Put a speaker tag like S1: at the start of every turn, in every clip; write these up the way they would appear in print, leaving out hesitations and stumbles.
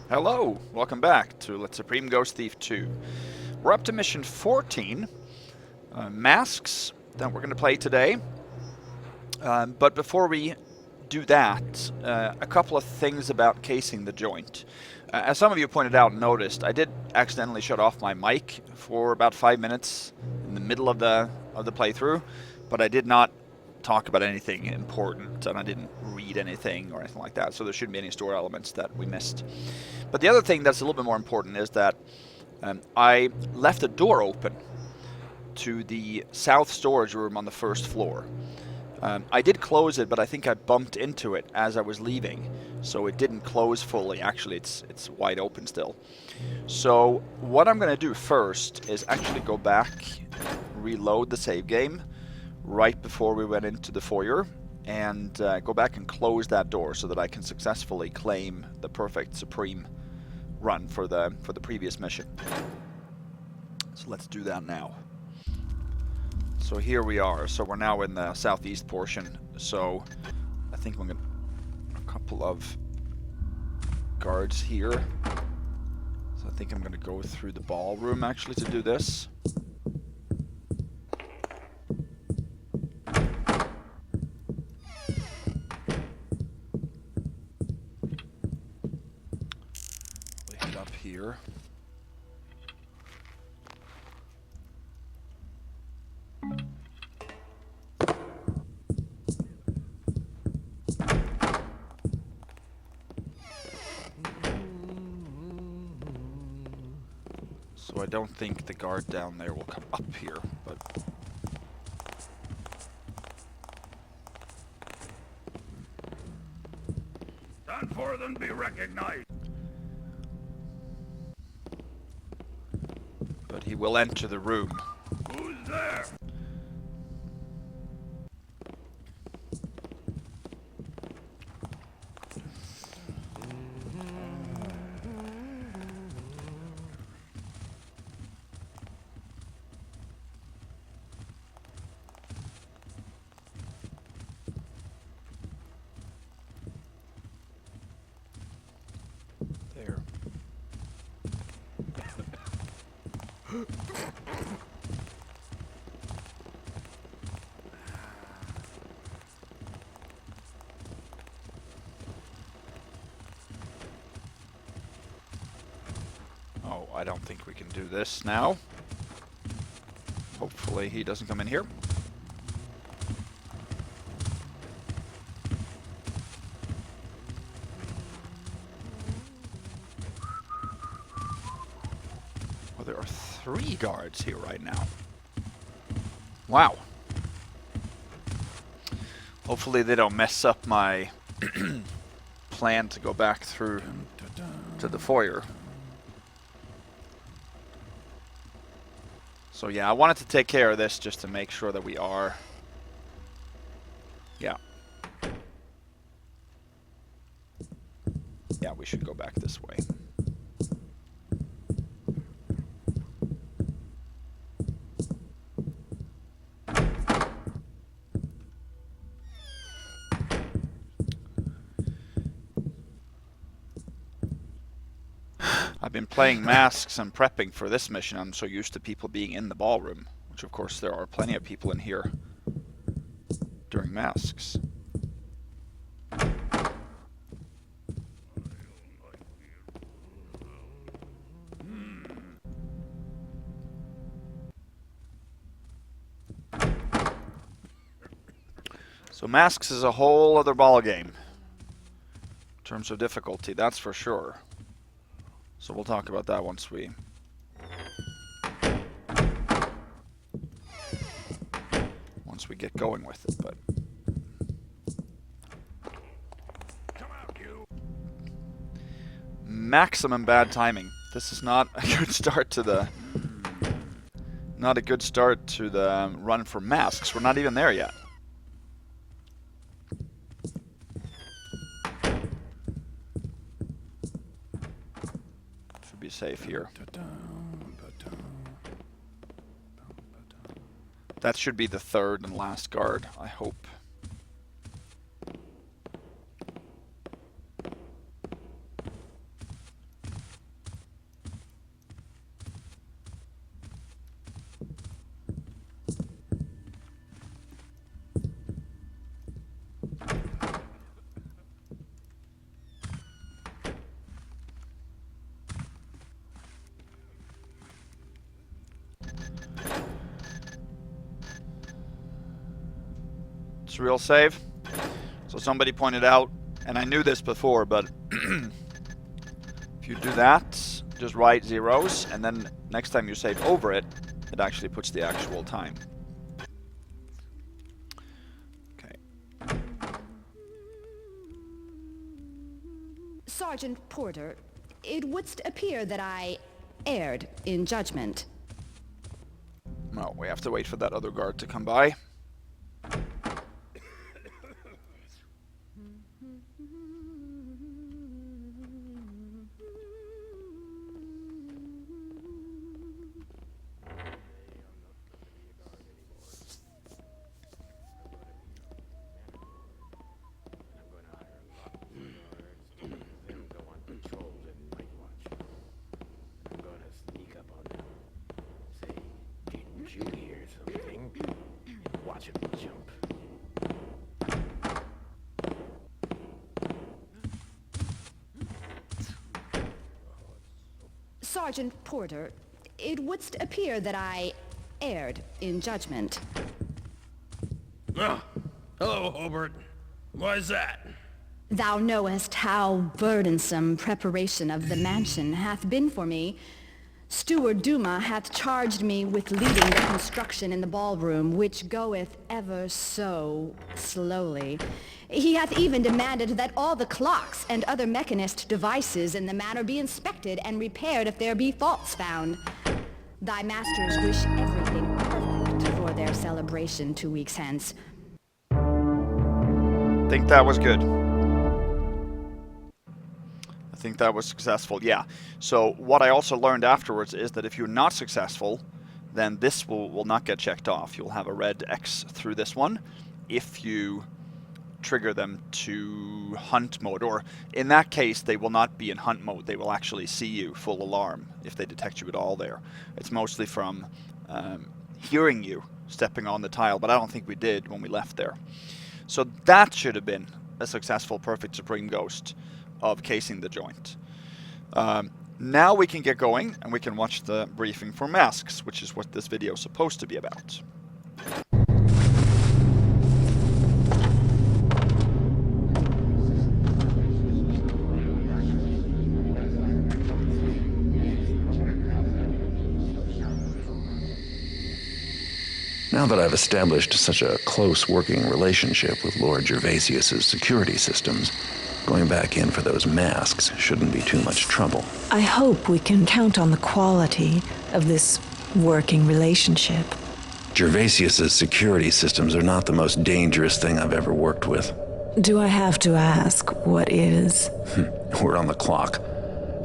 S1: Hello, welcome back to Let Supreme Ghost Thief 2. We're up to mission 14, Masks, that we're going to play today. But before we do that, a couple of things about casing the joint. As some of you pointed out and noticed, I did accidentally shut off my mic for about 5 minutes in the middle of the playthrough, but I did not talk about anything important, and I didn't read anything or anything like that, so there shouldn't be any story elements that we missed. But the other thing that's a little bit more important is that I left a door open to the south storage room on the first floor. I did close it, but I think I bumped into it as I was leaving, so it didn't close fully. Actually, it's wide open still. So what I'm going to do first is actually go back, reload the save game right before we went into the foyer, and go back and close that door so that I can successfully claim the perfect Supreme run for the previous mission. So let's do that now. So here we are. So we're now in the southeast portion. So I think we're going to a couple of guards here. So I think I'm going to go through the ballroom actually to do this. We head up here. So I don't think the guard down there will come up here, but...
S2: Stand forth and be recognized.
S1: But he will enter the room.
S2: Who's there?
S1: There. Oh, I don't think we can do this now. Hopefully he doesn't come in here. Well, there are 3 guards here right now. Wow. Hopefully they don't mess up my plan to go back through to the foyer. So yeah, I wanted to take care of this just to make sure that we are... Yeah. Yeah, we should go back this way. I've been playing Masks and prepping for this mission. I'm so used to people being in the ballroom, which of course there are plenty of people in here during Masks. So Masks is a whole other ballgame in terms of difficulty, that's for sure. So we'll talk about that once we... get going with it, but...
S2: Come out, you.
S1: Maximum bad timing. This is not a good start to the... Not a good start to the run for Masks. We're not even there yet. Should be safe here. That should be the 3rd and last guard, I hope. So we'll save. So somebody pointed out, and I knew this before, but if you do that, just write zeros, and then next time you save over it, it actually puts the actual time. Okay.
S3: Sergeant Porter, it would appear that I erred in judgment.
S1: No, we have to wait for that other guard to come by.
S3: Sergeant Porter, it would appear that I erred in judgment.
S2: Ah, hello, Hobart. Why is that?
S3: Thou knowest how burdensome preparation of the mansion hath been for me. Steward Duma hath charged me with leading the construction in the ballroom, which goeth ever so slowly. He hath even demanded that all the clocks and other mechanist devices in the manor be inspected and repaired if there be faults found. Thy masters wish everything perfect for their celebration 2 weeks hence.
S1: I think that was good. I think that was successful, yeah. So what I also learned afterwards is that if you're not successful, then this will not get checked off. You'll have a red X through this one if you trigger them to hunt mode, or in that case they will not be in hunt mode. They will actually see you full alarm if they detect you at all there. It's mostly from hearing you stepping on the tile, but I don't think we did when we left there. So that should have been a successful perfect Supreme Ghost of casing the joint. Now we can get going and we can watch the briefing for masks, which is what this video is supposed to be about.
S4: Now that I've established such a close working relationship with Lord Gervaisius' security systems, going back in for those masks shouldn't be too much trouble.
S5: I hope we can count on the quality of this working relationship.
S4: Gervaisius' security systems are not the most dangerous thing I've ever worked with.
S5: Do I have to ask what is?
S4: We're on the clock.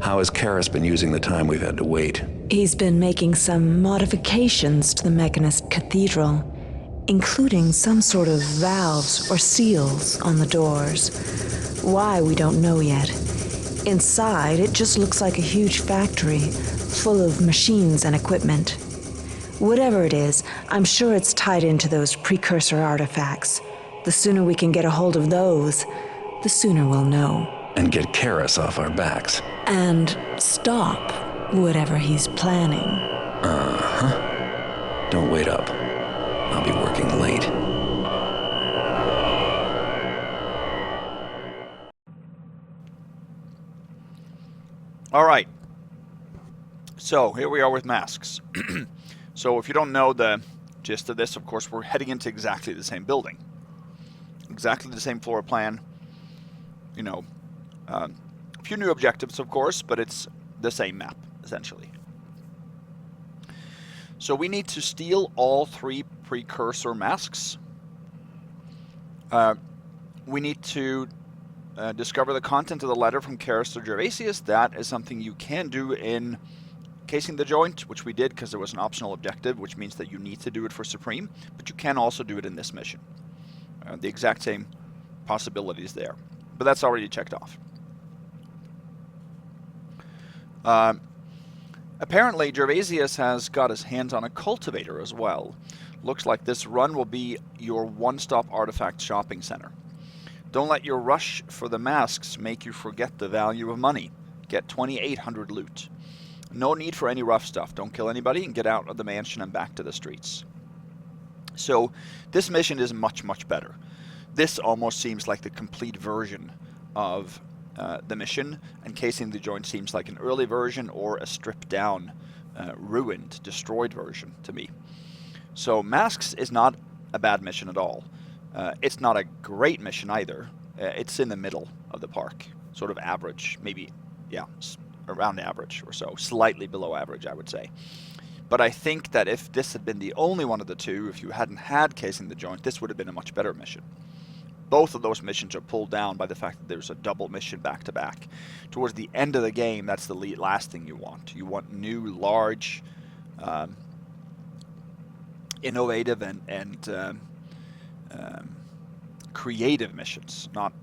S4: How has Karras been using the time we've had to wait?
S5: He's been making some modifications to the mechanist cathedral, including some sort of valves or seals on the doors. Why, we don't know yet. Inside, it just looks like a huge factory, full of machines and equipment. Whatever it is, I'm sure it's tied into those precursor artifacts. The sooner we can get a hold of those, the sooner we'll know.
S4: And get Karras off our backs.
S5: And stop whatever he's planning.
S4: Uh-huh. Don't wait up. I'll be working late.
S1: All right. So here we are with masks. So if you don't know the gist of this, of course, we're heading into exactly the same building. Exactly the same floor plan. You know, a few new objectives, of course, but it's the same map, essentially. So we need to steal all 3 precursor masks. We need to discover the content of the letter from Karras to Gervaisius. That is something you can do in casing the joint, which we did because there was an optional objective, which means that you need to do it for Supreme, but you can also do it in this mission. The exact same possibilities there, but that's already checked off. Apparently, Gervaisius has got his hands on a cultivator as well. Looks like this run will be your one-stop artifact shopping center. Don't let your rush for the masks make you forget the value of money. Get 2,800 loot. No need for any rough stuff. Don't kill anybody and get out of the mansion and back to the streets. So this mission is much, much better. this almost seems like the complete version of the mission, and casing the joint seems like an early version or a stripped down, ruined, destroyed version to me. So Masks is not a bad mission at all. It's not a great mission either. It's in the middle of the park, sort of average, maybe, yeah, around average or so, slightly below average, I would say. But I think that if this had been the only one of the two, if you hadn't had casing the joint, this would have been a much better mission. Both of those missions are pulled down by the fact that there's a double mission back to back. Towards the end of the game, that's the last thing you want. You want new, large, innovative, and creative missions, not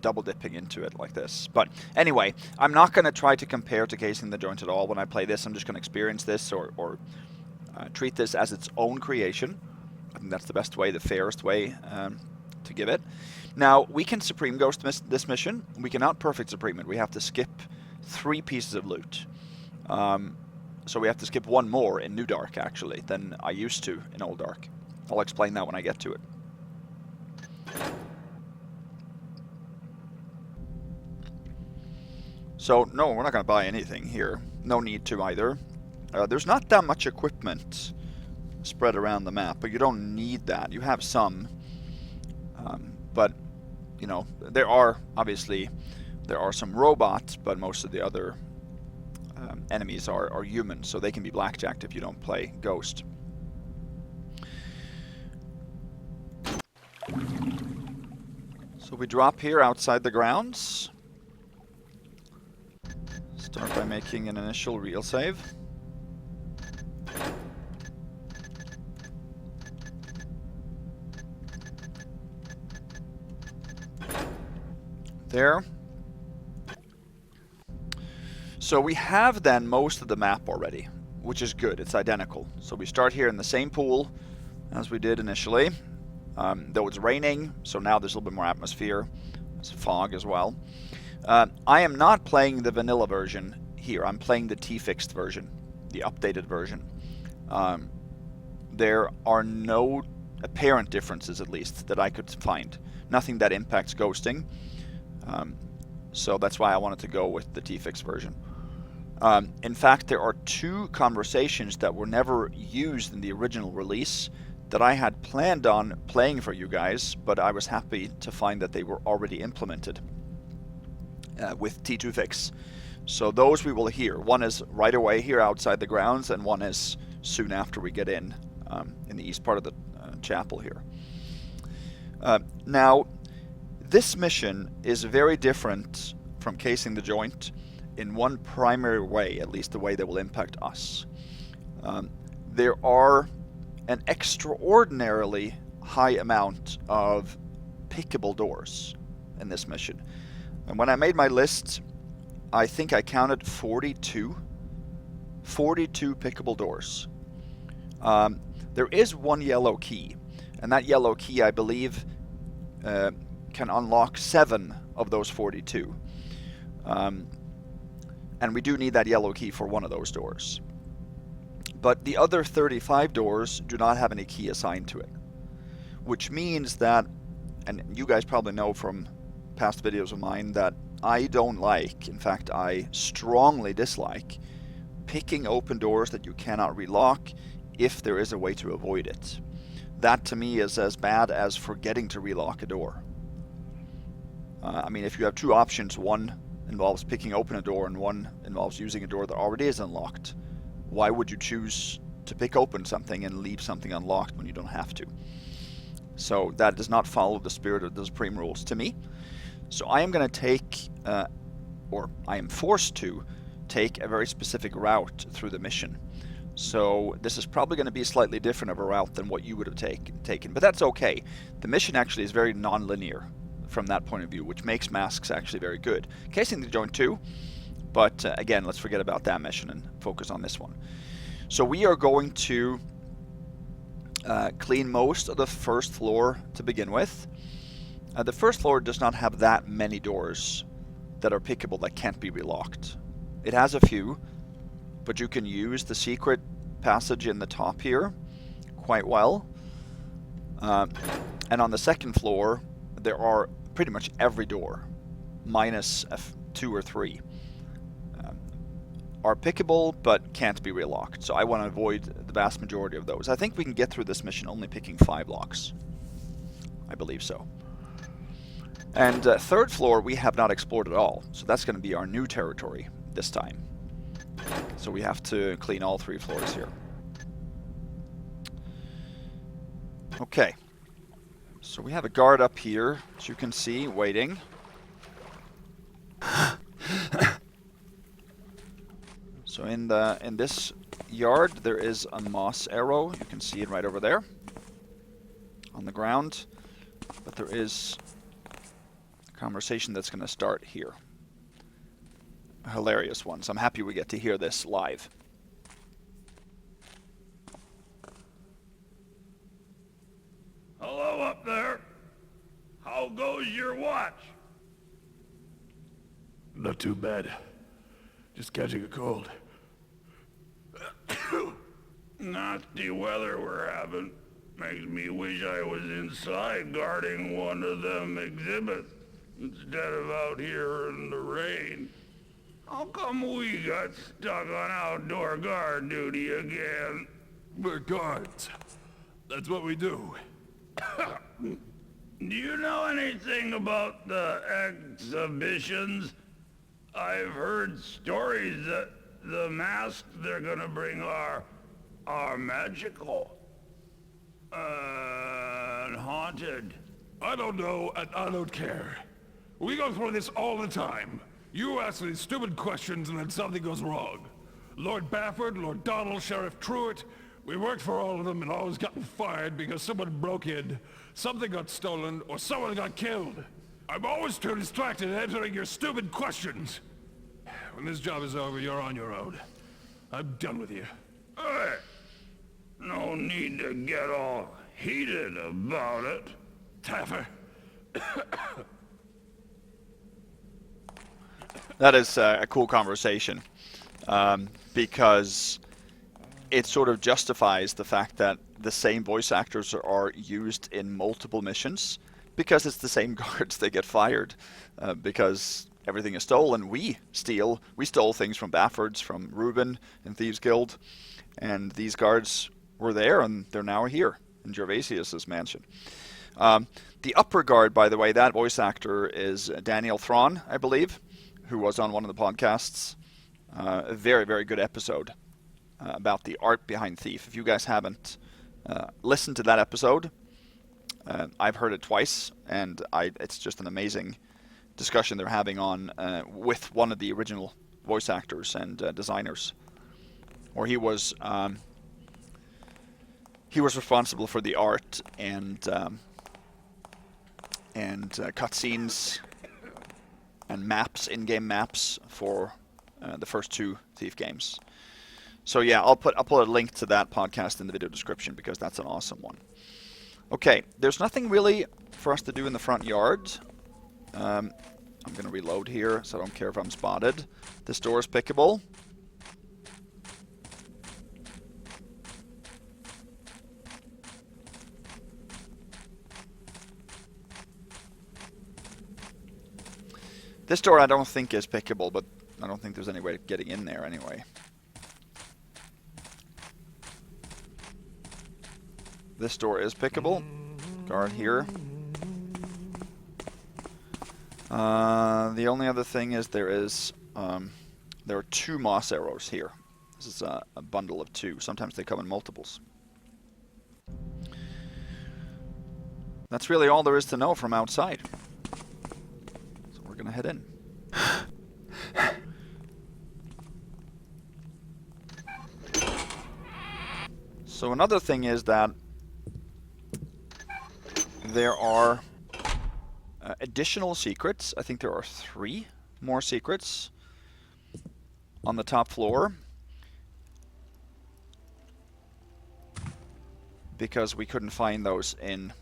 S1: double dipping into it like this. But anyway, I'm not going to try to compare to casing the joint at all when I play this. I'm just going to experience this or treat this as its own creation. I think that's the best way, the fairest way to give it. Now, we can Supreme Ghost this mission. We cannot perfect Supreme it. We have to skip 3 pieces of loot. So we have to skip 1 more in New Dark, actually, than I used to in Old Dark. I'll explain that when I get to it. So, no, we're not going to buy anything here. No need to either. There's not that much equipment spread around the map, but you don't need that. You have some. But, you know, there are some robots, but most of the other enemies are human, so they can be blackjacked if you don't play Ghost. So we drop here outside the grounds. Start by making an initial real save. There. So we have then most of the map already, which is good. It's identical. So we start here in the same pool as we did initially. Though it's raining, so now there's a little bit more atmosphere. There's fog as well. I am not playing the vanilla version here. I'm playing the T-fixed version, the updated version. There are no apparent differences, at least, that I could find. Nothing that impacts ghosting. So that's why I wanted to go with the T-fixed version. In fact, there are 2 conversations that were never used in the original release that I had planned on playing for you guys, but I was happy to find that they were already implemented with T2 Fix. So those we will hear. One is right away here outside the grounds, and one is soon after we get in the east part of the chapel here. Now, this mission is very different from casing the joint in one primary way, at least the way that will impact us. There are an extraordinarily high amount of pickable doors in this mission. And when I made my list, I think I counted 42 pickable doors. There is one yellow key, and that yellow key, I believe, can unlock 7 of those 42. And we do need that yellow key for one of those doors. But the other 35 doors do not have any key assigned to it. Which means that, and you guys probably know from past videos of mine, that I don't like, in fact I strongly dislike, picking open doors that you cannot relock if there is a way to avoid it. That to me is as bad as forgetting to relock a door. I mean, if you have 2 options, one involves picking open a door and one involves using a door that already is unlocked, why would you choose to pick open something and leave something unlocked when you don't have to? So that does not follow the spirit of the Supreme Rules to me. So I am going to take, or I am forced to take a very specific route through the mission. So this is probably going to be slightly different of a route than what you would have taken, but that's okay. The mission actually is very non-linear from that point of view, which makes Masks actually very good. Casing the joint too, but again, let's forget about that mission and focus on this one. So we are going to clean most of the first floor to begin with. The first floor does not have that many doors that are pickable that can't be relocked. It has a few, but you can use the secret passage in the top here quite well. And on the second floor, there are pretty much every door, minus 2 or 3, are pickable but can't be relocked. So I want to avoid the vast majority of those. I think we can get through this mission only picking 5 locks. I believe so. And third floor we have not explored at all, so that's going to be our new territory this time. So we have to clean all 3 floors here. Okay. So we have a guard up here, as you can see, waiting. So in this yard there is a moss arrow. You can see it right over there on the ground. But there is a conversation that's going to start here. A hilarious one. So I'm happy we get to hear this live.
S2: Hello up there. How goes your watch?
S6: Not too bad. Just catching a cold.
S2: Nasty weather we're having. Makes me wish I was inside guarding one of them exhibits instead of out here in the rain. How come we got stuck on outdoor guard duty again?
S6: We're guards. That's what we do.
S2: Do you know anything about the exhibitions? I've heard stories that the masks they're gonna bring are magical and haunted.
S6: I don't know, and I don't care. We go through this all the time. You ask these stupid questions and then something goes wrong. Lord Bafford, Lord Donald, Sheriff Truitt, we worked for all of them and always gotten fired because someone broke in, something got stolen, or someone got killed. I'm always too distracted answering your stupid questions. When this job is over, you're on your own. I'm done with you.
S2: Hey, no need to get all heated about it.
S6: Taffer.
S1: That is a cool conversation, because it sort of justifies the fact that the same voice actors are used in multiple missions, because it's the same guards. They get fired because everything is stolen. We stole things from Baffords, from Reuben in Thieves Guild, and these guards were there, and they're now here in Gervaisius' mansion. The upper guard, by the way, that voice actor is Daniel Thrawn, I believe, who was on one of the podcasts. A very, very good episode about the art behind Thief. If you guys haven't listened to that episode, I've heard it twice, and it's just an amazing discussion they're having on with one of the original voice actors and designers. Or he was responsible for the art and cutscenes and maps, in-game maps for the first 2 Thief games. So yeah, I'll put a link to that podcast in the video description because that's an awesome one. Okay, there's nothing really for us to do in the front yard. I'm going to reload here, so I don't care if I'm spotted. This door is pickable. This door I don't think is pickable, but I don't think there's any way of getting in there anyway. This door is pickable. Guard here. The only other thing is there are 2 moss arrows here. This is a bundle of 2. Sometimes they come in multiples. That's really all there is to know from outside. So we're gonna head in. So another thing is that there are additional secrets. I think there are 3 more secrets on the top floor, because we couldn't find those in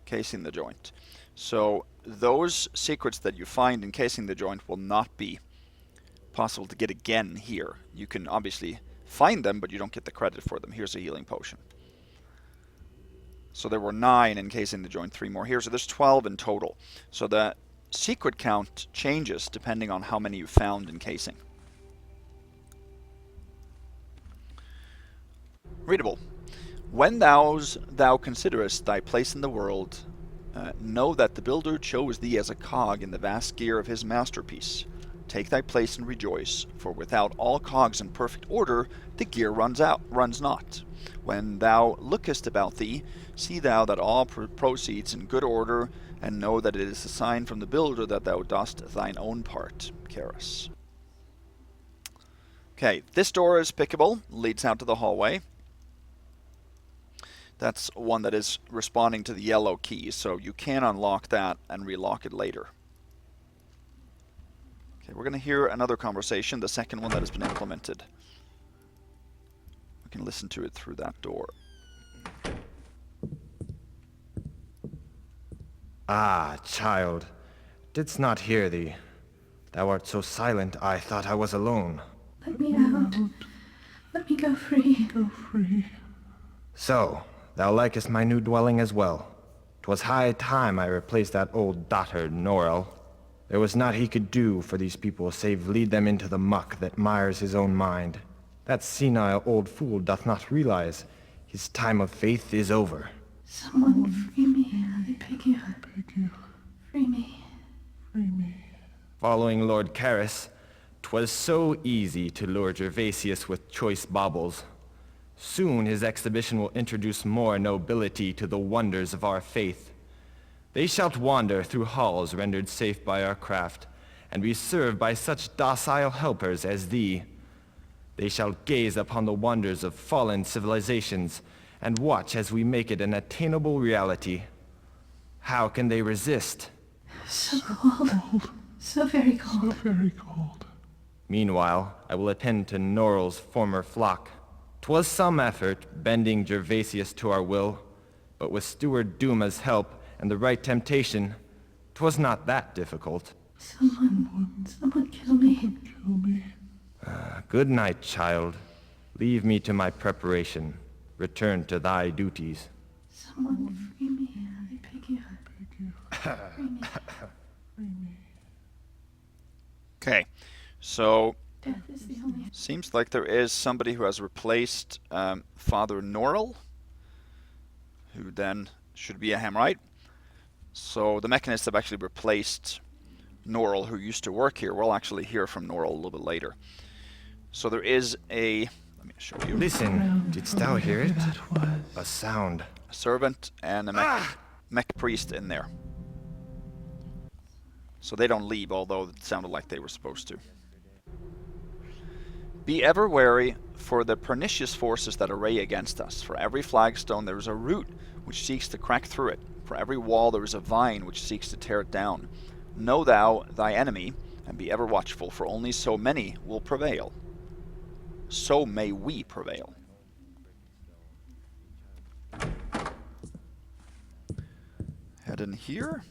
S1: casing the joint. So those secrets that you find in casing the joint will not be possible to get again here. You can obviously find them, but you don't get the credit for them. Here's a healing potion. So there were 9 encasing the joint, 3 more here. So there's 12 in total. So the secret count changes depending on how many you found encasing. Readable. When thou considerest thy place in the world, know that the builder chose thee as a cog in the vast gear of his masterpiece. Take thy place and rejoice, for without all cogs in perfect order, the gear runs not. When thou lookest about thee, see thou that all proceeds in good order, and know that it is a sign from the builder that thou dost thine own part. Karras. Okay, this door is pickable, leads out to the hallway. That's one that is responding to the yellow key, so you can unlock that and relock it later. Okay, we're going to hear another conversation, the second one that has been implemented. We can listen to it through that door.
S7: Ah, child, didst not hear thee. Thou art so silent, I thought I was alone.
S8: Let me out. Let me go free.
S7: So, thou likest my new dwelling as well. 'Twas high time I replaced that old dotard Norrell. There was naught he could do for these people save lead them into the muck that mires his own mind. That senile old fool doth not realize his time of faith is over.
S8: Someone free me, I beg you. Free me.
S7: Following Lord Karras, 'twas so easy to lure Gervaisius with choice baubles. Soon his exhibition will introduce more nobility to the wonders of our faith. They shall wander through halls rendered safe by our craft, and be served by such docile helpers as thee. They shall gaze upon the wonders of fallen civilizations, and watch as we make it an attainable reality. How can they resist?
S8: So cold. So very cold.
S7: Meanwhile, I will attend to Norrell's former flock. 'Twas some effort, bending Gervaisius to our will, but with Steward Duma's help and the right temptation, 'twas not that difficult.
S8: Someone kill me.
S7: Good night, child. Leave me to my preparation. Return to thy duties.
S8: Someone free me, I beg you. Free me.
S1: Okay, so
S8: Death is the only...
S1: seems like there is somebody who has replaced Father Norrell, who then should be a Hammerite. So the mechanists have actually replaced Norrell, who used to work here. We'll actually hear from Norrell a little bit later. So there is a... Let me show you.
S7: Listen, didst thou hear it? A sound.
S1: A servant and a mech priest in there. So they don't leave, although it sounded like they were supposed to. Be ever wary for the pernicious forces that array against us. For every flagstone there is a root which seeks to crack through it. For every wall there is a vine which seeks to tear it down. Know thou thy enemy, and be ever watchful, for only so many will prevail. So may we prevail. Head in here.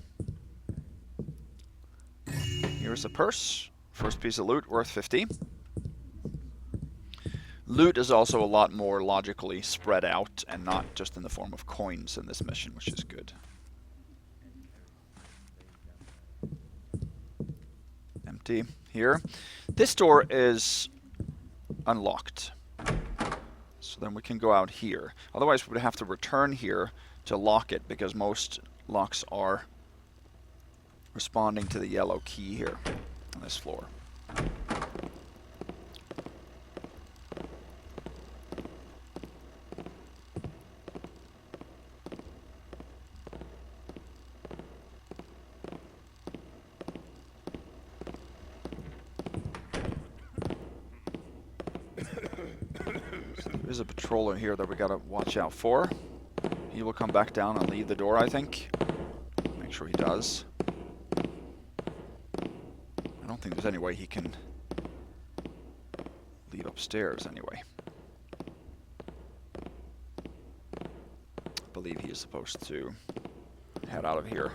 S1: Here's a purse. First piece of loot worth 50. Loot is also a lot more logically spread out and not just in the form of coins in this mission, which is good. Empty here. This door is unlocked. So then we can go out here. Otherwise we would have to return here to lock it because most locks are responding to the yellow key here on this floor. There's a patroller here that we gotta watch out for. He will come back down and leave the door, I think. Make sure he does. I don't think there's any way he can leave upstairs anyway. I believe he is supposed to head out of here.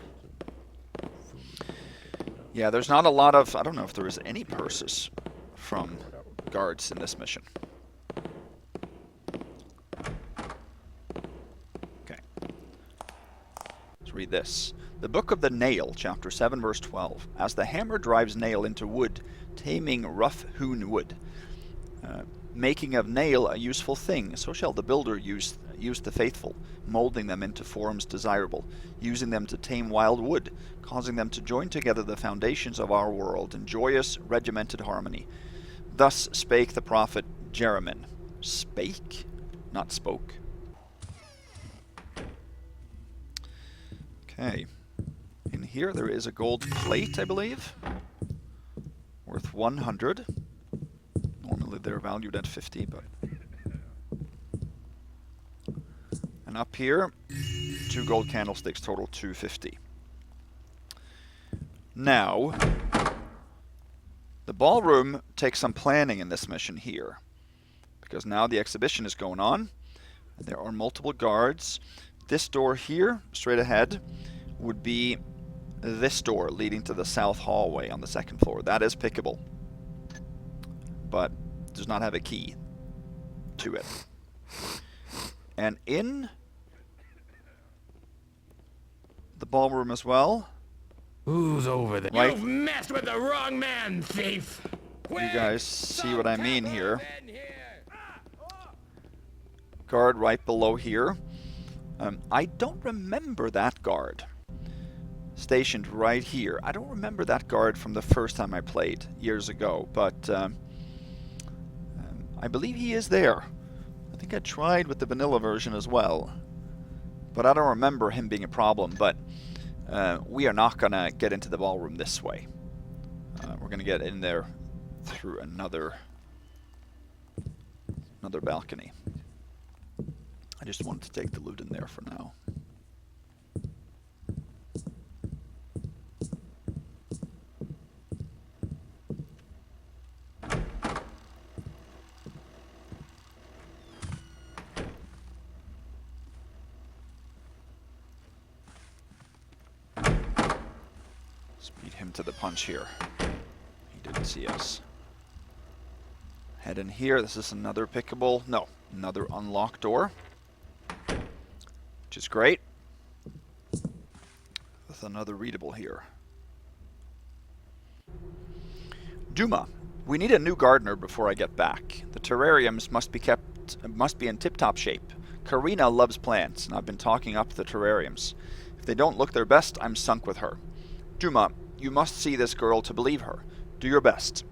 S1: Yeah, there's not a lot of... I don't know if there is any purses from guards in this mission. Okay. read this. The Book of the Nail, chapter 7, verse 12. As the hammer drives nail into wood, taming rough-hewn wood, making of nail a useful thing, so shall the builder use the faithful, molding them into forms desirable, using them to tame wild wood, causing them to join together the foundations of our world in joyous, regimented harmony. Thus spake the prophet Jeremiah. Spake? Not spoke. Okay. In here there is a gold plate, I believe, worth 100. Normally they're valued at 50, but... And up here, 2 gold candlesticks, total 250. Now, the ballroom takes some planning in this mission here, because now the exhibition is going on, and there are multiple guards. This door here, straight ahead, would be this door leading to the south hallway on the 2nd floor. That is pickable, but does not have a key to it. And in the ballroom as well.
S6: Who's over there?
S1: Right.
S9: You've messed with the wrong man, thief!
S1: You guys see what I mean here. Guard right below here. I don't remember that guard stationed right here. I don't remember that guard from the first time I played years ago, but I believe he is there. I think I tried with the vanilla version as well, but I don't remember him being a problem. But we are not going to get into the ballroom this way. We're going to get in there through another balcony. I just wanted to take the loot in there for now. Speed him to the punch here. He didn't see us. Head in here. This is another pickable. No, another unlocked door, which is great. With another readable here. Duma, we need a new gardener before I get back. The terrariums must be in tip-top shape. Karina loves plants, and I've been talking up the terrariums. If they don't look their best, I'm sunk with her. Duma, you must see this girl to believe her. Do your best.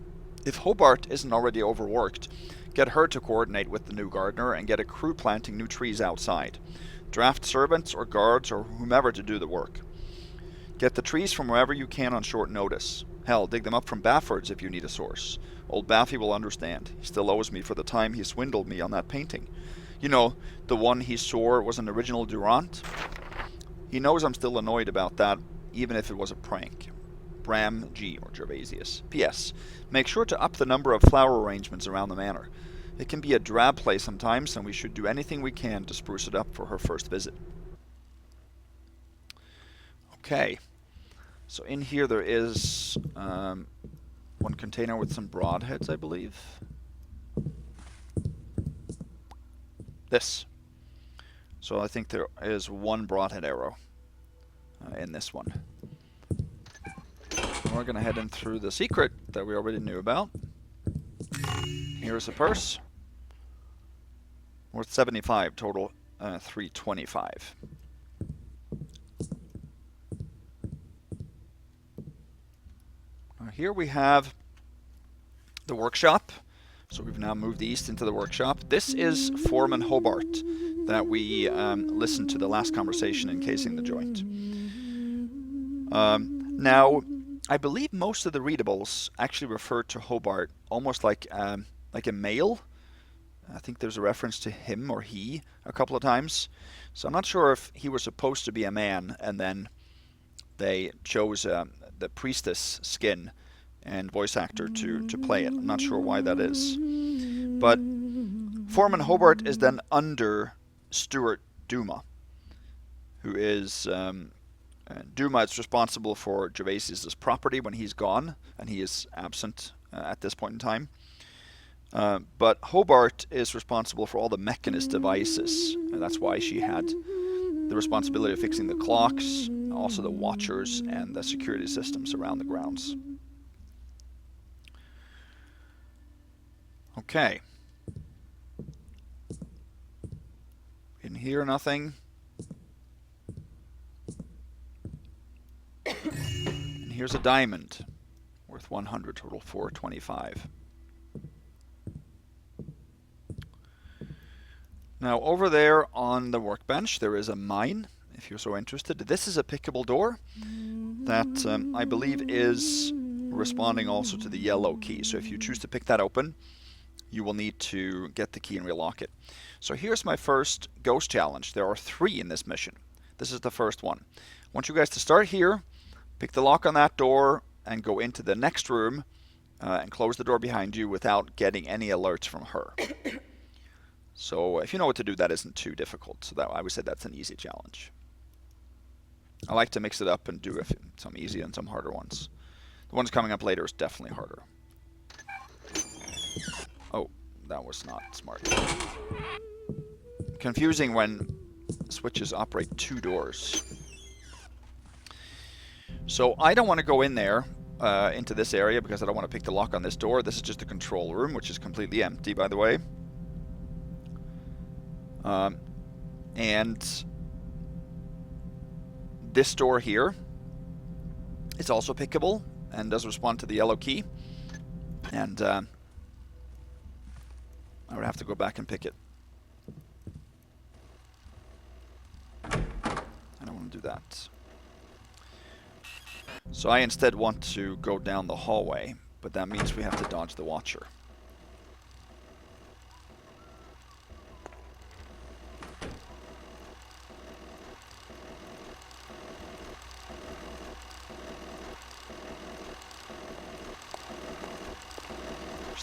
S1: If Hobart isn't already overworked, get her to coordinate with the new gardener and get a crew planting new trees outside. Draft servants or guards or whomever to do the work. Get the trees from wherever you can on short notice. Hell, dig them up from Bafford's if you need a source. Old Baffy will understand. He still owes me for the time he swindled me on that painting. You know, the one he swore was an original Durant? He knows I'm still annoyed about that, even if it was a prank. Bram G. or Gervaisius. P.S. Make sure to up the number of flower arrangements around the manor. It can be a drab place sometimes, and we should do anything we can to spruce it up for her first visit. Okay. So in here there is one container with some broadheads, I believe. This. So I think there is one broadhead arrow in this one. We're going to head in through the secret that we already knew about. Here's a purse. Worth 75, total 325. Here we have the workshop. So we've now moved east into the workshop. This is Foreman Hobart that we listened to the last conversation encasing the joint. Now, I believe most of the readables actually refer to Hobart almost like a male. I think there's a reference to him or he a couple of times. So I'm not sure if he was supposed to be a man and then they chose the priestess skin and voice actor to play it. I'm not sure why that is. But Foreman Hobart is then under Stuart Duma, who is... Duma is responsible for Gervaisius' property when he's gone, and he is absent at this point in time. But Hobart is responsible for all the mechanist devices, and that's why she had the responsibility of fixing the clocks, also the watchers and the security systems around the grounds. Okay. In here, nothing. And here's a diamond, worth 100, total 425. Now, over there on the workbench, there is a mine, if you're so interested. This is a pickable door that I believe is responding also to the yellow key. So if you choose to pick that open, you will need to get the key and relock it. So here's my first ghost challenge. There are 3 in this mission. This is the first one. I want you guys to start here, pick the lock on that door, and go into the next room and close the door behind you without getting any alerts from her. So if you know what to do, that isn't too difficult. So that, I would say that's an easy challenge. I like to mix it up and do some easy and some harder ones. The ones coming up later is definitely harder. Oh, that was not smart. Confusing when switches operate 2 doors. So I don't want to go in there into this area because I don't want to pick the lock on this door. This is just the control room, which is completely empty, by the way. And this door here is also pickable and does respond to the yellow key. And I would have to go back and pick it. I don't want to do that. So I instead want to go down the hallway, but that means we have to dodge the watcher.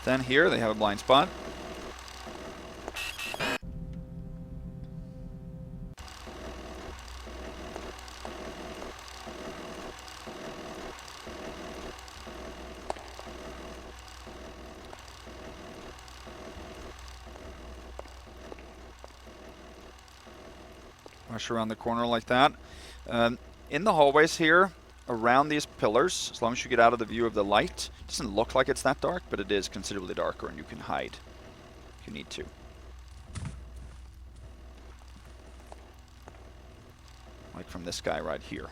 S1: Then here they have a blind spot. Rush around the corner like that. In the hallways here, around these pillars, as long as you get out of the view of the light, it doesn't look like it's that dark, but it is considerably darker, and you can hide if you need to. Like from this guy right here.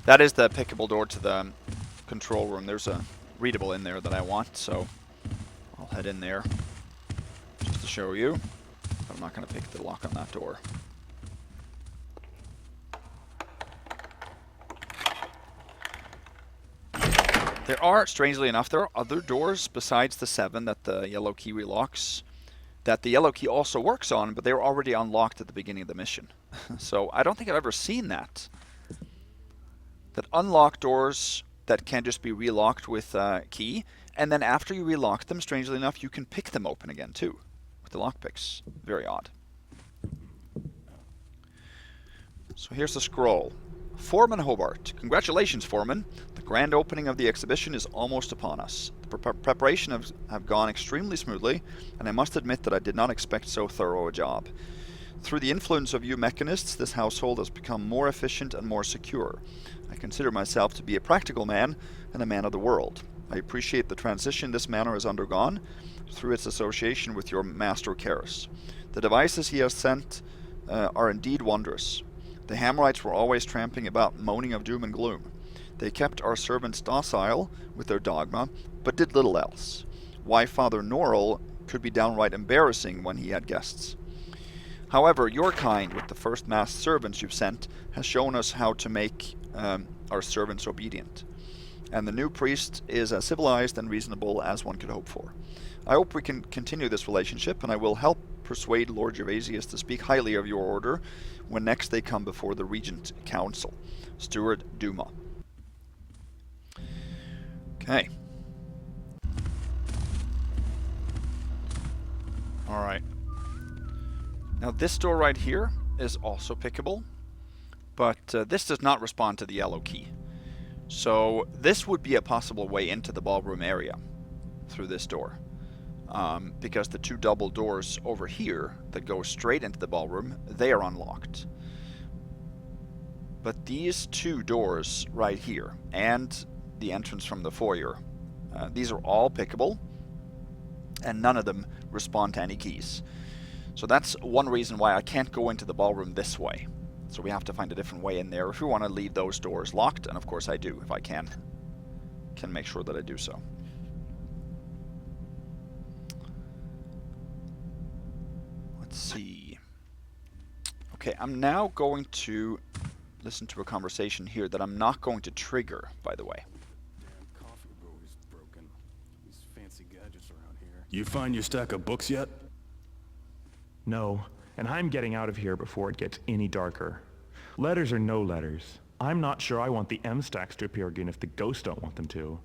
S1: That is the pickable door to the control room. There's a readable in there that I want, so I'll head in there just to show you. I'm not going to pick the lock on that door. There are, strangely enough, there are other doors besides the 7 that the yellow key relocks that the yellow key also works on, but they were already unlocked at the beginning of the mission. So I don't think I've ever seen that. That unlock doors that can just be relocked with a key, and then after you relock them, strangely enough, you can pick them open again too, with the lockpicks. Very odd. So here's the scroll. Foreman Hobart. Congratulations, Foreman. The grand opening of the exhibition is almost upon us. The preparation have gone extremely smoothly, and I must admit that I did not expect so thorough a job. Through the influence of you mechanists, this household has become more efficient and more secure. I consider myself to be a practical man and a man of the world. I appreciate the transition this manor has undergone through its association with your master Karras. The devices he has sent are indeed wondrous. The Hammerites were always tramping about, moaning of doom and gloom. They kept our servants docile with their dogma, but did little else. Why Father Norrell could be downright embarrassing when he had guests. However, your kind, with the first masked servants you've sent, has shown us how to make our servants obedient. And the new priest is as civilized and reasonable as one could hope for. I hope we can continue this relationship, and I will help persuade Lord Gervaisius to speak highly of your order when next they come before the Regent Council. Steward Duma. Okay. Alright. Now this door right here is also pickable, but this does not respond to the yellow key. So this would be a possible way into the ballroom area through this door. because the two double doors over here that go straight into the ballroom, they are unlocked. But these two doors right here, and the entrance from the foyer, these are all pickable, and none of them respond to any keys. So that's one reason why I can't go into the ballroom this way. So we have to find a different way in there if we want to leave those doors locked, and of course I do, if I can make sure that I do so. Let's see. Okay, I'm now going to listen to a conversation here that I'm not going to trigger, by the way.
S6: Damn coffee brewer is broken. These fancy gadgets around here. You find your stack of books yet?
S10: No, and I'm getting out of here before it gets any darker. Letters or no letters, I'm not sure I want the M-stacks to appear again if the ghosts don't want them to.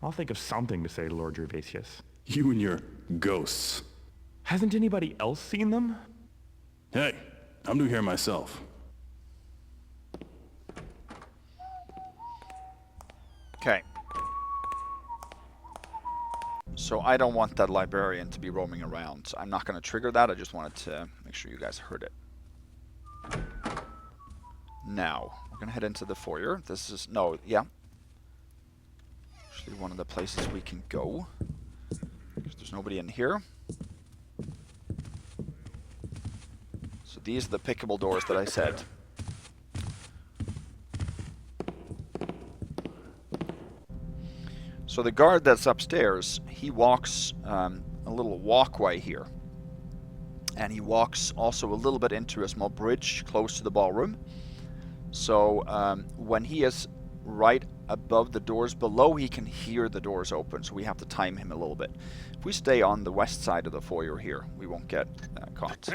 S10: I'll think of something to say to Lord Gervaisius.
S6: You and your ghosts.
S10: Hasn't anybody else seen them?
S6: Hey, I'm new here myself.
S1: Okay. So I don't want that librarian to be roaming around. I'm not going to trigger that. I just wanted to make sure you guys heard it. Now, we're going to head into the foyer. This is... No, yeah. Actually, one of the places we can go. Because there's nobody in here. So these are the pickable doors that I said. So the guard that's upstairs, he walks a little walkway here. And he walks also a little bit into a small bridge close to the ballroom. So when he is right above the doors below, he can hear the doors open. So we have to time him a little bit. If we stay on the west side of the foyer here, we won't get caught.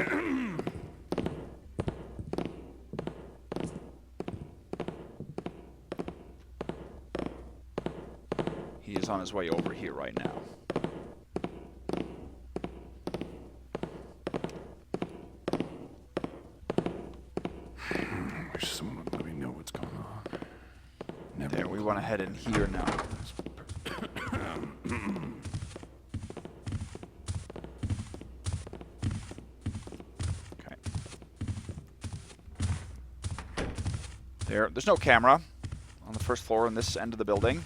S1: He is on his way over here right now.
S6: I wish someone would let me know what's going on. Never
S1: There, we want to head in here now. Okay. There's no camera on the first floor in this end of the building.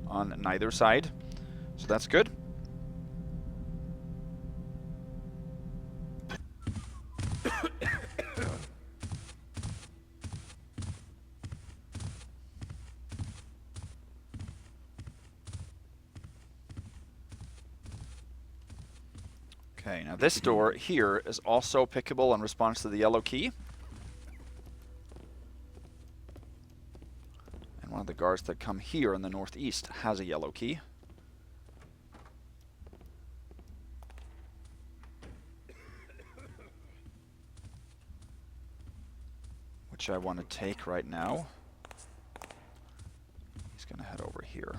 S1: On neither side, so that's good. Okay, now this door here is also pickable in response to the yellow key. One of the guards that come here in the northeast has a yellow key. Which I want to take right now. He's going to head over here.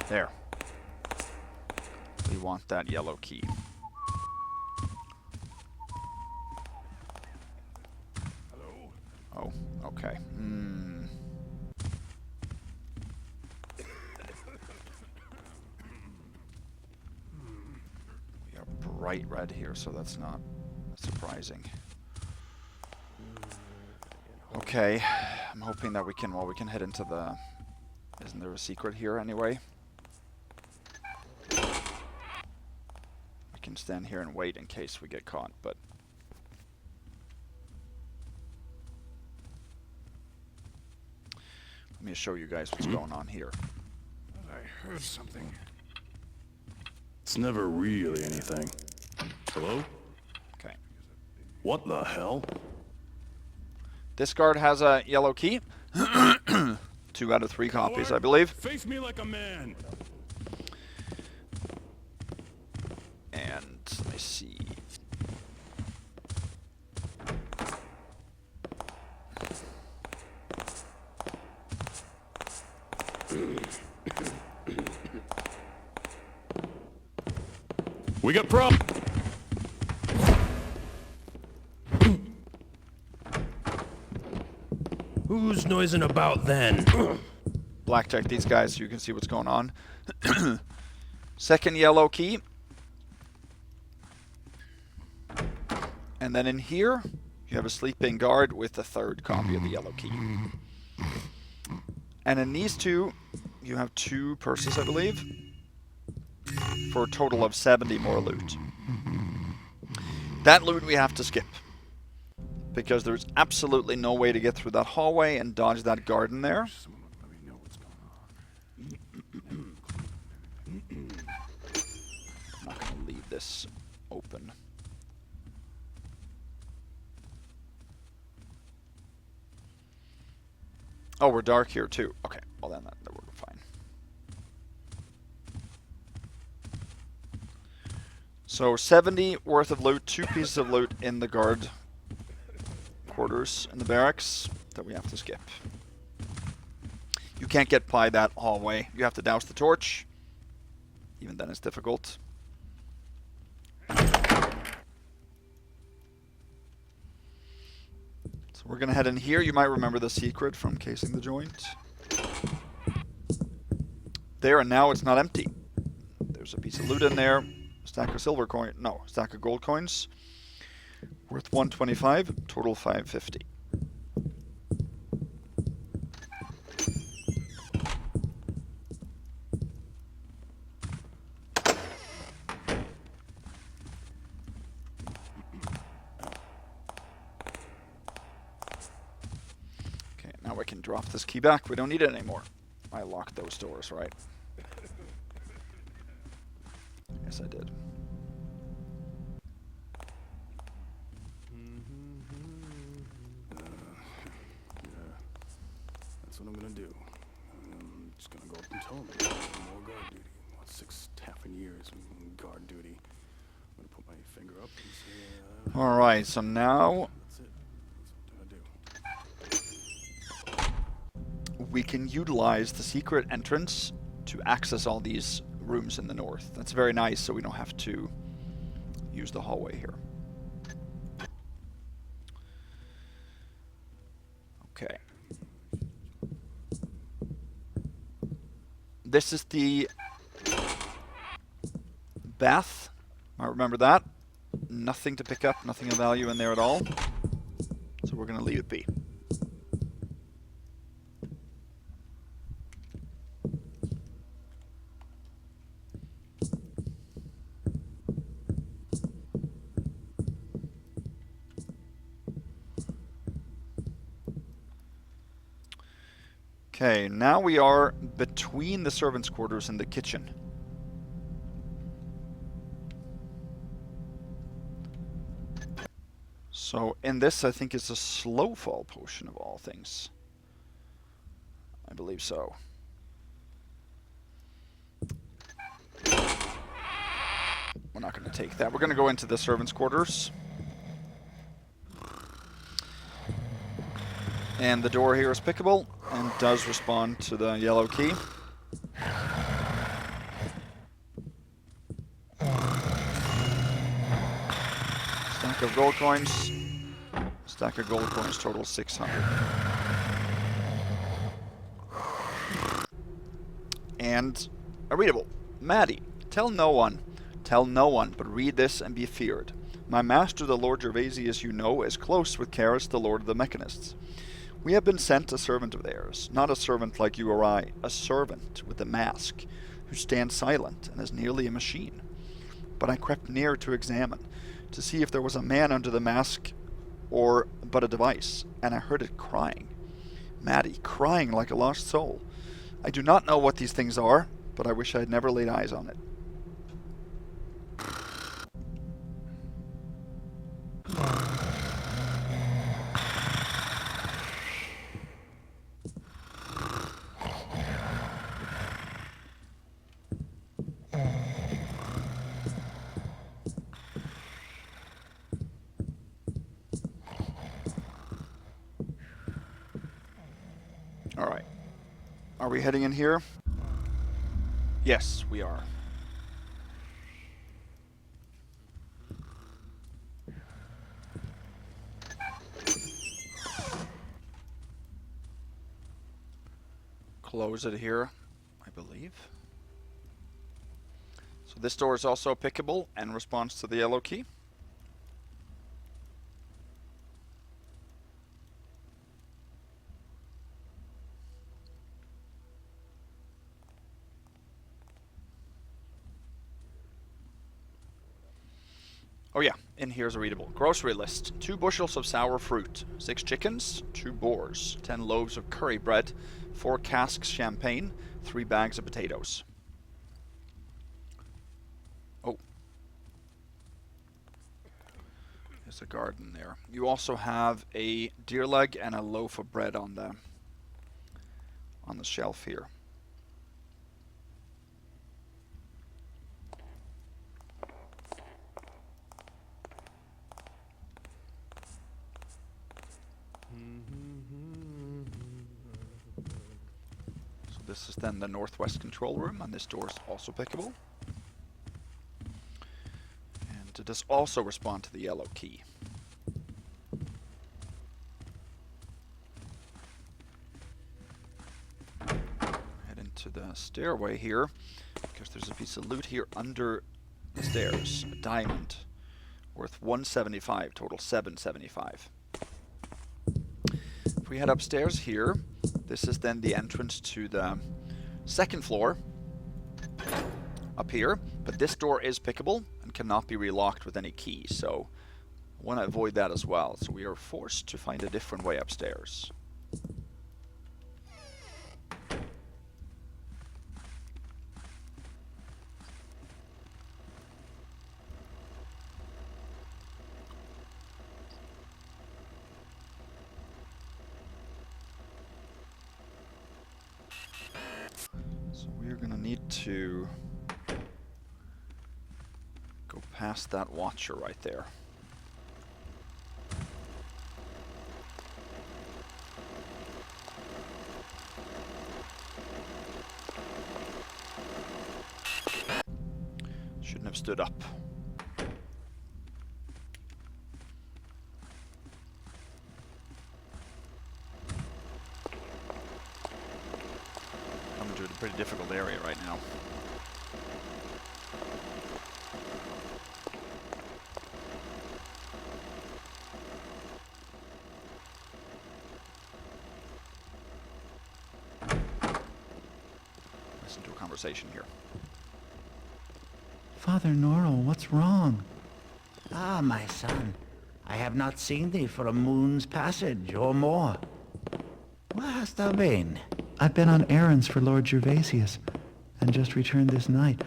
S1: There. We want that yellow key.
S6: Hello?
S1: Oh, okay. We are bright red here, so that's not surprising. Okay, I'm hoping that we can head into the... Isn't there a secret here anyway? We can stand here and wait in case we get caught, but... Let me show you guys what's going on here.
S6: I heard something. It's never really anything. Hello?
S1: Okay.
S6: What the hell?
S1: This guard has a yellow key. 2 out of 3 copies, I believe.
S6: Face me like a man.
S1: And let me see.
S6: We got problems.
S9: Who's noising about then?
S1: Blackjack these guys so you can see what's going on. Second yellow key. And then in here, you have a sleeping guard with the third copy of the yellow key. And in these two, you have 2 purses, I believe, for a total of 70 more loot. That loot we have to skip, because there's absolutely no way to get through that hallway and dodge that garden there. I'm not going to leave this open. Oh, we're dark here too. Okay, well then that worked fine. So 70 worth of loot, 2 pieces of loot in the guard quarters in the barracks that we have to skip. You can't get by that hallway. You have to douse the torch. Even then it's difficult. So we're going to head in here. You might remember the secret from casing the joint. There, and now it's not empty. There's a piece of loot in there. Stack of silver coin. No, stack of gold coins. Worth 125. Total 550. Now we can drop this key back. We don't need it anymore. I locked those doors, right? Yes, I did.
S6: That's what I'm gonna do. I'm just gonna go up and tell them more guard duty. What, 6 taffin years guard duty. I'm gonna put my finger up and say,
S1: Alright, so now
S6: that's it. That's what I'm gonna do.
S1: we can utilize the secret entrance to access all these rooms in the north. That's very nice, so we don't have to use the hallway here. Okay. This is the bath. I remember that. Nothing to pick up, nothing of value in there at all. So we're going to leave it be. Okay, now we are between the servants' quarters and the kitchen. So in this, I think it's a slow fall potion of all things. I believe so. We're not going to take that. We're going to go into the servants' quarters. And the door here is pickable and does respond to the yellow key. Stack of gold coins. Stack of gold coins total 600. And a readable. Maddie, tell no one, but read this and be feared. My master, the Lord Gervaisius, you know, is close with Karras, the Lord of the Mechanists. We have been sent a servant of theirs, not a servant like you or I, a servant with a mask, who stands silent and is nearly a machine. But I crept near to examine, to see if there was a man under the mask or but a device, and I heard it crying. Maddie, crying like a lost soul. I do not know what these things are, but I wish I had never laid eyes on it. Alright. Are we heading in here? Yes, we are. close it here, I believe. So this door is also pickable and responds to the yellow key. Oh yeah, in here is a readable. Grocery list. 2 bushels of sour fruit, 6 chickens, 2 boars, 10 loaves of curry bread, 4 casks champagne, 3 bags of potatoes. Oh. There's a garden there. You also have a deer leg and a loaf of bread on the shelf here. This is then the northwest control room, and this door is also pickable. And it does also respond to the yellow key. Head into the stairway here, because there's a piece of loot here under the stairs. A diamond worth 175, total 775. If we head upstairs here, this is then the entrance to the second floor up here, but this door is pickable and cannot be relocked with any key, so I want to avoid that as well. So we are forced to find a different way upstairs. To go past that watcher right there. Shouldn't have stood up. Coming to a pretty difficult area right now. Listen to a conversation here.
S11: Father Norrell, what's wrong?
S12: Ah, my son, I have not seen thee for a moon's passage or more. Where hast thou been?
S11: I've been on errands for Lord Gervaisius, and just returned this night.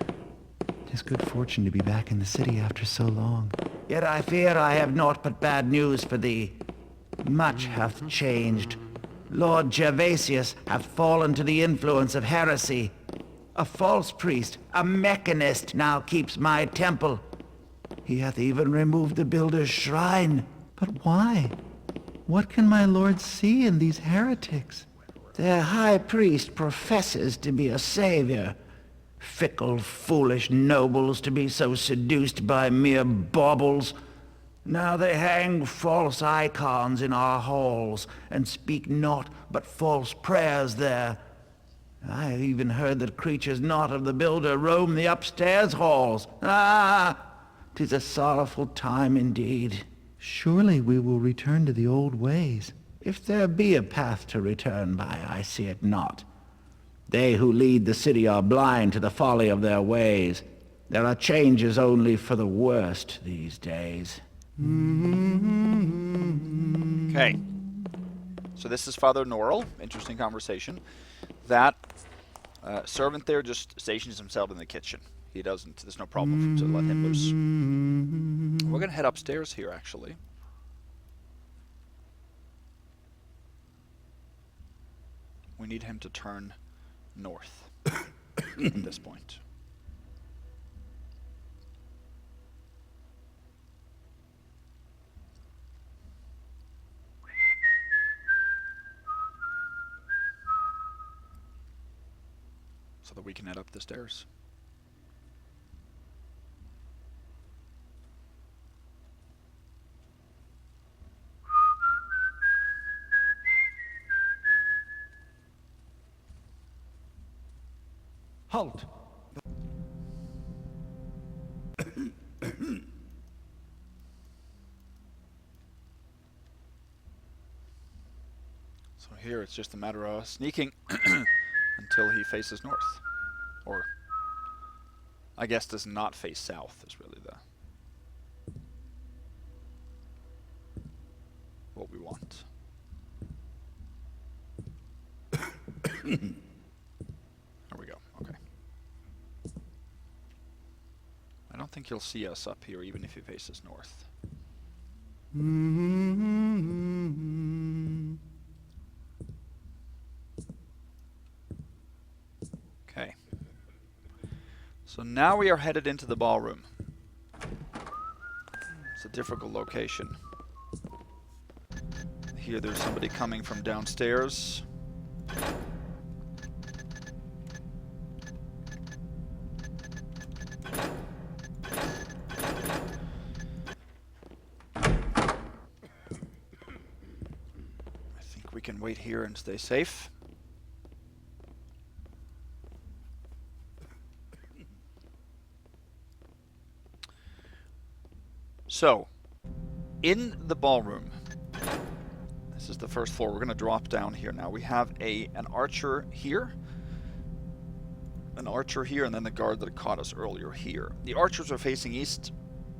S11: 'Tis good fortune to be back in the city after so long.
S12: Yet I fear I have naught but bad news for thee. Much hath changed. Lord Gervaisius hath fallen to the influence of heresy. A false priest, a mechanist, now keeps my temple. He hath even removed the builder's shrine.
S11: But why? What can my lord see in these heretics?
S12: Their high priest professes to be a savior. Fickle, foolish nobles to be so seduced by mere baubles. Now they hang false icons in our halls, and speak naught but false prayers there. I have even heard that creatures not of the builder roam the upstairs halls. Ah! 'Tis a sorrowful time indeed.
S11: Surely we will return to the old ways.
S12: If there be a path to return by, I see it not. They who lead the city are blind to the folly of their ways. There are changes only for the worst these days.
S1: Okay. So this is Father Norrell. Interesting conversation. That servant there just stations himself in the kitchen. He doesn't. There's no problem to let him loose. We're going to head upstairs here, actually. We need him to turn north at this point. So that we can head up the stairs.
S6: Halt!
S1: So here it's just a matter of sneaking until he faces north. Or, I guess does not face south is really what we want. There we go, okay. I don't think he'll see us up here even if he faces north. Okay. So now we are headed into the ballroom. It's a difficult location. Here there's somebody coming from downstairs. I think we can wait here and stay safe. So, in the ballroom, this is the first floor. We're going to drop down here now. We have an archer here, and then the guard that caught us earlier here. The archers are facing east.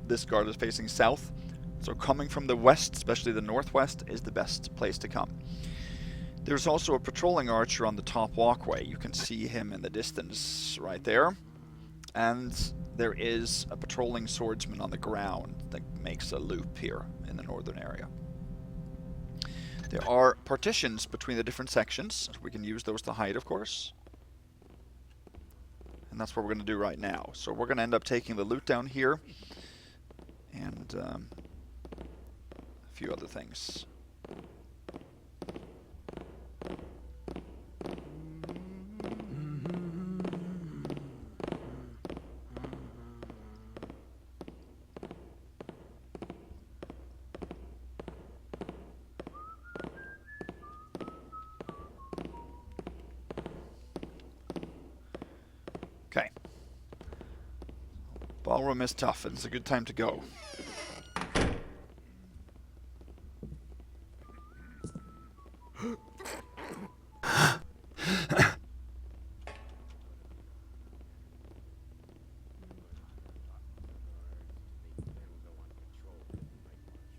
S1: This guard is facing south. So coming from the west, especially the northwest, is the best place to come. There's also a patrolling archer on the top walkway. You can see him in the distance right there. And there is a patrolling swordsman on the ground that makes a loop here in the northern area. There are partitions between the different sections. We can use those to hide, of course. And that's what we're going to do right now. So we're going to end up taking the loot down here. And a few other things. Okay. Ballroom is tough, and it's a good time to go.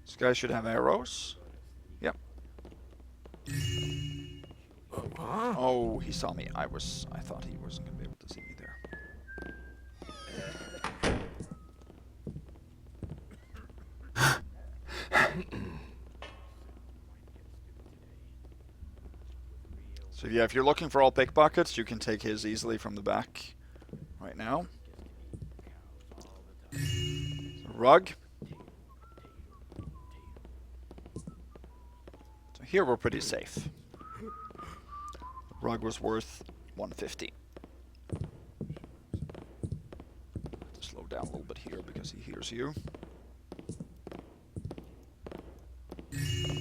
S1: This guy should have arrows. Yep. Oh, he saw me. I thought he wasn't going to be able to see me there. So yeah, if you're looking for all pickpockets, you can take his easily from the back right now. Rug. So here we're pretty safe. Rug was worth 150. Slow down a little bit here because he hears you.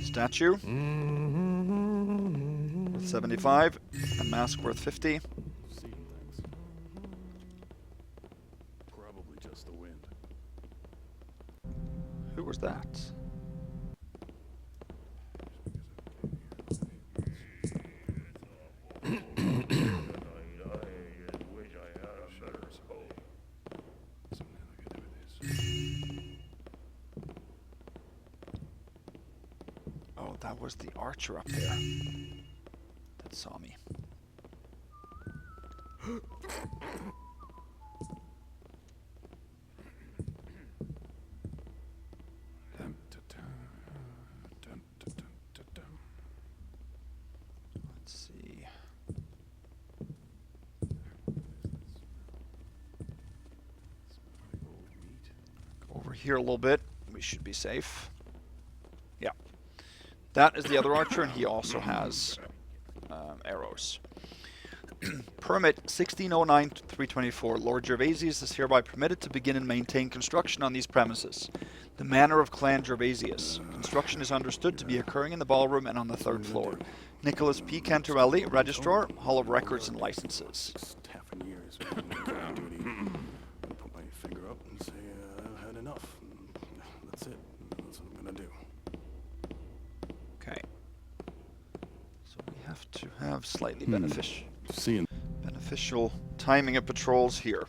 S1: Statue. Worth 75. And mask worth 50.
S6: Probably just the wind.
S1: Who was that? Oh, that was the archer up there that saw me. Let's see. Go over here a little bit. We should be safe. Yeah. That is the other archer, and he also has arrows. Permit 1609-324. Lord Gervaisius is hereby permitted to begin and maintain construction on these premises. The manor of Clan Gervaisius. Construction is understood to be occurring in the ballroom and on the third floor. Nicholas P. Cantarelli, Registrar, Hall of Records and Licenses.
S6: Half a year years. Guard duty. I put my finger up and say, I've had enough. That's it. That's what I'm gonna do.
S1: Okay. So we have to have slightly beneficial timing of patrols here.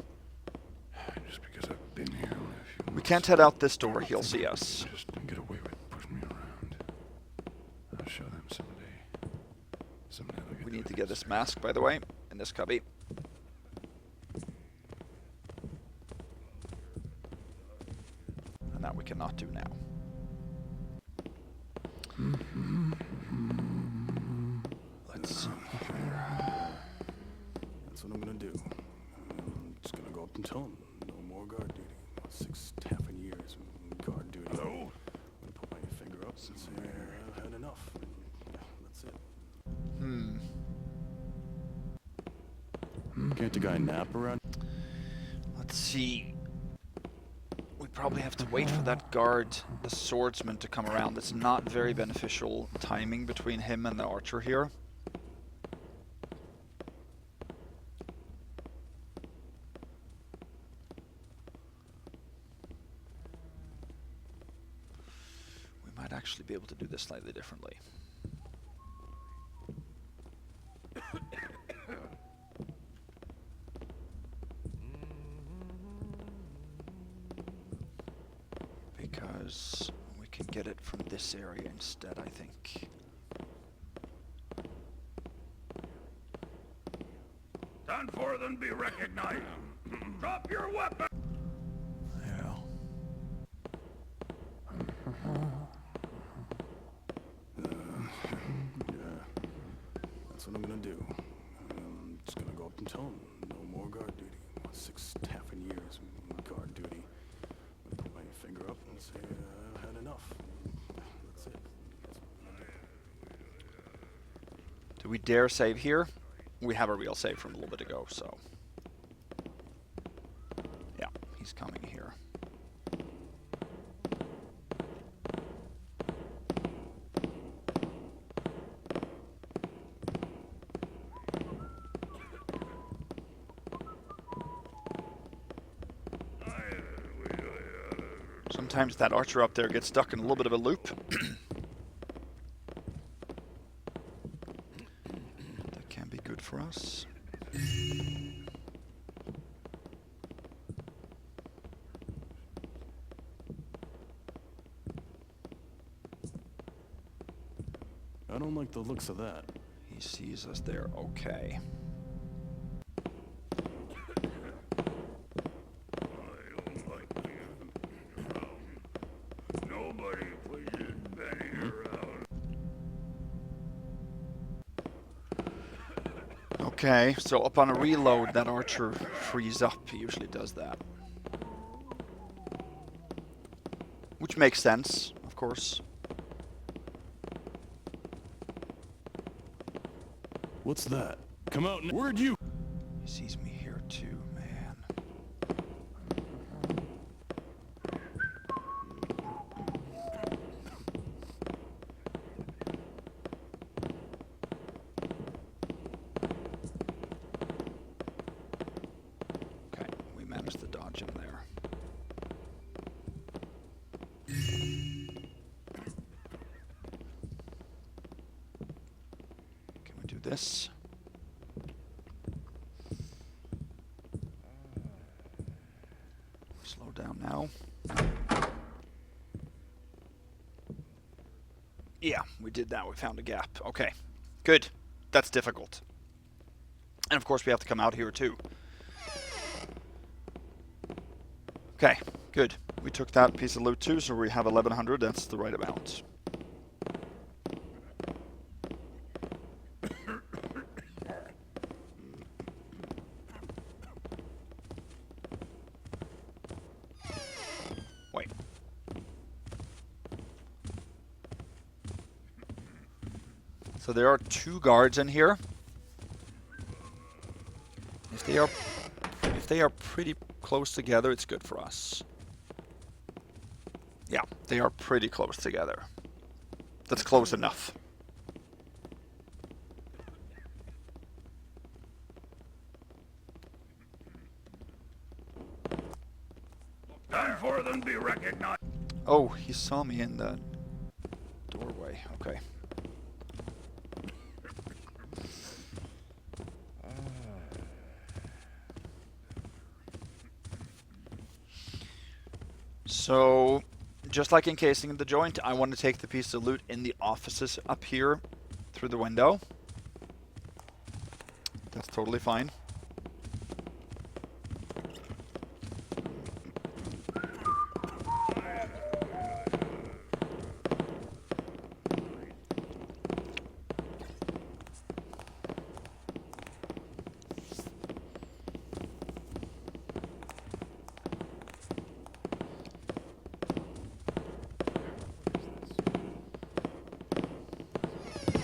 S6: Just because I've been here a few
S1: We can't head out this door, he'll see us.
S6: just get away with pushing me around. I'll show them someday. Someday they'll get
S1: We need to get this mask, by the way, in this cubby. And that we cannot do now. Let's see here.
S6: That's what I'm gonna do. I'm just gonna go up and tell them no more guard duty. 6 taffin years guard duty. Hello? I'm gonna put my finger up and say I've had enough. That's it. Can't the guy nap around?
S1: Let's see. We probably have to wait for that guard, the swordsman, to come around. It's not very beneficial timing between him and the archer here. We might actually be able to do this slightly differently. Because we can get it from this area instead, I think.
S2: Stand forth and be recognized. Drop your weapon.
S1: Yeah.
S6: That's what I'm gonna do. I'm just gonna go up and tell them no more guard duty. 6 taffin years guard duty. I'm gonna put my finger up and say I've had enough. That's it. That's what I'm gonna do.
S1: Do we dare save here? We have a real save from a little bit ago, so. Yeah, he's coming here. Sometimes that archer up there gets stuck in a little bit of a loop. That can be good for us.
S6: I don't like the looks of that.
S1: He sees us there, okay.
S2: Nobody pushes Benny around.
S1: Okay, so upon a reload, that archer frees up. He usually does that. Which makes sense, of course.
S6: What's that? Come out and where'd you?
S1: He sees me here too, man. Okay, we managed to dodge him there. Can we do this? Slow down now. Yeah, we did that. We found a gap. Okay, good. That's difficult. And of course we have to come out here too. Okay, good. We took that piece of loot too, so we have 1100. That's the right amount. Wait. So there are 2 guards in here. If they are pretty close together, it's good for us. Yeah, they are pretty close together. That's close enough.
S2: for than be recognized.
S1: Oh, he saw me in the doorway. Okay. So, just like encasing the joint, I want to take the piece of loot in the offices up here through the window. That's totally fine.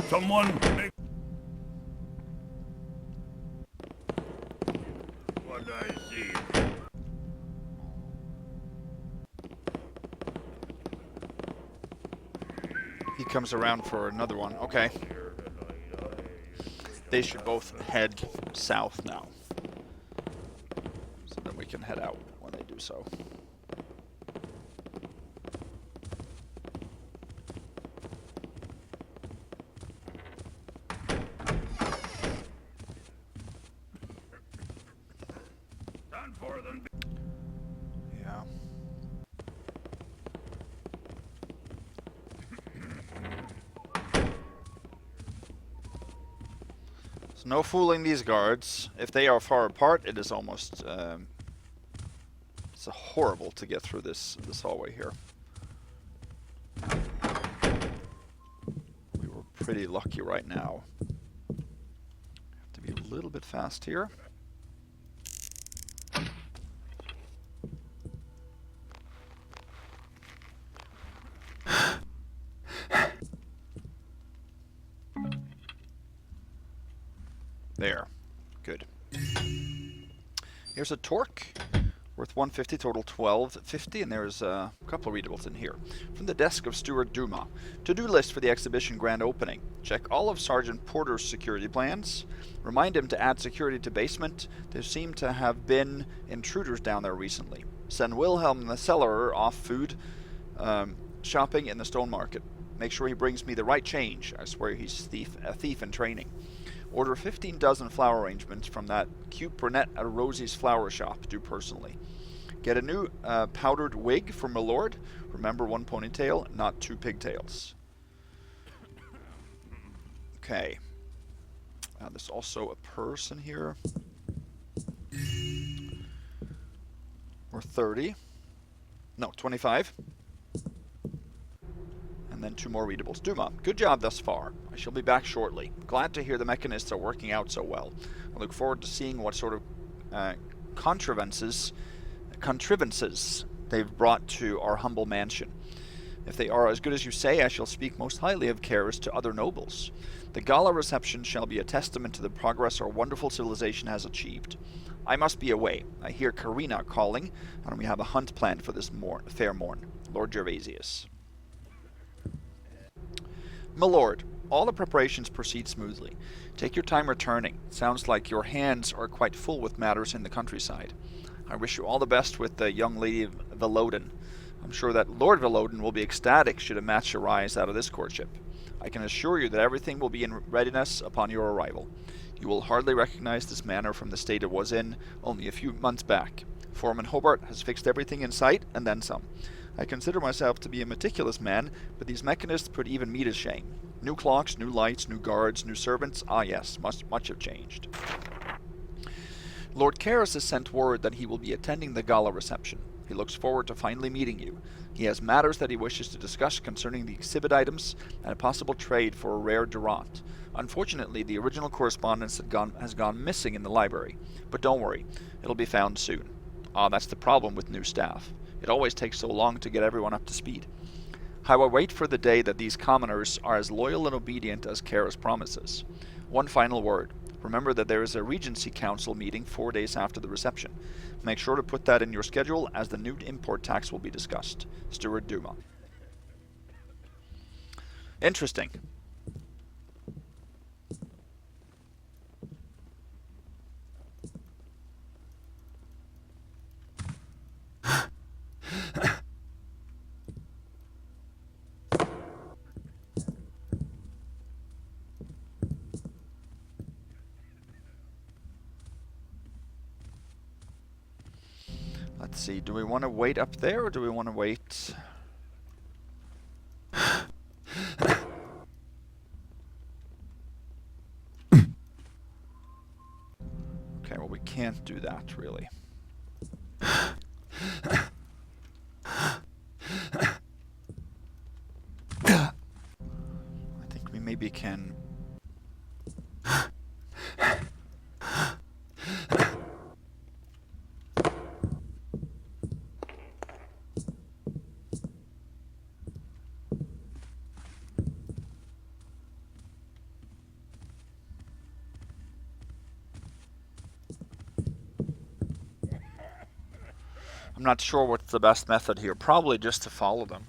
S2: Someone make... What I see.
S1: He comes around for another one. Okay. They should both head south now. So then we can head out when they do so. Yeah. So no fooling these guards. If they are far apart, it is almost it's horrible to get through this hallway here. We were pretty lucky right now. Have to be a little bit fast here. There. Good. Here's a torque. Worth 150, total 1250, and there's a couple of readables in here. From the desk of Steward Duma. To-do list for the exhibition grand opening. Check all of Sergeant Porter's security plans. Remind him to add security to basement. There seem to have been intruders down there recently. Send Wilhelm the cellarer off food shopping in the stone market. Make sure he brings me the right change. I swear he's a thief in training. Order 15 dozen flower arrangements from that cute brunette at Rosie's flower shop. Do personally. Get a new powdered wig for my lord. Remember, one ponytail, not two pigtails. Okay. There's also a purse in here. Or 30. No, 25. And then 2 more readables. Duma, good job thus far. I shall be back shortly. Glad to hear the mechanists are working out so well. I look forward to seeing what sort of contrivances they've brought to our humble mansion. If they are as good as you say, I shall speak most highly of Karras to other nobles. The gala reception shall be a testament to the progress our wonderful civilization has achieved. I must be away. I hear Karina calling, and we have a hunt planned for this fair morn. Lord Gervaisius. My lord, all the preparations proceed smoothly. Take your time returning. It sounds like your hands are quite full with matters in the countryside. I wish you all the best with the young lady of Veloden. I'm sure that Lord Veloden will be ecstatic should a match arise out of this courtship. I can assure you that everything will be in readiness upon your arrival. You will hardly recognize this manor from the state it was in only a few months back. Foreman Hobart has fixed everything in sight, and then some. I consider myself to be a meticulous man, but these mechanists put even me to shame. New clocks, new lights, new guards, new servants. Ah yes, much have changed. Lord Karras has sent word that he will be attending the gala reception. He looks forward to finally meeting you. He has matters that he wishes to discuss concerning the exhibit items and a possible trade for a rare Durant. Unfortunately, the original correspondence has gone missing in the library. But don't worry, it'll be found soon. Ah, that's the problem with new staff. It always takes so long to get everyone up to speed. How I wait for the day that these commoners are as loyal and obedient as Karras promises. One final word. Remember that there is a Regency Council meeting 4 days after the reception. Make sure to put that in your schedule, as the new import tax will be discussed. Steward Duma. Interesting. Let's see, do we want to wait up there or do we want to wait? Okay, well we can't do that really. I think we maybe can... I'm not sure what's the best method here. Probably just to follow them,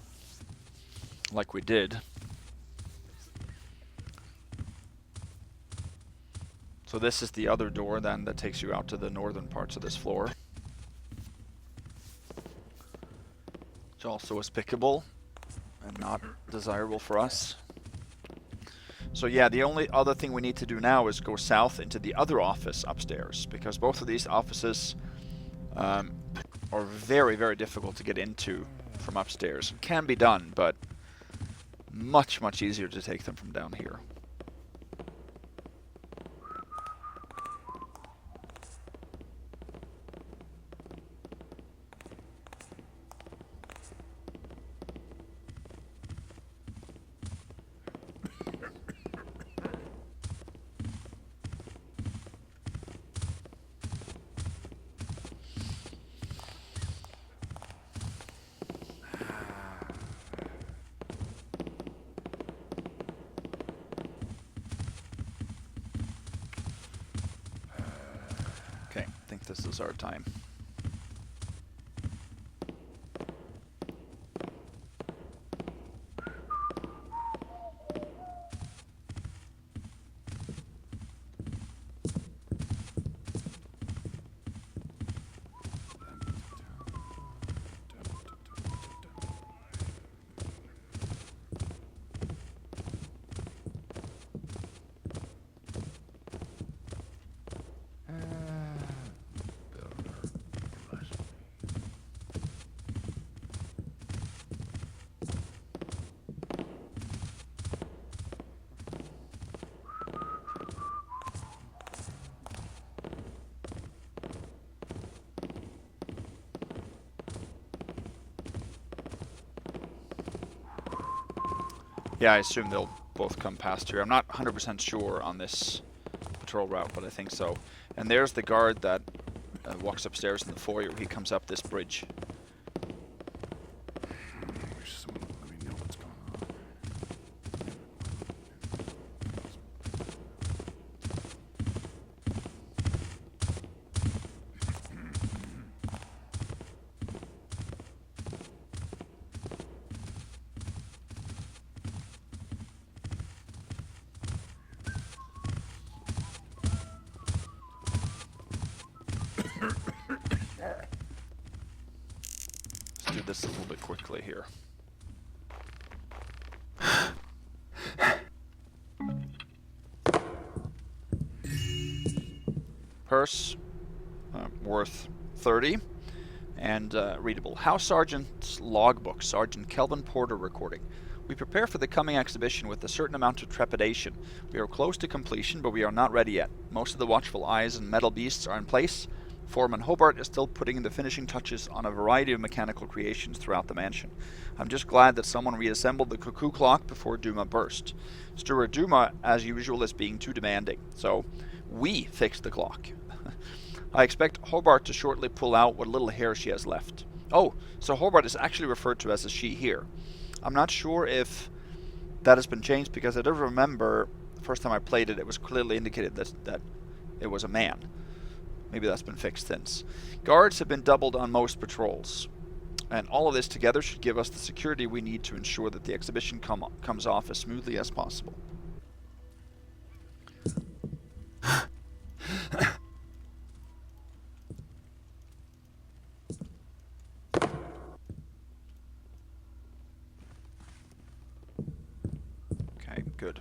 S1: like we did. So this is the other door then that takes you out to the northern parts of this floor. Which also is pickable and not desirable for us. So yeah, the only other thing we need to do now is go south into the other office upstairs, because both of these offices are very, very difficult to get into from upstairs. It can be done, but much, much easier to take them from down here. Okay, I think this is our time. Yeah, I assume they'll both come past here. I'm not 100% sure on this patrol route, but I think so. And there's the guard that walks upstairs in the foyer. He comes up this bridge. Do this a little bit quickly here. Purse, worth 30, and readable. House Sergeant's logbook, Sergeant Kelvin Porter recording. We prepare for the coming exhibition with a certain amount of trepidation. We are close to completion, but we are not ready yet. Most of the watchful eyes and metal beasts are in place. Foreman Hobart is still putting the finishing touches on a variety of mechanical creations throughout the mansion. I'm just glad that someone reassembled the cuckoo clock before Duma burst. Steward Duma, as usual, is being too demanding, so we fixed the clock. I expect Hobart to shortly pull out what little hair she has left. Oh, so Hobart is actually referred to as a she here. I'm not sure if that has been changed, because I do remember the first time I played it, it was clearly indicated that it was a man. Maybe that's been fixed since. Guards have been doubled on most patrols. And all of this together should give us the security we need to ensure that the exhibition comes off as smoothly as possible. Okay, good.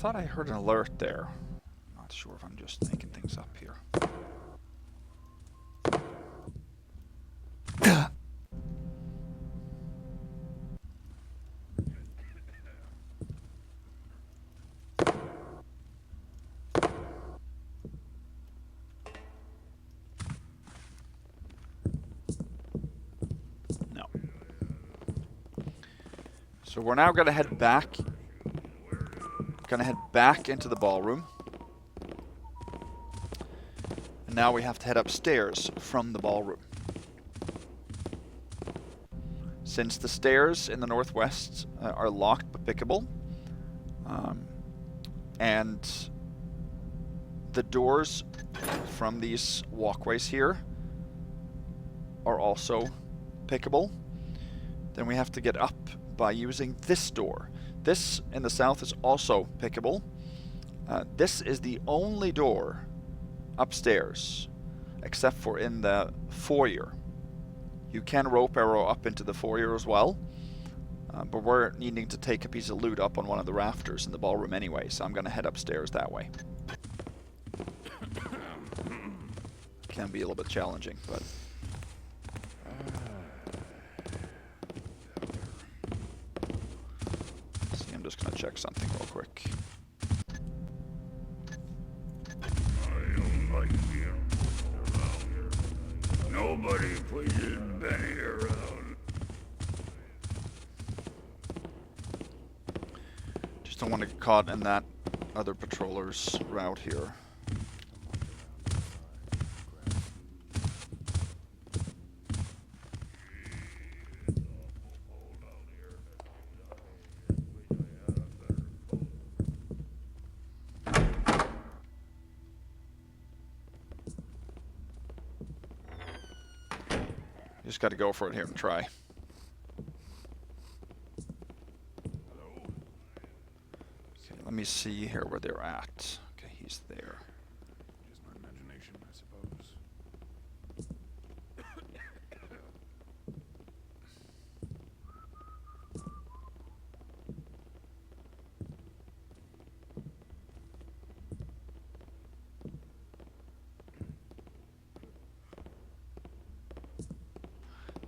S1: thought I heard an alert there. Not sure if I'm just making things up here. No. So we're now going to head back. Going to head back into the ballroom. And now we have to head upstairs from the ballroom. Since the stairs in the northwest are locked but pickable, and the doors from these walkways here are also pickable, then we have to get up by using this door. This in the south is also pickable. This is the only door upstairs, except for in the foyer. You can rope arrow up into the foyer as well, but we're needing to take a piece of loot up on one of the rafters in the ballroom anyway, so I'm going to head upstairs that way. Can be a little bit challenging, but... see, I'm just going to check something real quick.
S2: I don't like being around here. Nobody pushes Benny around.
S1: Just don't want to get caught in that other patroller's route here. Just got to go for it here and try. Okay, let me see here where they're at. Okay, he's there.
S6: Just my imagination, I suppose.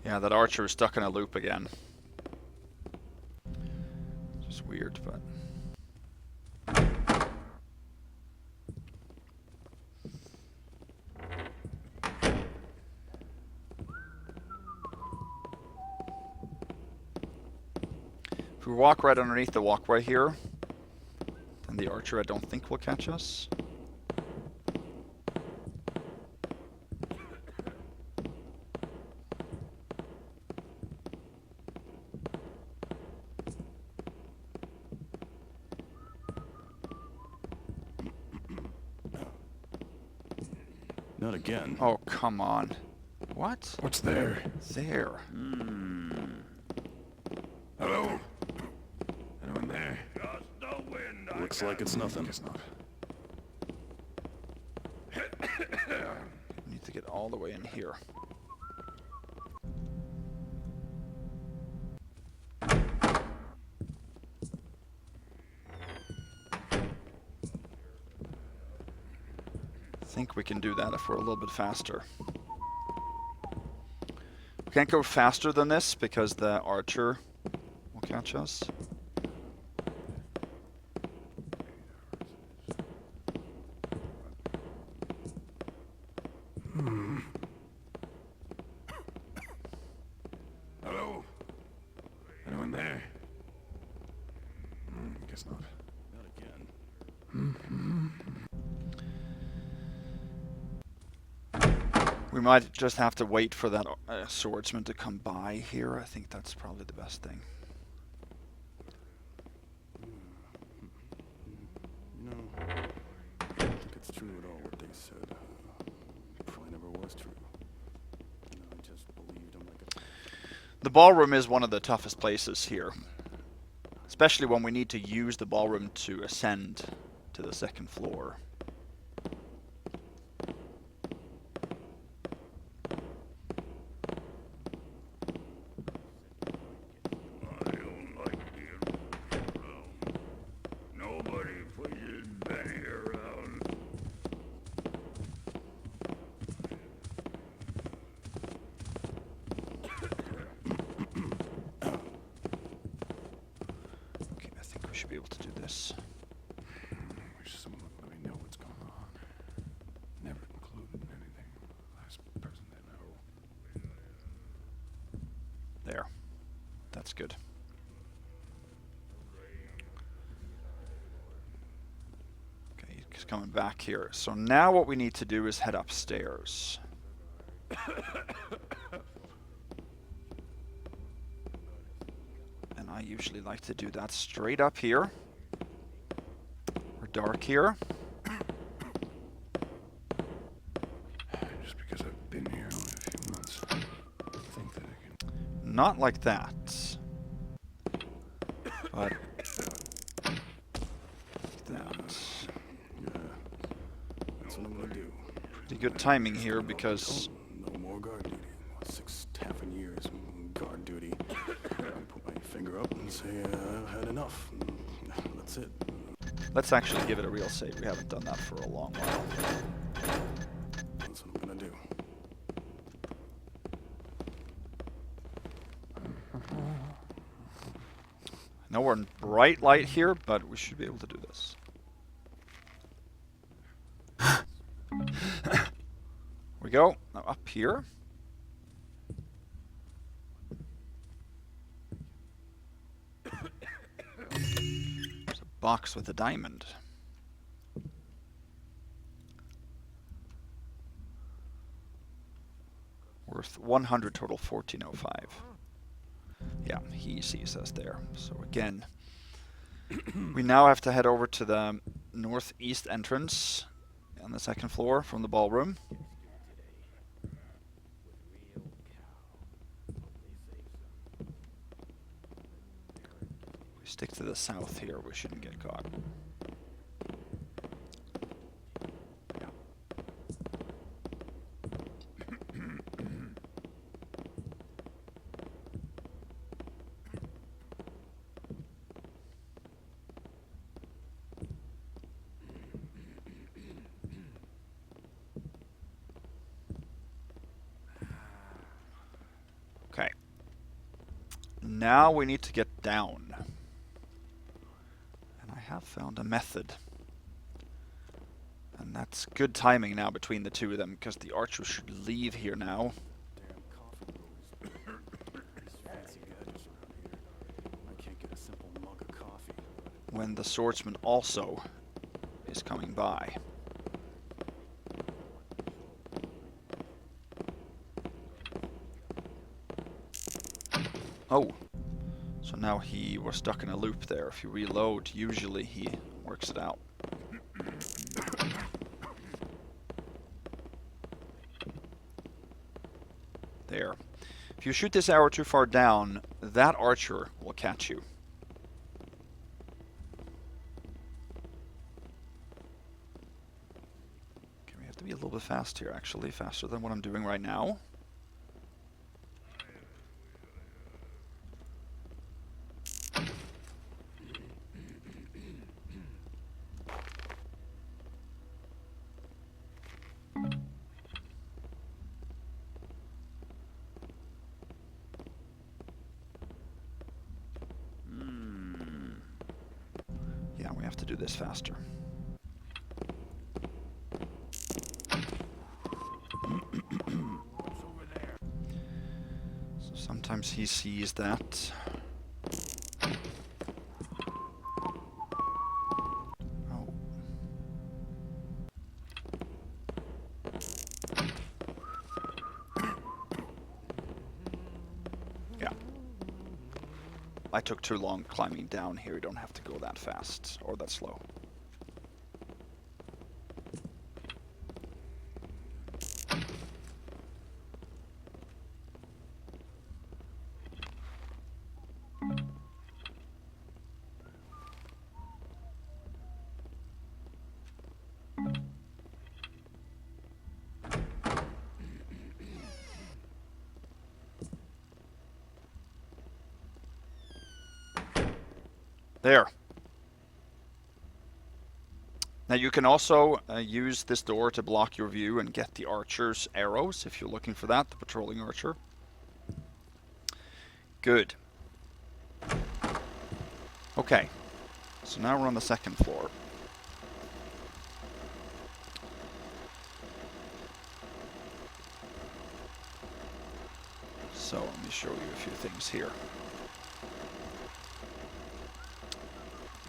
S1: Yeah, that archer is stuck in a loop again. Just weird, but... if we walk right underneath the walkway here, then the archer I don't think will catch us.
S6: Not again.
S1: Oh, come on. What?
S6: What's there?
S1: There.
S6: Hello? Anyone there?
S2: Just the wind.
S6: Looks like it's nothing.
S10: Guess not.
S1: Need to get all the way in here. I think we can do that if we're a little bit faster. We can't go faster than this because the archer will catch us.
S6: Hello? Anyone there? Guess not. Not again.
S1: We might just have to wait for that swordsman to come by here. I think that's probably the best thing.
S6: No. I don't think it's true at all what they said. It probably never was true. No, I just believed them like a...
S1: The ballroom is one of the toughest places here. Especially when we need to use the ballroom to ascend to the second floor.
S2: I don't like being around. Nobody pushes
S1: should be able to do this.
S6: Wish someone would let me know what's going on. Never included in anything. Last person they know.
S1: There. That's good. Okay, he's coming back here. So now what we need to do is head upstairs. And I usually like to do that straight up here. Or dark here.
S6: Just because I've been here only a few months, I think that I can...
S1: Not like that. But... that.
S6: That's what I'm gonna do.
S1: Pretty good timing here because...
S6: No more guard duty. 6 taffin years guard duty. I put my finger up and say, I've had enough. That's it.
S1: Let's actually give it a real save. We haven't done that for a long while.
S6: That's what I'm gonna do.
S1: I know we're in bright light here, but we should be able to do this. We go. Now up here. There's a box with a diamond. Worth 100 total, 1405. Yeah, he sees us there. So again, we now have to head over to the northeast entrance on the second floor from the ballroom. We stick to the south here, we shouldn't get caught. Yeah. Okay. Now we need to get down. And I have found a method. And that's good timing now between the two of them, because the archer should leave here now.
S6: Damn coffee roasters. These fancy gadgets around here. I can't get a simple mug of coffee.
S1: When the swordsman also is coming by. Oh, so now he was stuck in a loop there. If you reload, usually he works it out. There. If you shoot this arrow too far down, that archer will catch you. Okay, we have to be a little bit fast here, actually. Faster than what I'm doing right now. Yeah, we have to do this faster. So sometimes he sees that. Oh. Yeah. I took too long climbing down here. You don't have to go that fast or that slow. There. Now you can also use this door to block your view and get the archer's arrows if you're looking for that, the patrolling archer. Good. Okay. So now we're on the second floor. So let me show you a few things here.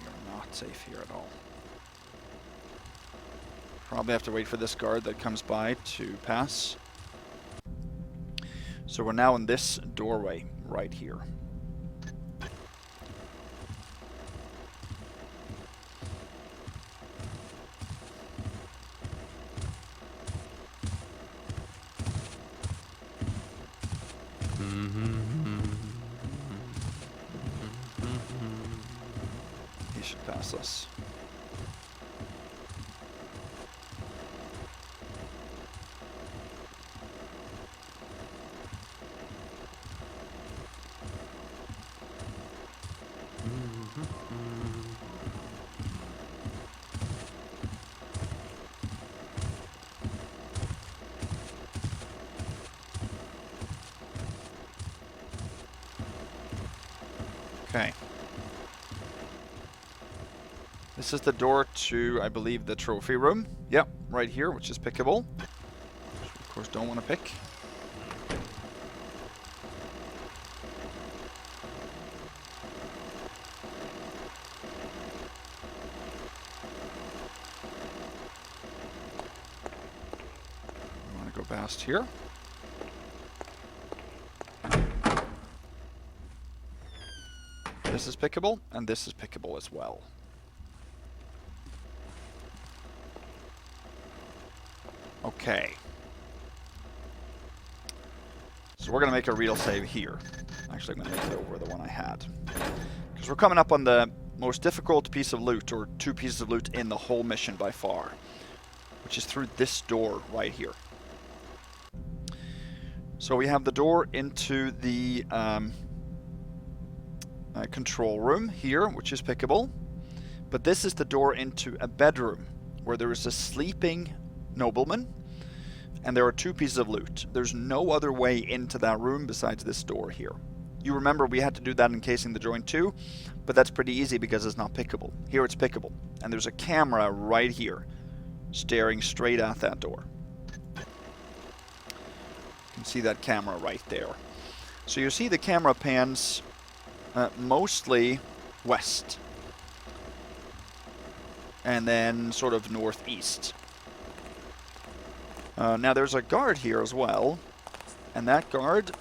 S1: You're not safe here at all. Probably have to wait for this guard that comes by to pass. So we're now in this doorway right here. He should pass us. Okay. This is the door to, I believe, the trophy room. Yep, right here, which is pickable. Which we, of course, don't want to pick. We want to go past here. This is pickable, and this is pickable as well. Okay. So we're going to make a real save here. Actually, I'm going to make it over the one I had. Because we're coming up on the most difficult piece of loot, or two pieces of loot in the whole mission by far. Which is through this door right here. So we have the door into the control room here, which is pickable. But this is the door into a bedroom where there is a sleeping nobleman and there are two pieces of loot. There's no other way into that room besides this door here. You remember we had to do that encasing the joint too, but that's pretty easy because it's not pickable. Here it's pickable, and there's a camera right here staring straight at that door. You can see that camera right there. So you see the camera pans mostly west and then sort of northeast. Now there's a guard here as well, and that guard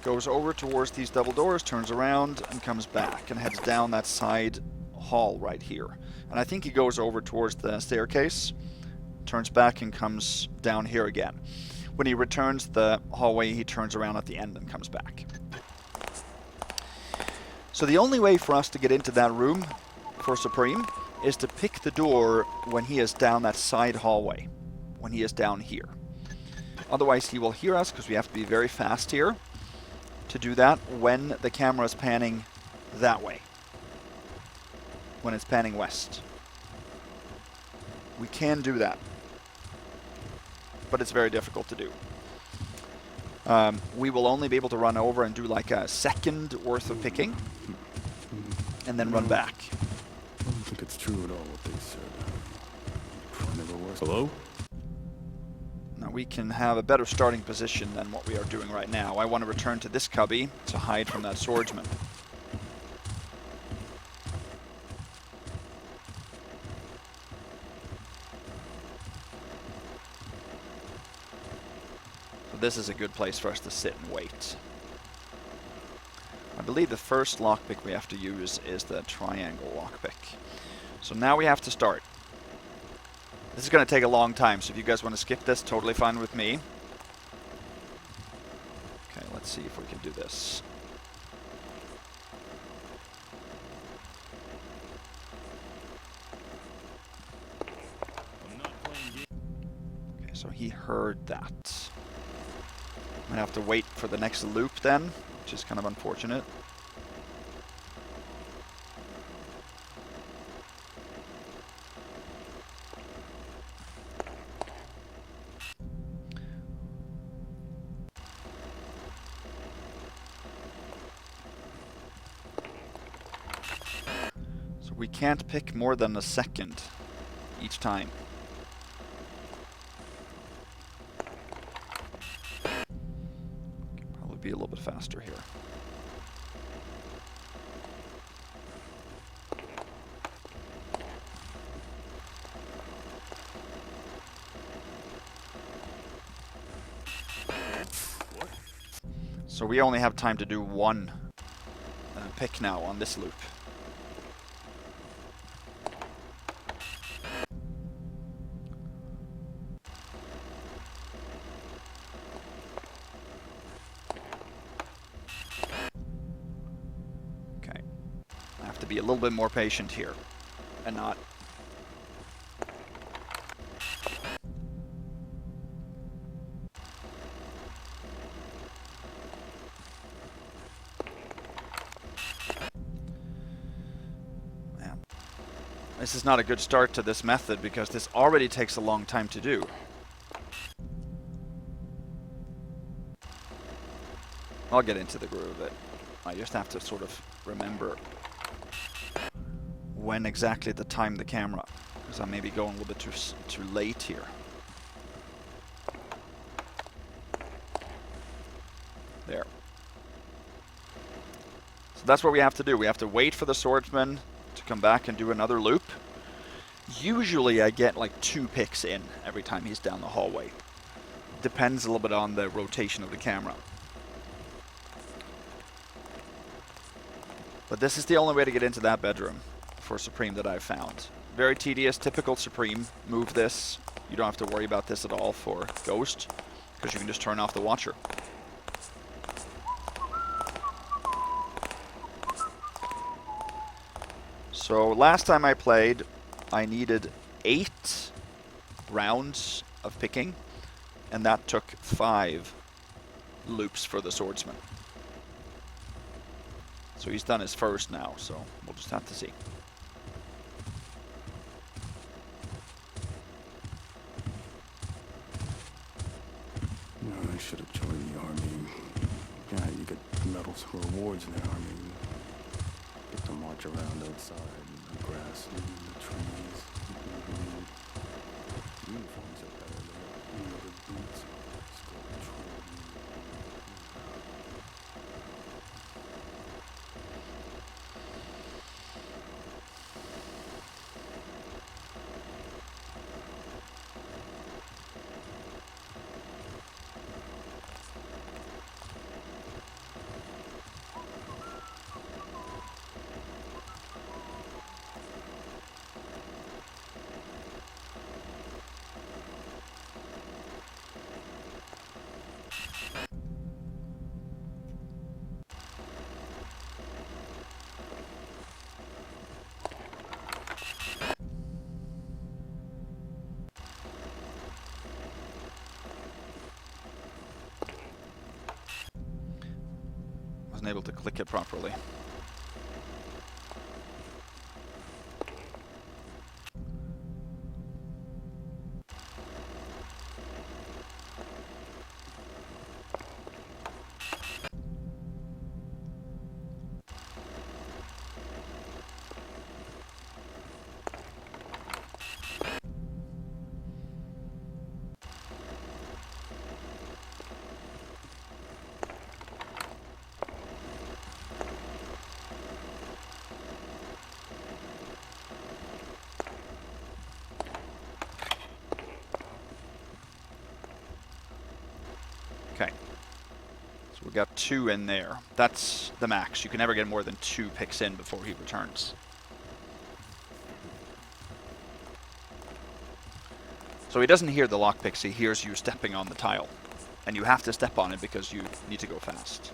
S1: goes over towards these double doors, turns around and comes back and heads down that side hall right here. And I think he goes over towards the staircase, turns back and comes down here again. When he returns the hallway, he turns around at the end and comes back. So the only way for us to get into that room for Supreme is to pick the door when he is down that side hallway, when he is down here. Otherwise he will hear us because we have to be very fast here to do that when the camera is panning that way, when it's panning west. We can do that, but it's very difficult to do. We will only be able to run over and do like a second worth of picking and then run back.
S2: I don't think it's true at all what they said. Never was. Hello?
S1: Now we can have a better starting position than what we are doing right now. I want to return to this cubby to hide from that swordsman. So this is a good place for us to sit and wait. I believe the first lockpick we have to use is the triangle lockpick. So now we have to start. This is going to take a long time, so if you guys want to skip this, totally fine with me. Okay, let's see if we can do this. Okay, so he heard that. I'm going to have to wait for the next loop then, which is kind of unfortunate. we can't pick more than a second each time. Probably be a little bit faster here. So we only have time to do one pick now on this loop. Okay. I have to be a little bit more patient here and not... This is not a good start to this method because this already takes a long time to do. I'll get into the groove of it. I just have to sort of remember when exactly to time the camera, because I may be going a little bit too late here. There. So that's what we have to do. We have to wait for the swordsman to come back and do another loop. Usually I get like 2 picks in every time he's down the hallway. Depends a little bit on the rotation of the camera. But this is the only way to get into that bedroom for Supreme that I've found. Very tedious, typical Supreme. Move this. You don't have to worry about this at all for Ghost, because you can just turn off the Watcher. So last time I played, I needed 8 rounds of picking, and that took 5 loops for the swordsman. So he's done his first now, so we'll just have to see.
S6: I should have joined the army. Yeah, you get medals and rewards in the army. Get to march around outside in the grass and in the trees. Uniforms are better than the boots.
S1: Wasn't able to click it properly. Okay. So we got 2 in there. That's the max. You can never get more than 2 picks in before he returns. So he doesn't hear the lockpicks, he hears you stepping on the tile. And you have to step on it because you need to go fast.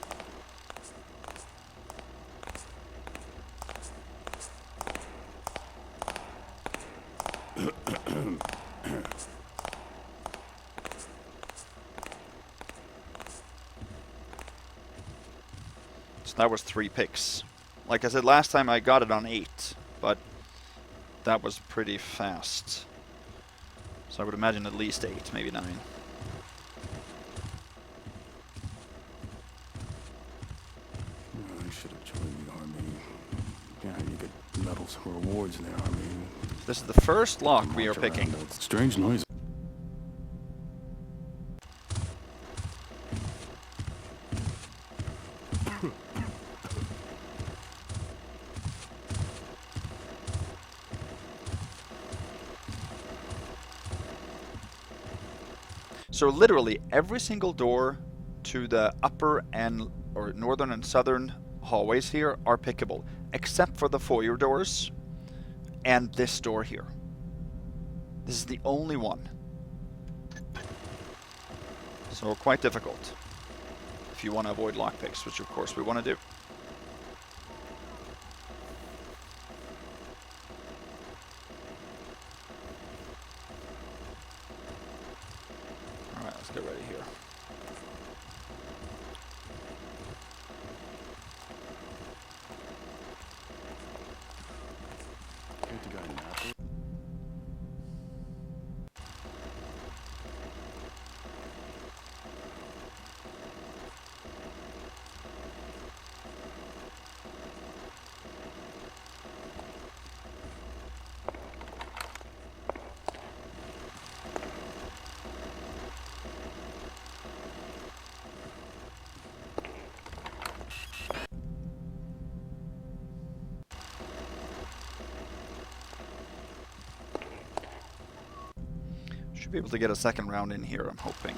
S1: So that was 3 picks. Like I said, last time I got it on 8, but that was pretty fast. So I would imagine at least 8, maybe 9.
S6: I should have joined the army. Yeah, you get medals
S2: themselves. Rewards there, I mean.
S1: This is the first lock we are picking.
S2: Strange noise.
S1: So literally every single door to the upper and or northern and southern hallways here are pickable, except for the foyer doors and this door here. This is the only one. So quite difficult if you want to avoid lockpicks, which of course we want to do. Alright, let's get ready here. Should be able to get a second round in here, I'm hoping.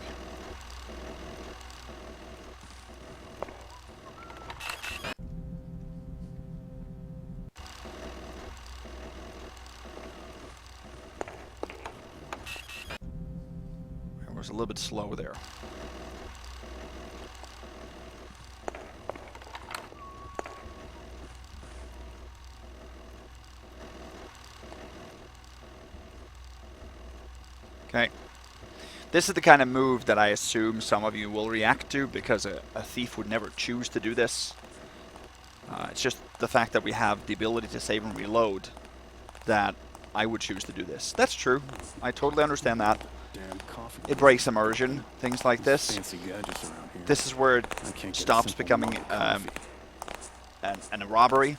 S1: I was a little bit slow there. Okay. This is the kind of move that I assume some of you will react to, because a thief would never choose to do this. It's just the fact that we have the ability to save and reload that I would choose to do this. That's true. I totally understand that. It breaks immersion, things like this. This is where it stops becoming a robbery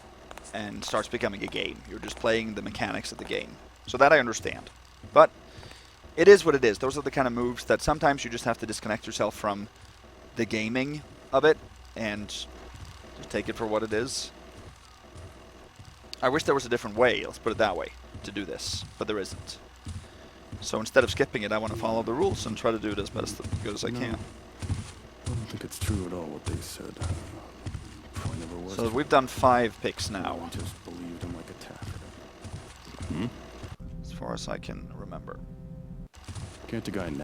S1: and starts becoming a game. You're just playing the mechanics of the game. So that I understand. But it is what it is. Those are the kind of moves that sometimes you just have to disconnect yourself from the gaming of it and just take it for what it is. I wish there was a different way, let's put it that way, to do this, but there isn't. So instead of skipping it, I want to follow the rules and try to do it as best as good as I can.
S2: I don't think it's true at all what they said. Probably never was.
S1: So we've done 5 picks now.
S2: I just believed him like a taffeta.
S1: As far as I can remember.
S2: Can't the guy now?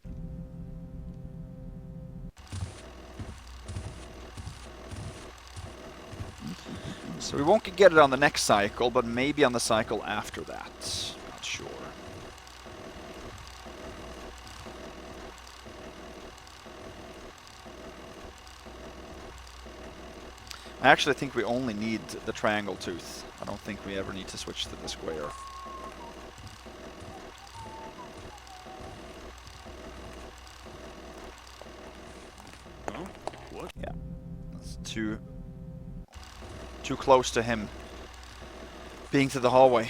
S1: So we won't get it on the next cycle, but maybe on the cycle after that. Not sure. I actually think we only need the triangle tooth. I don't think we ever need to switch to the square. Yeah, that's too close to him being to the hallway.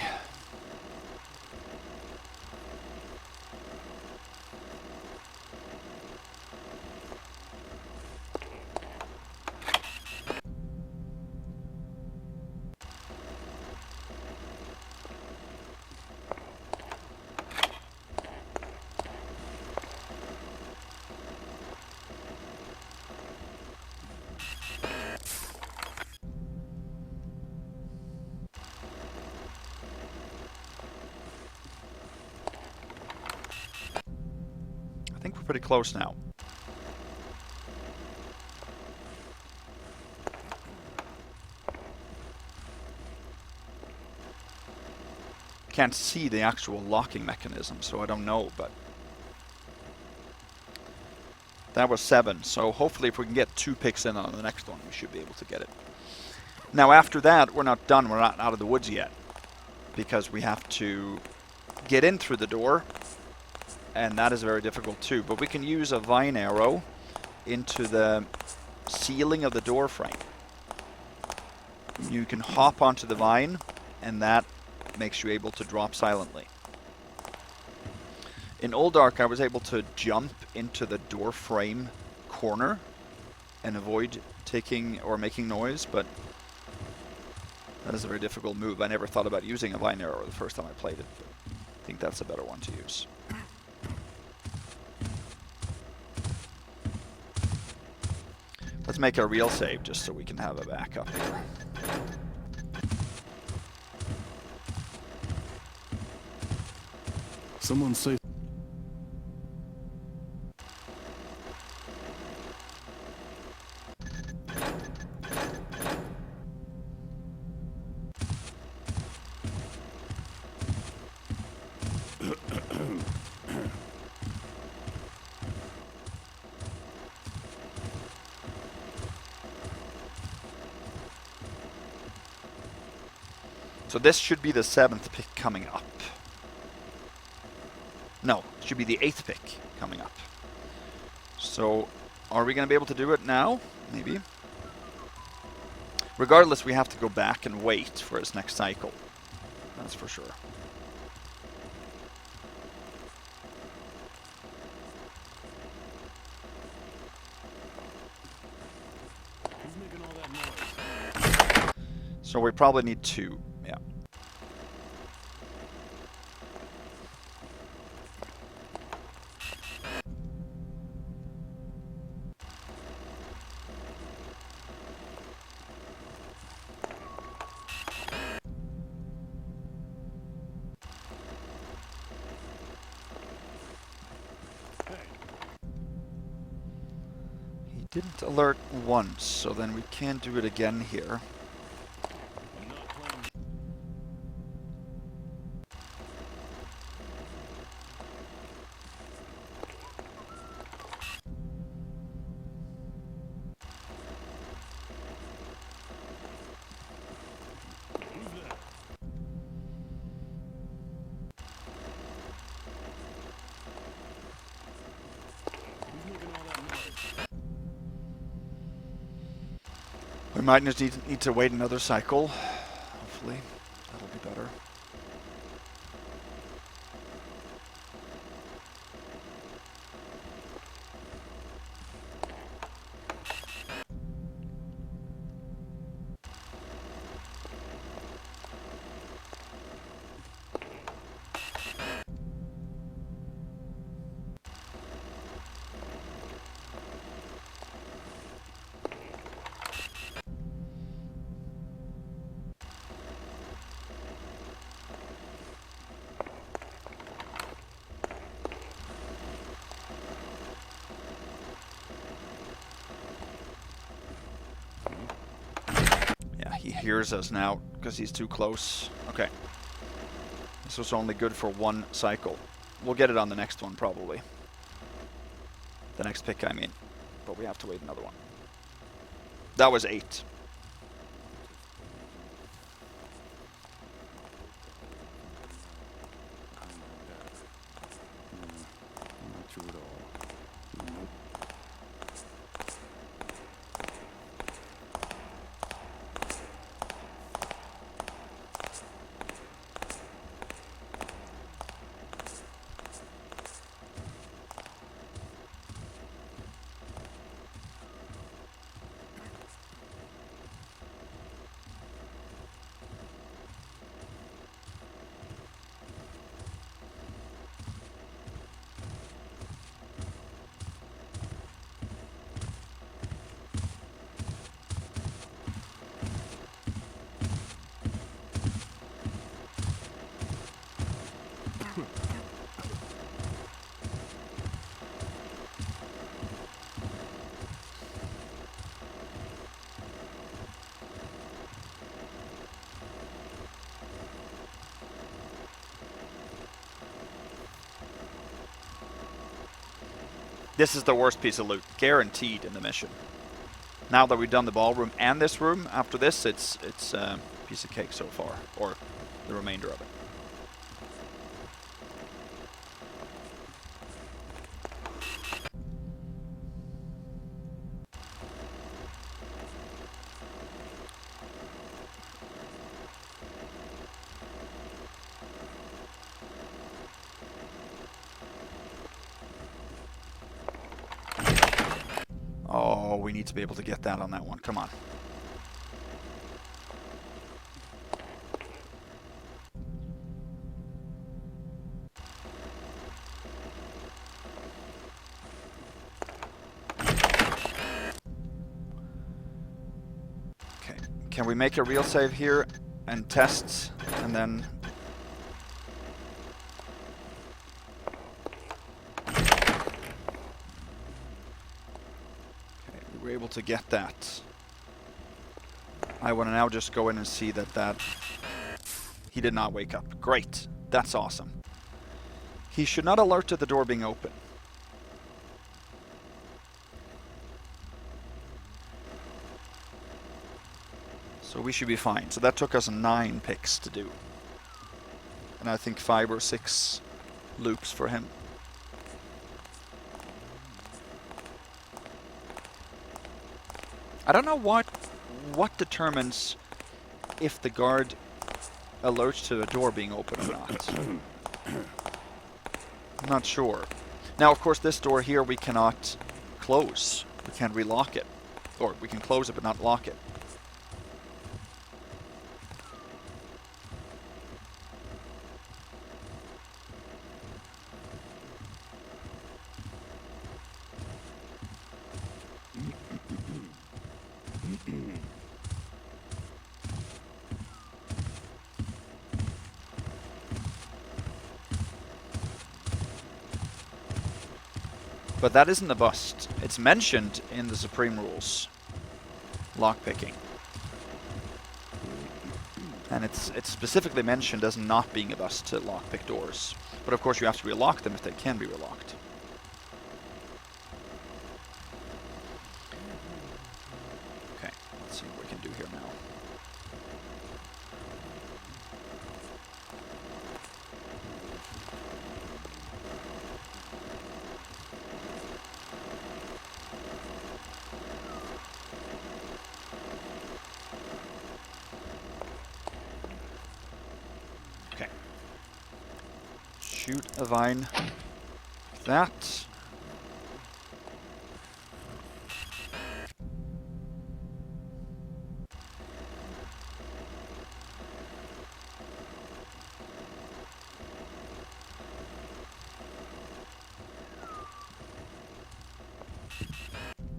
S1: I think we're pretty close now. Can't see the actual locking mechanism, so I don't know, but that was 7, so hopefully if we can get 2 picks in on the next one, we should be able to get it. Now after that, we're not done, we're not out of the woods yet, because we have to get in through the door, and that is very difficult too, but we can use a vine arrow into the ceiling of the door frame. You can hop onto the vine, and that makes you able to drop silently. In Old Ark, I was able to jump into the door frame corner and avoid taking or making noise, but that is a very difficult move. I never thought about using a vine arrow the first time I played it, but I think that's a better one to use. Let's make a real save just so we can have a backup here.
S6: Someone say...
S1: So this should be the 7th pick coming up. No, it should be the 8th pick coming up. So, are we going to be able to do it now? Maybe. Regardless, we have to go back and wait for his next cycle. That's for sure.
S6: Who's making all that noise?
S1: So we probably need 2. Yeah. He didn't alert once, so then we can't do it again here. We might just need to wait another cycle. Hopefully, that'll be better. He hears us now because he's too close. Okay. This was only good for 1 cycle. We'll get it on the next one probably. The next pick, I mean. But we have to wait another one. That was 8.
S6: Not true at all. Nope.
S1: This is the worst piece of loot, guaranteed in the mission. Now that we've done the ballroom and this room, after this, it's a piece of cake so far, or the remainder of it. Oh, we need to be able to get that on that one. Come on. Okay. Can we make a real save here and test and then... We're able to get that. I want to now just go in and see that he did not wake up. Great. That's awesome. He should not alert to the door being open. So we should be fine. So that took us 9 picks to do. And I think 5 or 6 loops for him. I don't know what determines if the guard alerts to a door being open or not. I'm not sure. Now, of course, this door here we cannot close. We can't relock it. Or we can close it but not lock it. But that isn't a bust. It's mentioned in the Supreme Rules. Lockpicking. And it's specifically mentioned as not being a bust to lockpick doors. But of course you have to relock them if they can be relocked. Okay, let's see what we can do here now. Shoot a vine like that.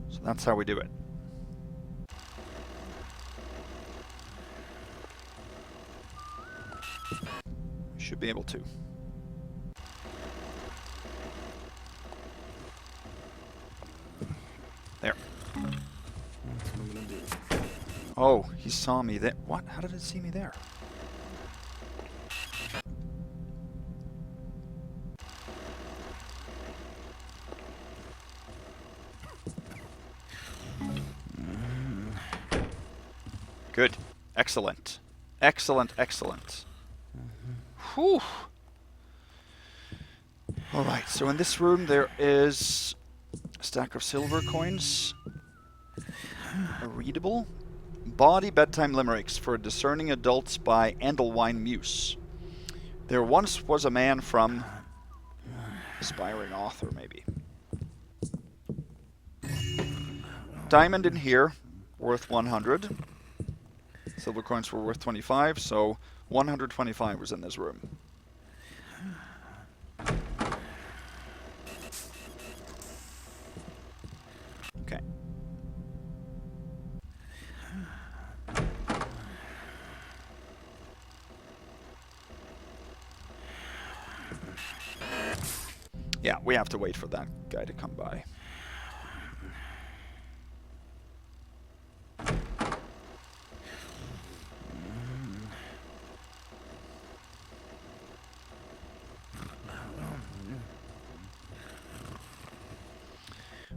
S1: So that's how we do it. Should be able to. There.
S6: That's what I'm gonna do.
S1: Oh, he saw me there. What? How did it see me there? Good. Excellent. Excellent, excellent. Whew. Alright, so in this room there is a stack of silver coins. A readable. Bawdy Bedtime Limericks for Discerning Adults by Endelwine Muse. There once was a man from... aspiring author, maybe. Diamond in here, worth 100. Silver coins were worth 25, so 125 was in this room. Okay. Yeah, we have to wait for that guy to come by.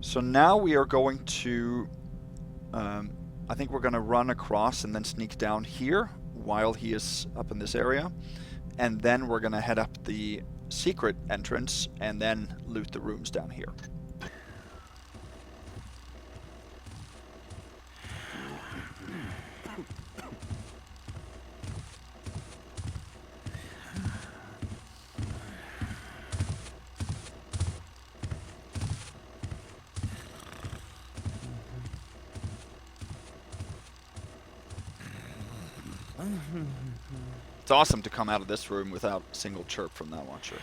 S1: So now we are going to, I think we're going to run across and then sneak down here while he is up in this area. And then we're going to head up the secret entrance and then loot the rooms down here. It's awesome to come out of this room without a single chirp from that watcher.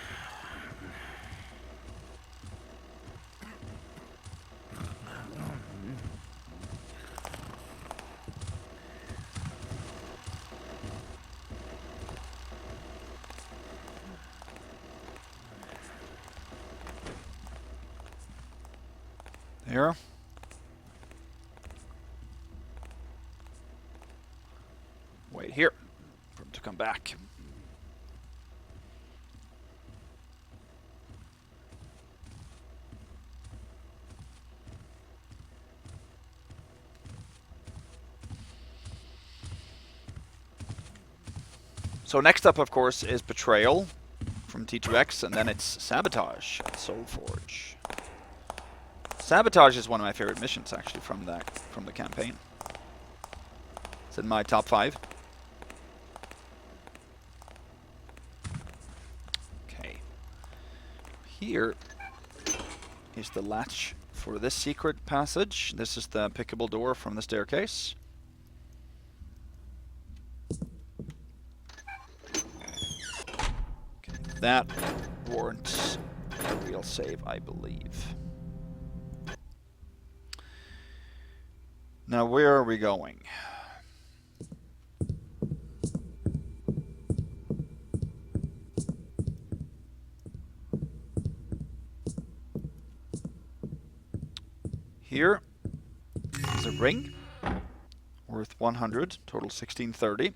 S1: There. Wait here for him to come back. So next up, of course, is Betrayal from T2X, and then it's Sabotage at Soulforge. Sabotage is one of my favorite missions, actually, from the campaign. It's in my top 5. Okay. Here is the latch for this secret passage. This is the pickable door from the staircase. Okay, that warrants a real save, I believe. Now, where are we going? Here is a ring worth 100, total 1630.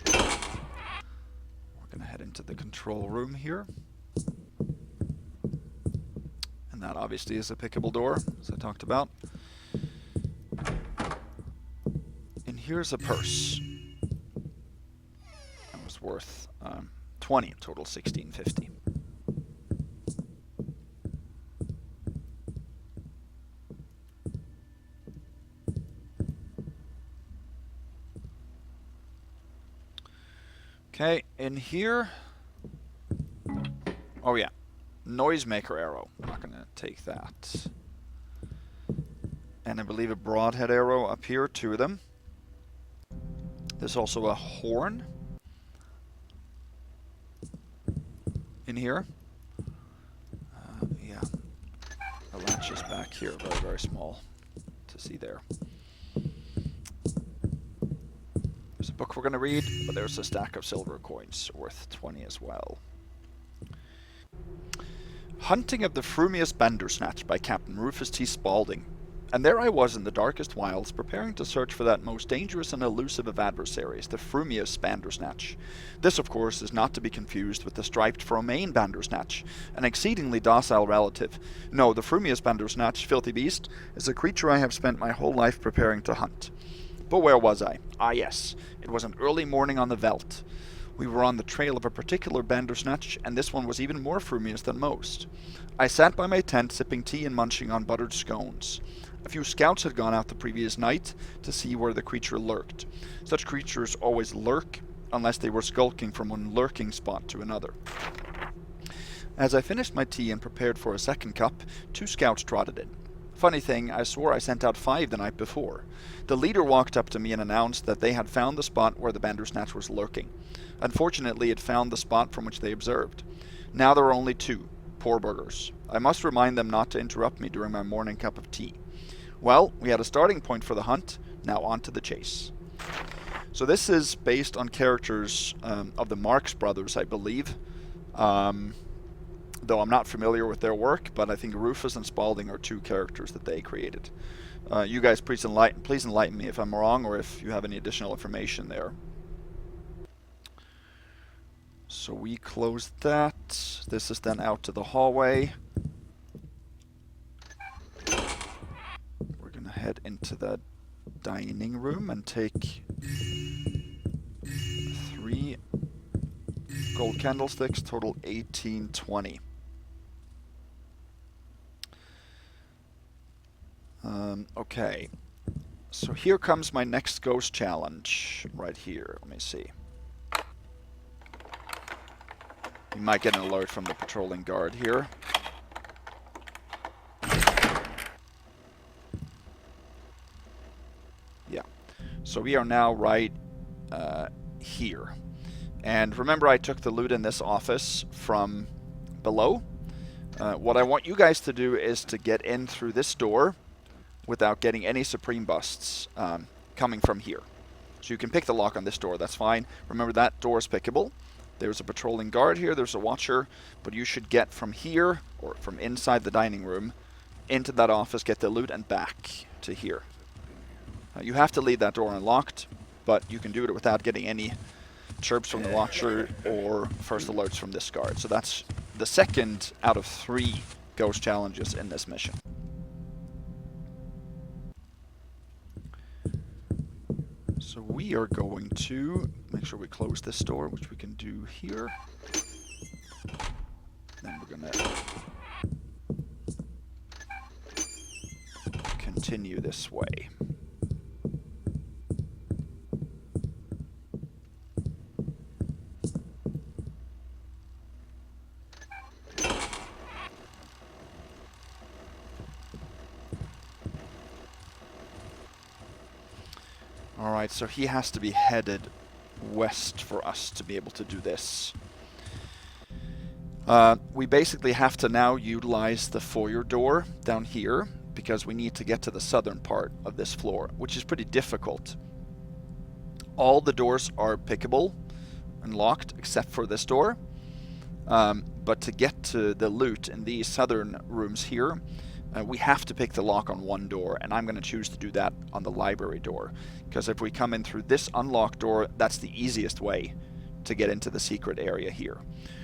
S1: We're going to head into the control room here. And that obviously is a pickable door, as I talked about. And here's a purse. That was worth 20, total 1650. Okay, in here, oh yeah, noisemaker arrow. I'm not going to take that. And I believe a broadhead arrow up here, 2 of them. There's also a horn in here. Yeah, the latch is back here, very, very small to see there. There's a book we're going to read, but there's a stack of silver coins worth 20 as well. Hunting of the Frumious Bandersnatch by Captain Rufus T. Spaulding. And there I was in the darkest wilds, preparing to search for that most dangerous and elusive of adversaries, the Frumious Bandersnatch. This, of course, is not to be confused with the striped Fromain Bandersnatch, an exceedingly docile relative. No, the Frumious Bandersnatch, filthy beast, is a creature I have spent my whole life preparing to hunt. But where was I? Ah yes, it was an early morning on the veldt. We were on the trail of a particular Bandersnatch, and this one was even more frumious than most. I sat by my tent sipping tea and munching on buttered scones. A few scouts had gone out the previous night to see where the creature lurked. Such creatures always lurk, unless they were skulking from one lurking spot to another. As I finished my tea and prepared for a second cup, 2 scouts trotted in. Funny thing, I swore I sent out 5 the night before. The leader walked up to me and announced that they had found the spot where the Bandersnatch was lurking. Unfortunately, it found the spot from which they observed. Now there are only 2. Poor buggers. I must remind them not to interrupt me during my morning cup of tea. Well, we had a starting point for the hunt. Now on to the chase. So this is based on characters of the Marx Brothers, I believe. Though I'm not familiar with their work, but I think Rufus and Spaulding are 2 characters that they created. You guys please enlighten me if I'm wrong, or if you have any additional information there. So we close that. This is then out to the hallway. We're going to head into the dining room and take 3 gold candlesticks, total 1820. Okay, so here comes my next ghost challenge right here. Let me see. You might get an alert from the patrolling guard here. Yeah, so we are now right here. And remember, I took the loot in this office from below. What I want you guys to do is to get in through this door without getting any Supreme busts coming from here. So you can pick the lock on this door, that's fine. Remember, that door is pickable. There's a patrolling guard here, there's a watcher, but you should get from here, or from inside the dining room, into that office, get the loot, and back to here. You have to leave that door unlocked, but you can do it without getting any chirps from the watcher or first alerts from this guard. So that's the second out of 3 ghost challenges in this mission. So we are going to make sure we close this door, which we can do here. Then we're going to continue this way. Alright, so he has to be headed west for us to be able to do this. We basically have to now utilize the foyer door down here because we need to get to the southern part of this floor, which is pretty difficult. All the doors are pickable and locked except for this door. But to get to the loot in these southern rooms here, we have to pick the lock on one door, and I'm going to choose to do that on the library door. Because if we come in through this unlocked door, that's the easiest way to get into the secret area here.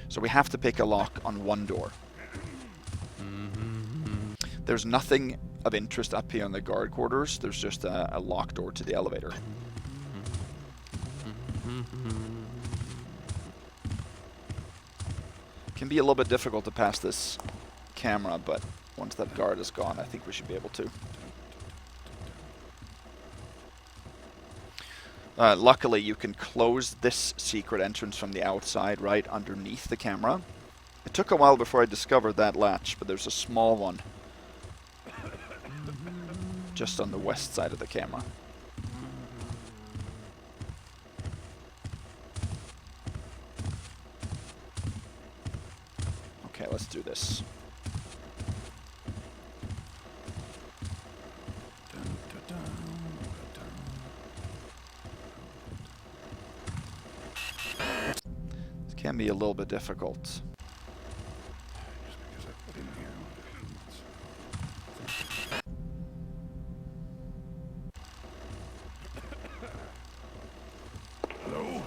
S1: So we have to pick a lock on one door. There's nothing of interest up here in the guard quarters. There's just a locked door to the elevator. Can be a little bit difficult to pass this camera, but once that guard is gone, I think we should be able to. Luckily, you can close this secret entrance from the outside right underneath the camera. It took a while before I discovered that latch, but there's a small one just on the west side of the camera. Okay, let's do this. Can be a little bit difficult.
S6: Hello?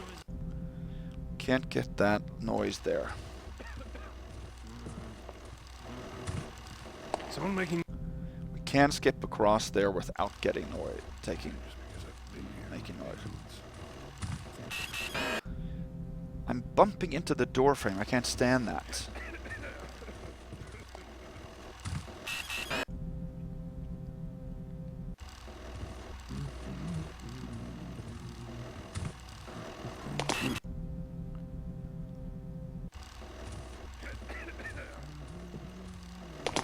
S1: Can't get that noise there.
S6: Someone making...
S1: We can skip across there without getting noise, making noise. I'm bumping into the door frame. I can't stand that.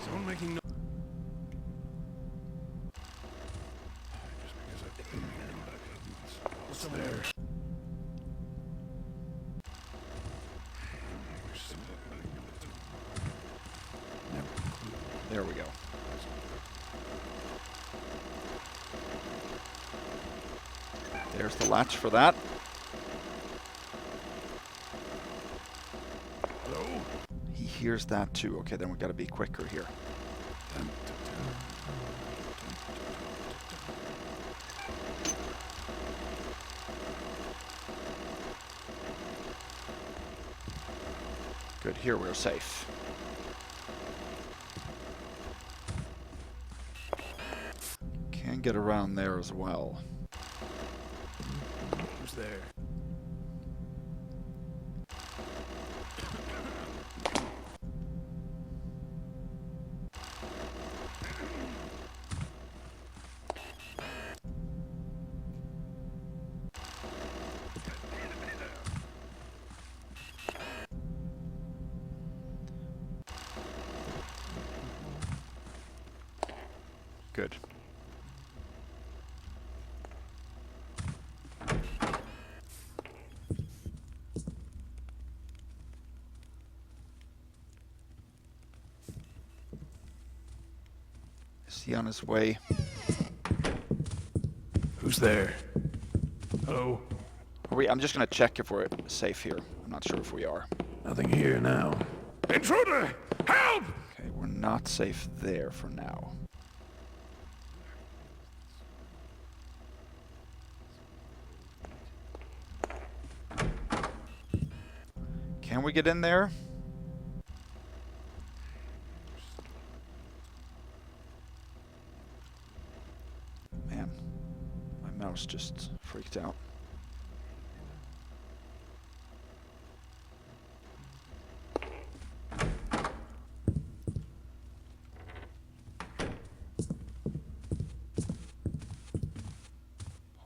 S6: Someone making no... What's there?
S1: There we go. There's the latch for that.
S6: Hello?
S1: He hears that too. Okay, then we've got to be quicker here. Good, here we're safe. Can get around there as well.
S6: Who's there?
S1: Good. he on his way?
S6: Who's there? Hello?
S1: I'm just gonna check if we're safe here. I'm not sure if we are.
S6: Nothing here now. Intruder! Help!
S1: Okay, we're not safe there for now. Can we get in there? Man, my mouse just freaked out.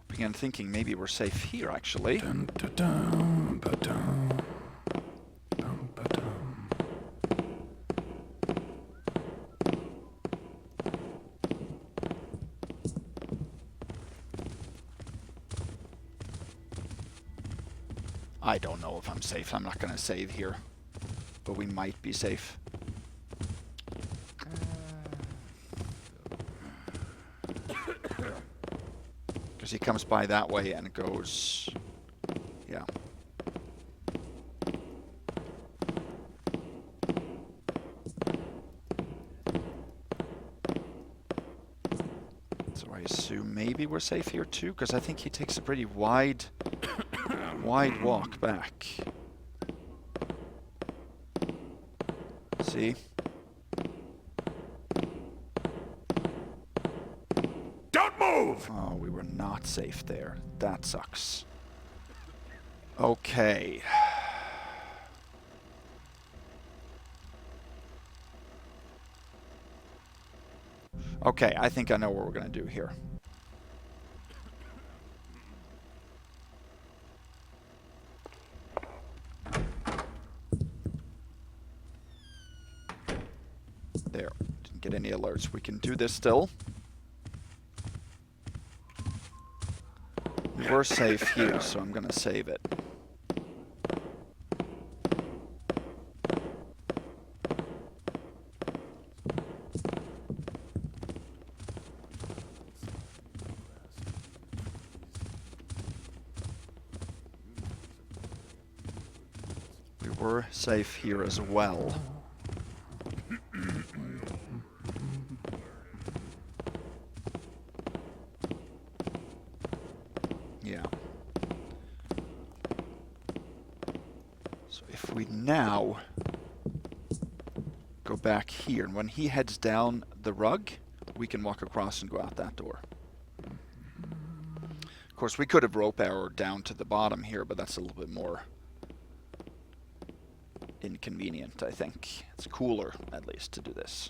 S1: Hoping and thinking maybe we're safe here, actually.
S6: Dun, dun, dun, ba-dum. Dum, ba-dum.
S1: I don't know if I'm safe. I'm not going to save here. But we might be safe. Because he comes by that way and it goes... Yeah. So I assume maybe we're safe here too, because I think he takes a pretty wide walk back. See?
S6: Don't move!
S1: Oh, we were not safe there. That sucks. Okay. Okay, I think I know what we're going to do here. There. Didn't get any alerts. We can do this still. We were safe here, so I'm going to save it. We were safe here as well. Yeah. So if we now go back here, and when he heads down the rug, we can walk across and go out that door. Of course, we could have rope arrowed down to the bottom here, but that's a little bit more inconvenient, I think. It's cooler, at least, to do this.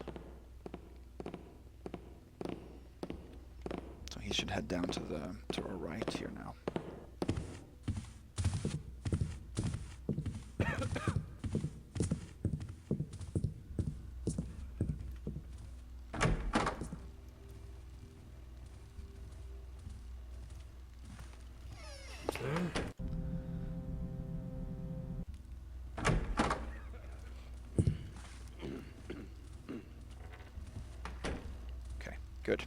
S1: So he should head down to our right here now. Good.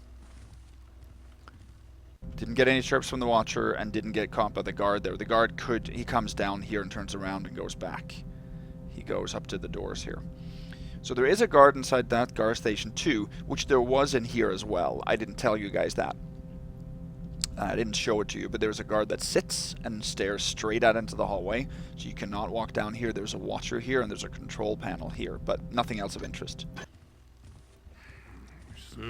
S1: Didn't get any chirps from the Watcher and didn't get caught by the guard there. The guard he comes down here and turns around and goes back. He goes up to the doors here. So there is a guard inside that guard station too, which there was in here as well. I didn't tell you guys that. I didn't show it to you, but there's a guard that sits and stares straight out into the hallway. So you cannot walk down here. There's a Watcher here and there's a control panel here, but nothing else of interest. So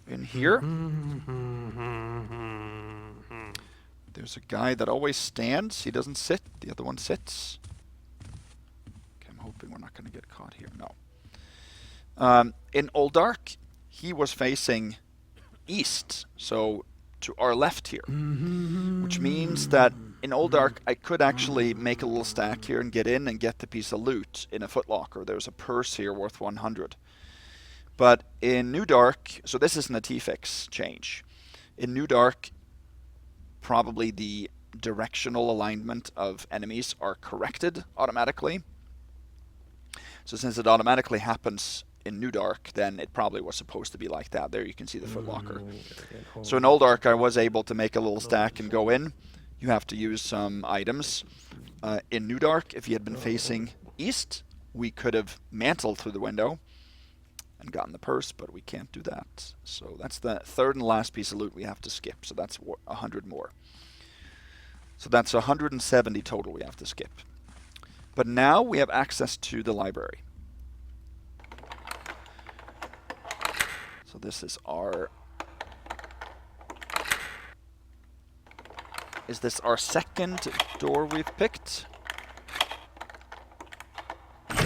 S1: in here, there's a guy that always stands. He doesn't sit. The other one sits. Okay, I'm hoping we're not going to get caught here. No. In Oldark, he was facing east, so to our left here, which means that in Oldark, I could actually make a little stack here and get in and get the piece of loot in a footlocker. There's a purse here worth 100. But in New Dark, so this isn't a T-fix change. In New Dark, probably the directional alignment of enemies are corrected automatically. So since it automatically happens in New Dark, then it probably was supposed to be like that. There you can see the footlocker. So in Old Dark, I was able to make a little stack and go in. You have to use some items. In New Dark, if you had been facing east, we could have mantled through the window and gotten the purse, but we can't do that. So that's the third and last piece of loot we have to skip. So that's 100 more. So that's 170 total we have to skip. But now we have access to the library. So this is our... Is this our second door we've picked? I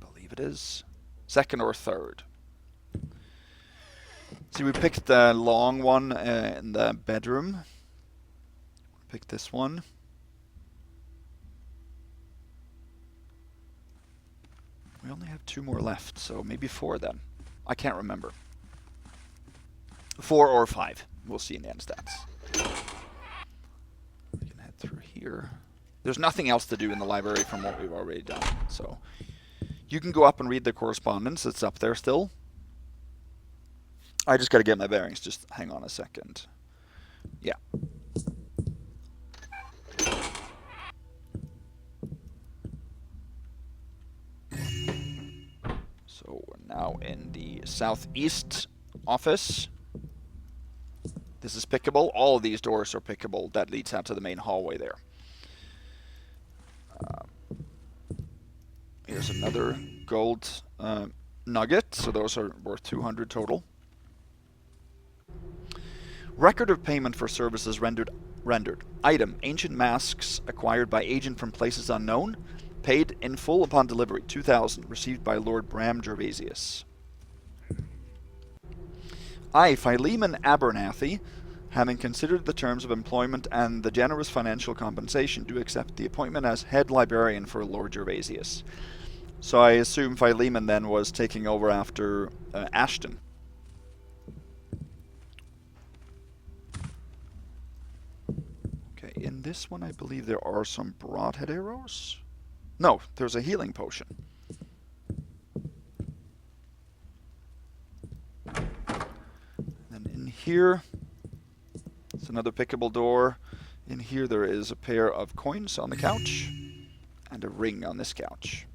S1: believe it is. Second or third. See, we picked the long one in the bedroom. Pick this one. We only have 2 more left, so maybe 4 then. I can't remember. 4 or 5. We'll see in the end stats. We can head through here. There's nothing else to do in the library from what we've already done. So you can go up and read the correspondence. It's up there still. I just got to get my bearings. Just hang on a second. Yeah. So we're now in the southeast office. This is pickable. All of these doors are pickable. That leads out to the main hallway there. Here's another gold nugget. So those are worth 200 total. Record of payment for services rendered. Item, ancient masks acquired by agent from places unknown. Paid in full upon delivery, 2,000, received by Lord Bram Gervaisius. I, Philemon Abernathy, having considered the terms of employment and the generous financial compensation, do accept the appointment as head librarian for Lord Gervaisius. So I assume Philemon then was taking over after Ashton. Okay, in this one I believe there are some broadhead arrows. No, there's a healing potion. And in here, it's another pickable door. In here there is a pair of coins on the couch and a ring on this couch.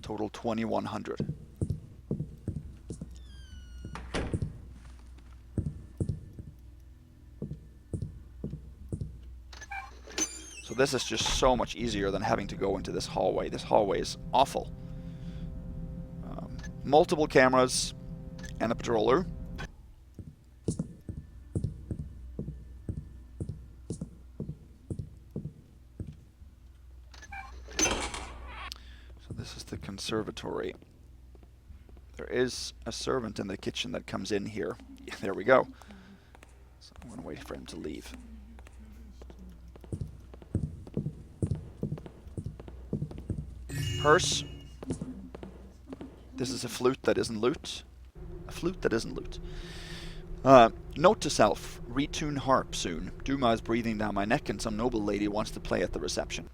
S1: Total 2,100. So this is just so much easier than having to go into this hallway. This hallway is awful. Multiple cameras and a patroller. So this is the conservatory. There is a servant in the kitchen that comes in here. Yeah, there we go. So I'm going to wait for him to leave. Purse. This is a flute that isn't loot. A flute that isn't loot. Note to self. Retune harp soon. Duma is breathing down my neck and some noble lady wants to play at the reception.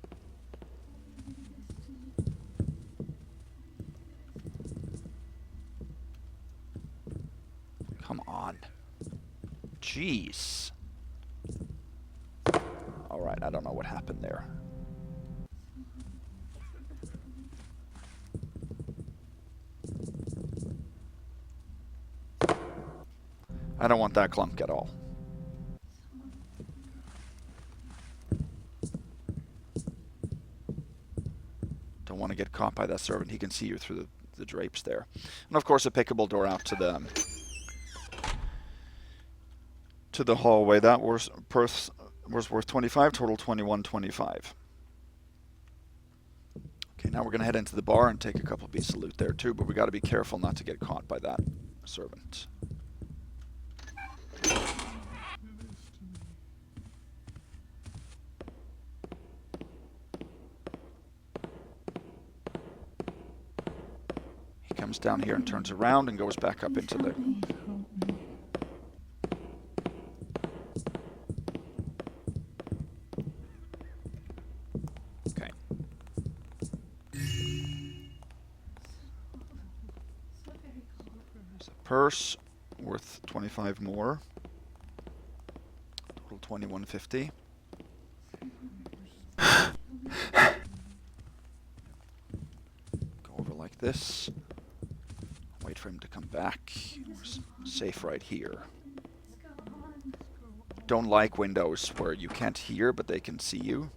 S1: Come on. Jeez. Alright, I don't know what happened there. I don't want that clunk at all. Don't want to get caught by that servant. He can see you through the drapes there. And of course a pickable door out to the hallway. That was worth 25, total 2125. Okay, now we're going to head into the bar and take a couple pieces of loot there too, but we got to be careful not to get caught by that servant. He comes down here and turns around and goes back up into the... purse, worth 25 more. Total 2150. Go over like this. Wait for him to come back. We're safe right here. Don't like windows where you can't hear, but they can see you.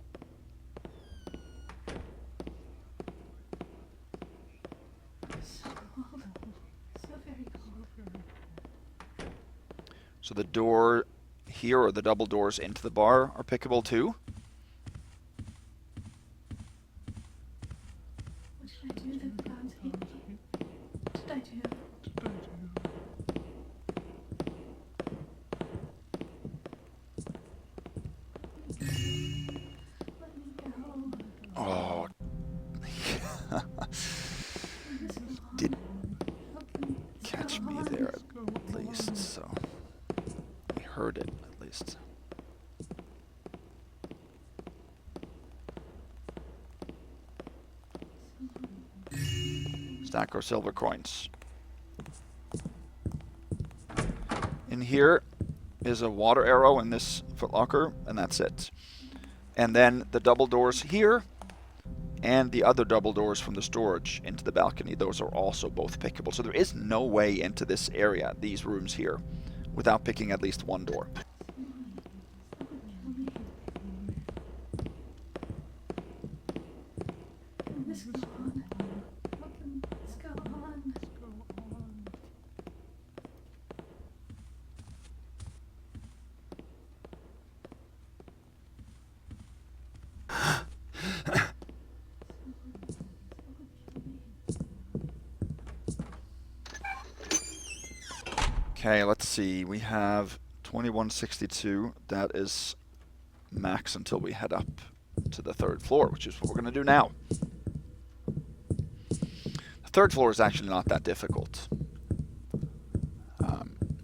S1: So the door here, or the double doors into the bar, are pickable too.
S8: What should I do that God take me? What did I do? Let me go.
S1: Oh. Did catch me there at least, so we heard it at least. Stack our silver coins. In here is a water arrow in this footlocker, and that's it. And then the double doors here and the other double doors from the storage into the balcony, those are also both pickable. So there is no way into this area, these rooms here, without picking at least one door.
S8: Let's go on. Let's go on.
S1: Okay, let's see. We have 2162. That is max until we head up to the third floor, which is what we're going to do now. The third floor is actually not that difficult.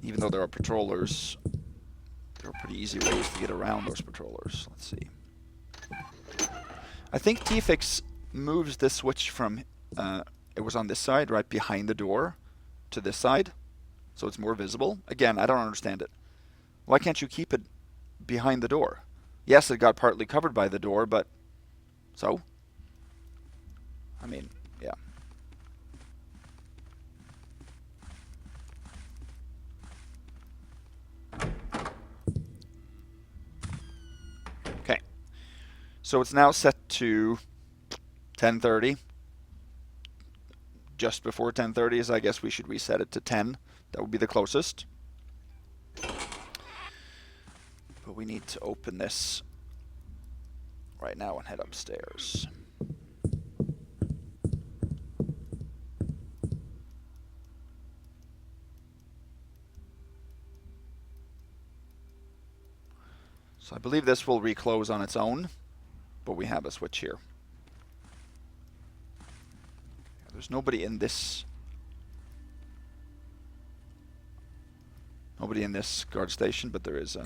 S1: Even though there are patrollers, there are pretty easy ways to get around those patrollers. Let's see. I think T-Fix moves this switch from, it was on this side, right behind the door, to this side. So it's more visible. Again, I don't understand it. Why can't you keep it behind the door? Yes, it got partly covered by the door, but so? I mean, yeah. Okay. So it's now set to 10:30. Just before 10:30 is, I guess we should reset it to 10. That would be the closest. But we need to open this right now and head upstairs. So I believe this will reclose on its own, but we have a switch here. There's nobody in this. Nobody in this guard station, but there is a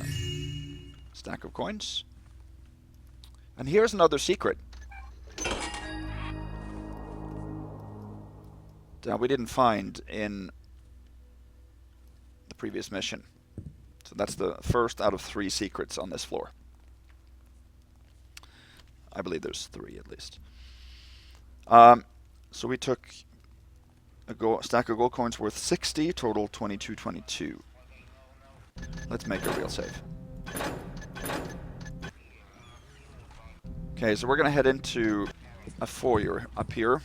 S1: stack of coins. And here's another secret that we didn't find in the previous mission. So that's the first out of 3 secrets on this floor. I believe there's 3 at least. So we took a stack of gold coins worth 60, total 2222. Let's make a real save. Okay, so we're going to head into a foyer up here.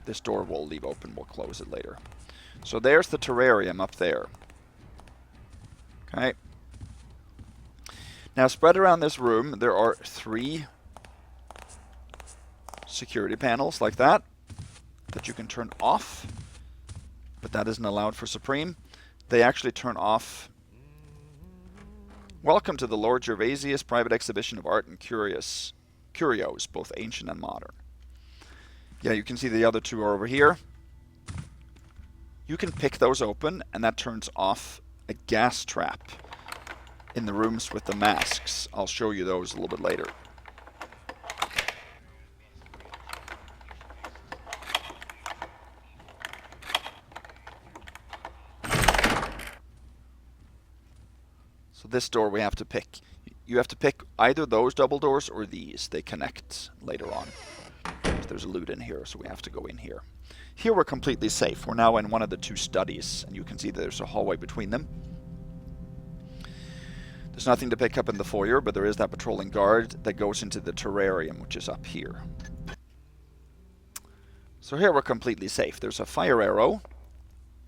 S1: This door we'll leave open, we'll close it later. So there's the terrarium up there. Okay. Now spread around this room, there are 3 security panels like that you can turn off, but that isn't allowed for Supreme. They actually turn off. Welcome to the Lord Gervaisius private exhibition of art and curios, both ancient and modern. Yeah, you can see the other 2 are over here. You can pick those open, and that turns off a gas trap in the rooms with the masks. I'll show you those a little bit later. this door we have to pick. You have to pick either those double doors or these. They connect later on. There's a loot in here, so we have to go in here. Here we're completely safe. We're now in one of the two studies, and you can see that there's a hallway between them. There's nothing to pick up in the foyer, but there is that patrolling guard that goes into the terrarium, which is up here. So here we're completely safe. There's a fire arrow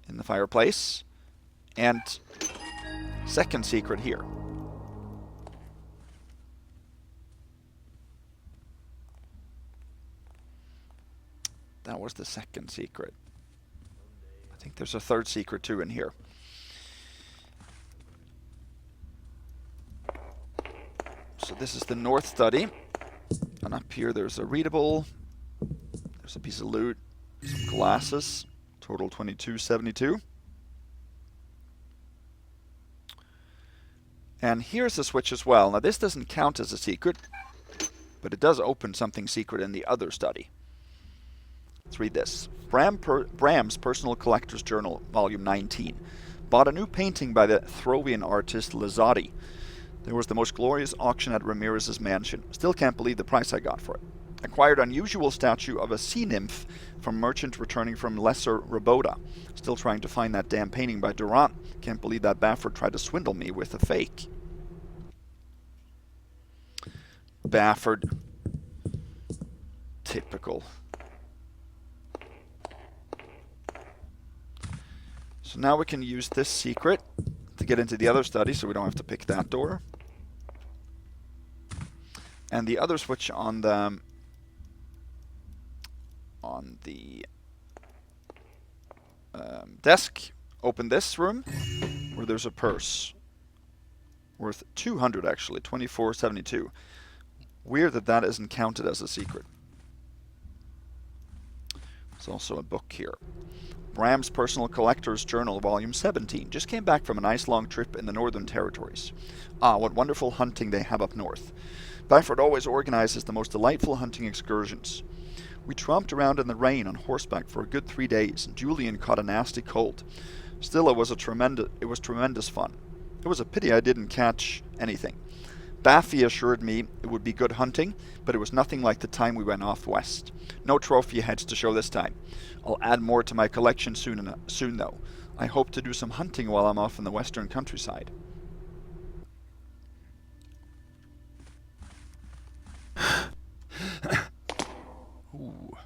S1: in the fireplace, and second secret here. That was the second secret. I think there's a third secret too in here. So this is the north study. And up here there's a readable. There's a piece of loot. Some glasses. Total 2272. And here's a switch as well. Now this doesn't count as a secret, but it does open something secret in the other study. Let's read this. Bram's Personal Collector's Journal, Volume 19. Bought a new painting by the Throwian artist Lazati. There was the most glorious auction at Ramirez's mansion. Still can't believe the price I got for it. Acquired unusual statue of a sea nymph from merchant returning from Lesser Raboda. Still trying to find that damn painting by Durant. Can't believe that Bafford tried to swindle me with a fake. Bafford. Typical. So now we can use this secret to get into the other study, so we don't have to pick that door. And the other switch on the desk, open this room, where there's a purse worth 200 actually, 2472. Weird that that isn't counted as a secret. There's also a book here. Bram's Personal Collector's Journal, Volume 17. Just came back from a nice long trip in the Northern Territories. Ah, what wonderful hunting they have up north. Bafford always organizes the most delightful hunting excursions. We tromped around in the rain on horseback for a good 3 days, and Julian caught a nasty cold. Still, it was tremendous fun. It was a pity I didn't catch anything. Baffy assured me it would be good hunting, but it was nothing like the time we went off west. No trophy heads to show this time. I'll add more to my collection soon though. I hope to do some hunting while I'm off in the western countryside. Ooh.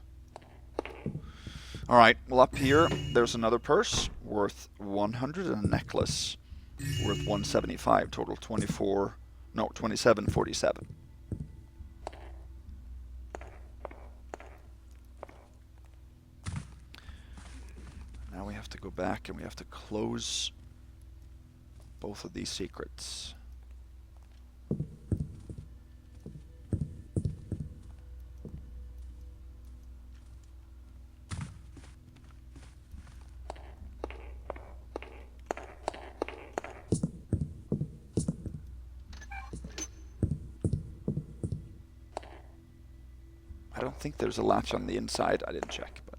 S1: Alright, well up here there's another purse worth 100 and a necklace worth 175, total 2747. Now we have to go back and we have to close both of these secrets. I don't think there's a latch on the inside. I didn't check, but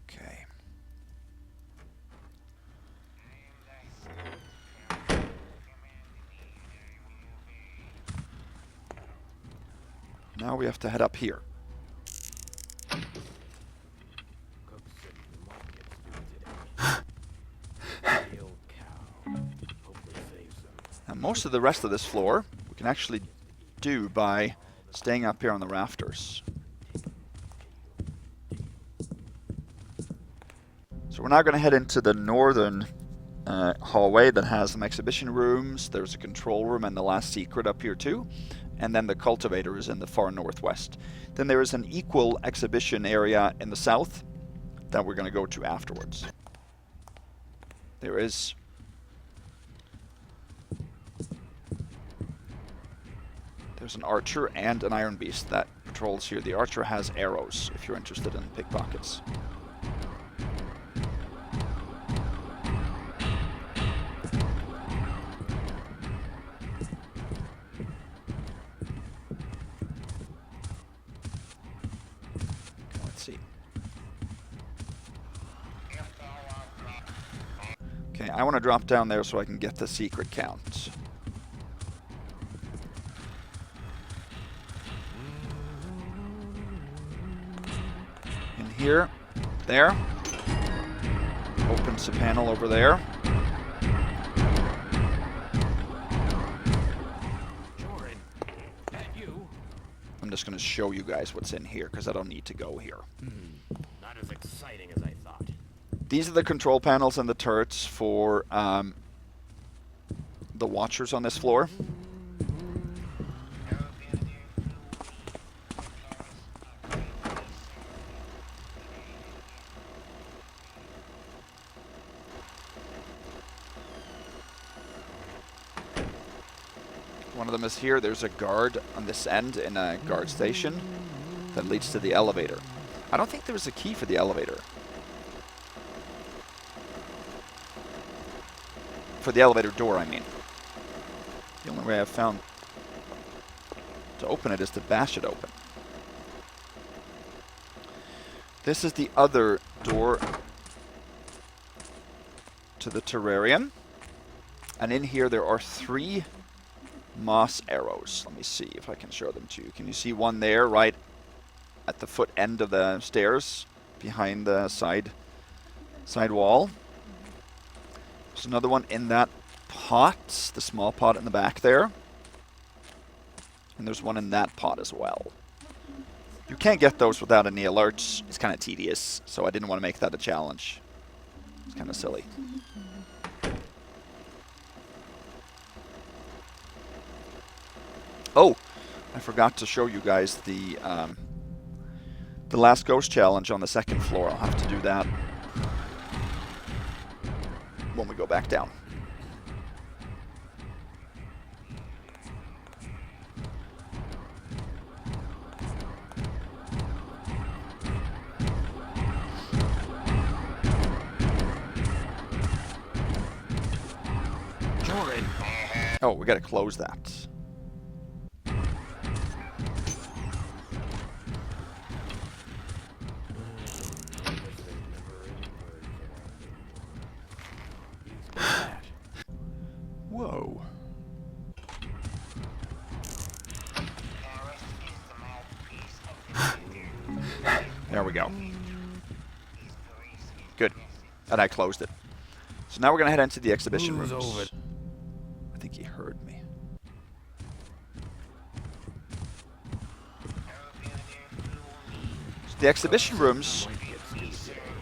S1: okay. Now we have to head up here. Most of the rest of this floor we can actually do by staying up here on the rafters. So we're now going to head into the northern hallway that has some exhibition rooms. There's a control room and the last secret up here too. And then the cultivator is in the far northwest. Then there is an equal exhibition area in the south that we're going to go to afterwards. There is There's an archer and an iron beast that patrols here. The archer has arrows if you're interested in pickpockets. Let's see. I want to drop down there so I can get the secret count. In here, there. Opens a panel over there. I'm just going to show you guys what's in here because I don't need to go here.
S9: Not as exciting as I thought.
S1: These are the control panels and the turrets for the watchers on this floor. One of them is here. There's a guard on this end in a guard station that leads to the elevator. I don't think there was a key for the elevator. For the elevator door, I mean. The only way I've found to open it is to bash it open. This is the other door to the terrarium. And in here there are 3 moss arrows. Let me see if I can show them to you. Can you see one there right at the foot end of the stairs behind the side wall? There's another one in that pot, the small pot in the back there. And there's one in that pot as well. You can't get those without any alerts. It's kind of tedious, so I didn't want to make that a challenge. It's kind of silly. Oh, I forgot to show you guys the last ghost challenge on the 2nd floor. I'll have to do that when we go back down.
S9: Jordan.
S1: Oh, we gotta close that. Whoa. There we go. Good. And I closed it. So now we're going to head into the exhibition rooms. I think he heard me. So the exhibition rooms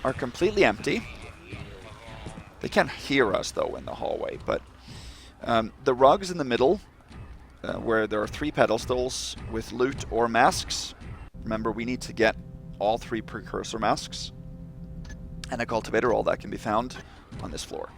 S1: are completely empty. They can't hear us, though, in the hallway, but the rugs in the middle, where there are 3 pedestals with loot or masks. Remember, we need to get all 3 precursor masks and a cultivator. All that can be found on this floor.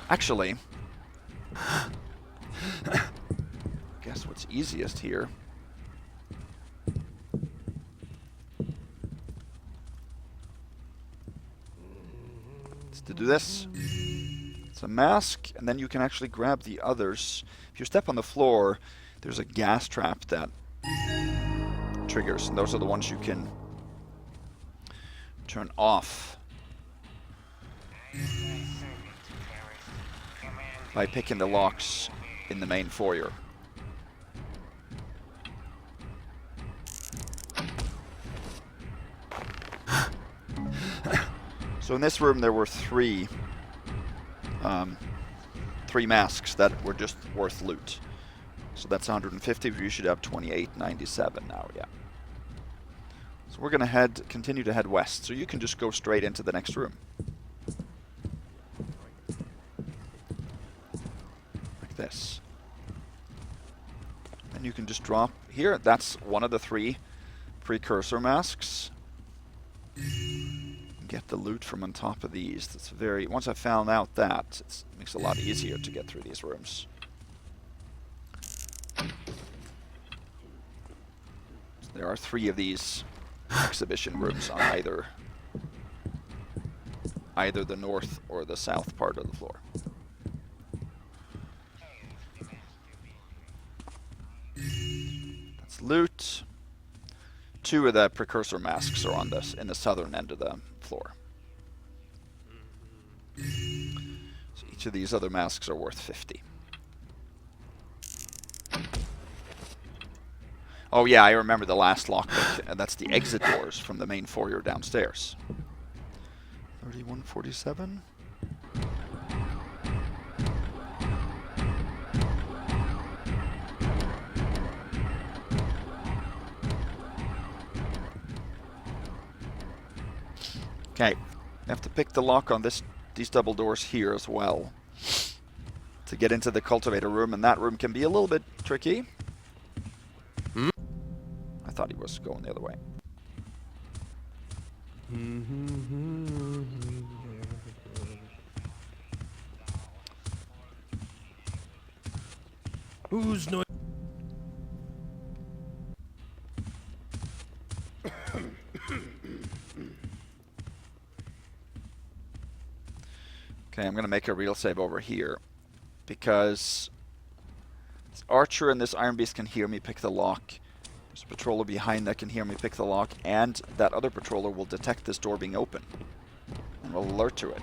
S1: Actually, guess what's easiest here is to do this. It's a mask, and then you can actually grab the others. If you step on the floor, there's a gas trap that triggers, and those are the ones you can turn off by picking the locks in the main foyer. So in this room there were 3 masks that were just worth loot. So that's 150. You should have 2897 now, yeah. So we're gonna continue to head west. So you can just go straight into the next room. Like this. And you can just drop here. That's one of the 3 precursor masks. Get the loot from on top of these. That's once I found out that, it makes it a lot easier to get through these rooms. So there are 3 of these exhibition rooms on either the north or the south part of the floor. Let's loot. 2 of the precursor masks are on this in the southern end of the floor. So each of these other masks are worth 50. Oh yeah, I remember the last lockpick, and that's the exit doors from the main foyer downstairs. 3147. Okay, I have to pick the lock on these double doors here as well to get into the cultivator room, and that room can be a little bit tricky. I thought he was going the other way.
S2: Who's no?
S1: Okay, I'm going to make a real save over here because this archer and this iron beast can hear me pick the lock. There's a patroller behind that can hear me pick the lock, and that other patroller will detect this door being open and will alert to it.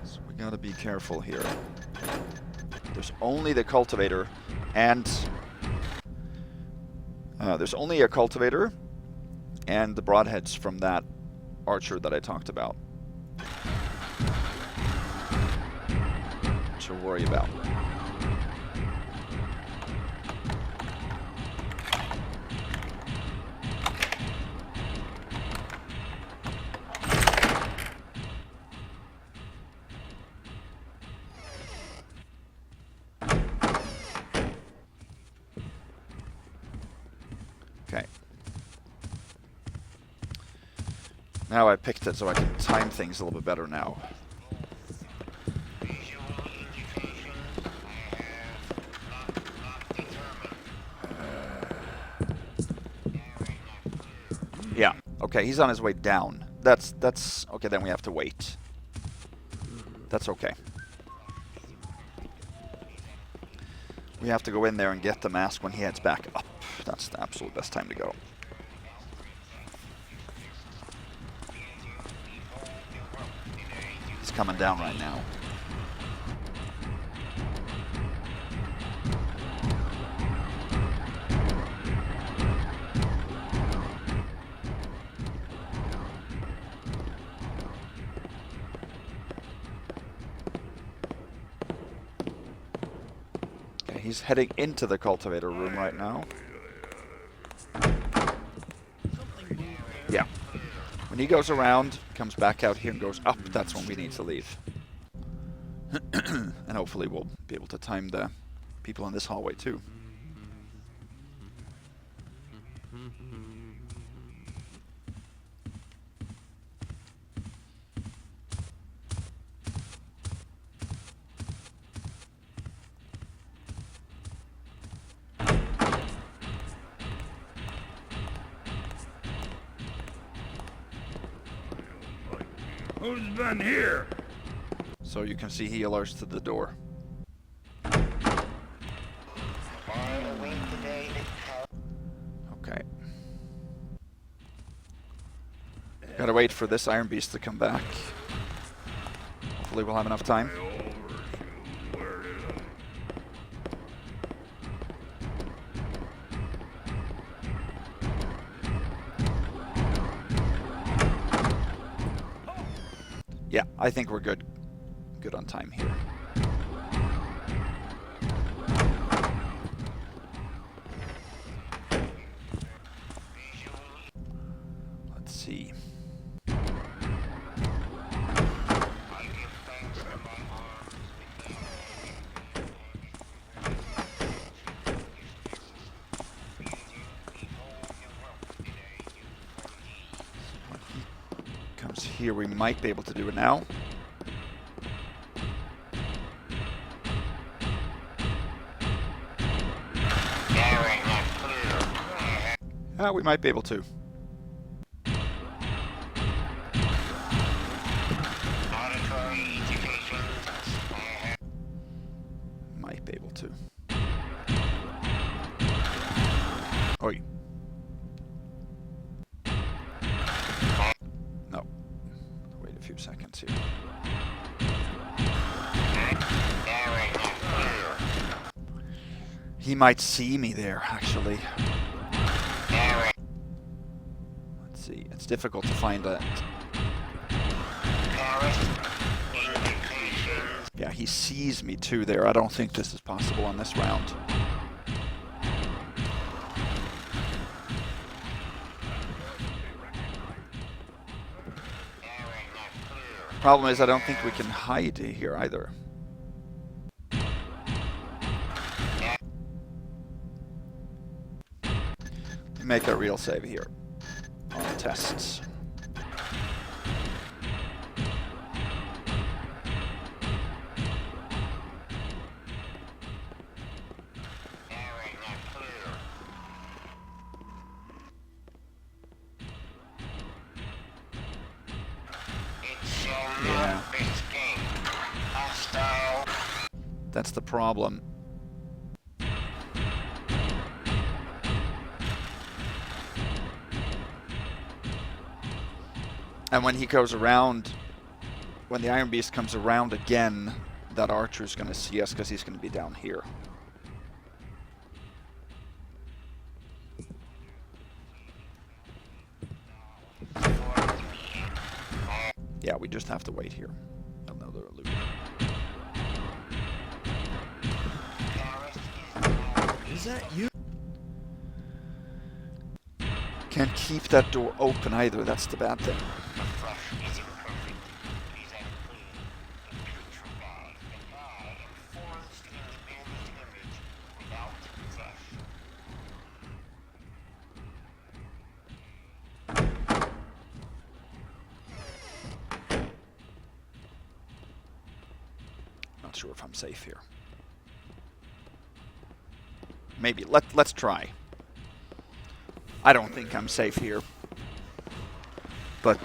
S1: So we got to be careful here. There's only the cultivator, and there's only a cultivator and the broadheads from that archer that I talked about to worry about. Okay. Now I picked it so I can time things a little bit better now. Yeah. Okay, he's on his way down. That's okay, then we have to wait. That's okay. We have to go in there and get the mask when he heads back up. That's the absolute best time to go. He's coming down right now. He's heading into the cultivator room right now. Yeah. When he goes around, comes back out here and goes up, that's when we need to leave. And hopefully we'll be able to time the people in this hallway too.
S2: Who's been here?
S1: So you can see he alerts to the door. Okay. Gotta wait for this Iron Beast to come back. Hopefully we'll have enough time. Yeah, I think we're good. Good on time here. Let's see. Comes here, we might be able to do it now. We might be able to. Might be able to. Oi. No. Wait a few seconds here. He might see me there, actually. Let's see. It's difficult to find that. Yeah, he sees me too there. I don't think this is possible on this round. Problem is, I don't think we can hide here either. Make a real save here on the tests. Yeah. That's the problem. And when he goes around, when the Iron Beast comes around again, that archer's going to see us because he's going to be down here. Yeah, we just have to wait here. Another loop.
S9: Is that you?
S1: Can't keep that door open either, that's the bad thing. Not sure if I'm safe here. Maybe. Let's try. I don't think I'm safe here. But,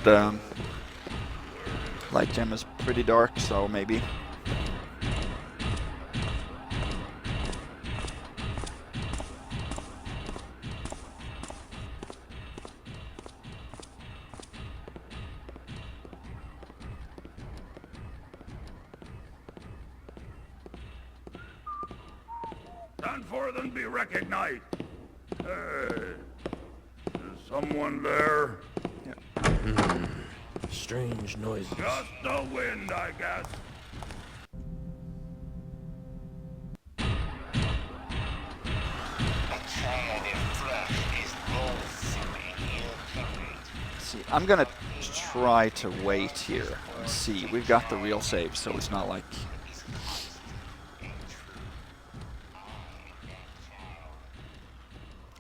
S1: light gem is pretty dark, so maybe.
S2: Stand forth and be recognized. Is someone there?
S1: Yeah.
S9: Strange noises.
S2: Just the wind, I guess.
S1: See, I'm gonna try to wait here and see. We've got the real save, so it's not like...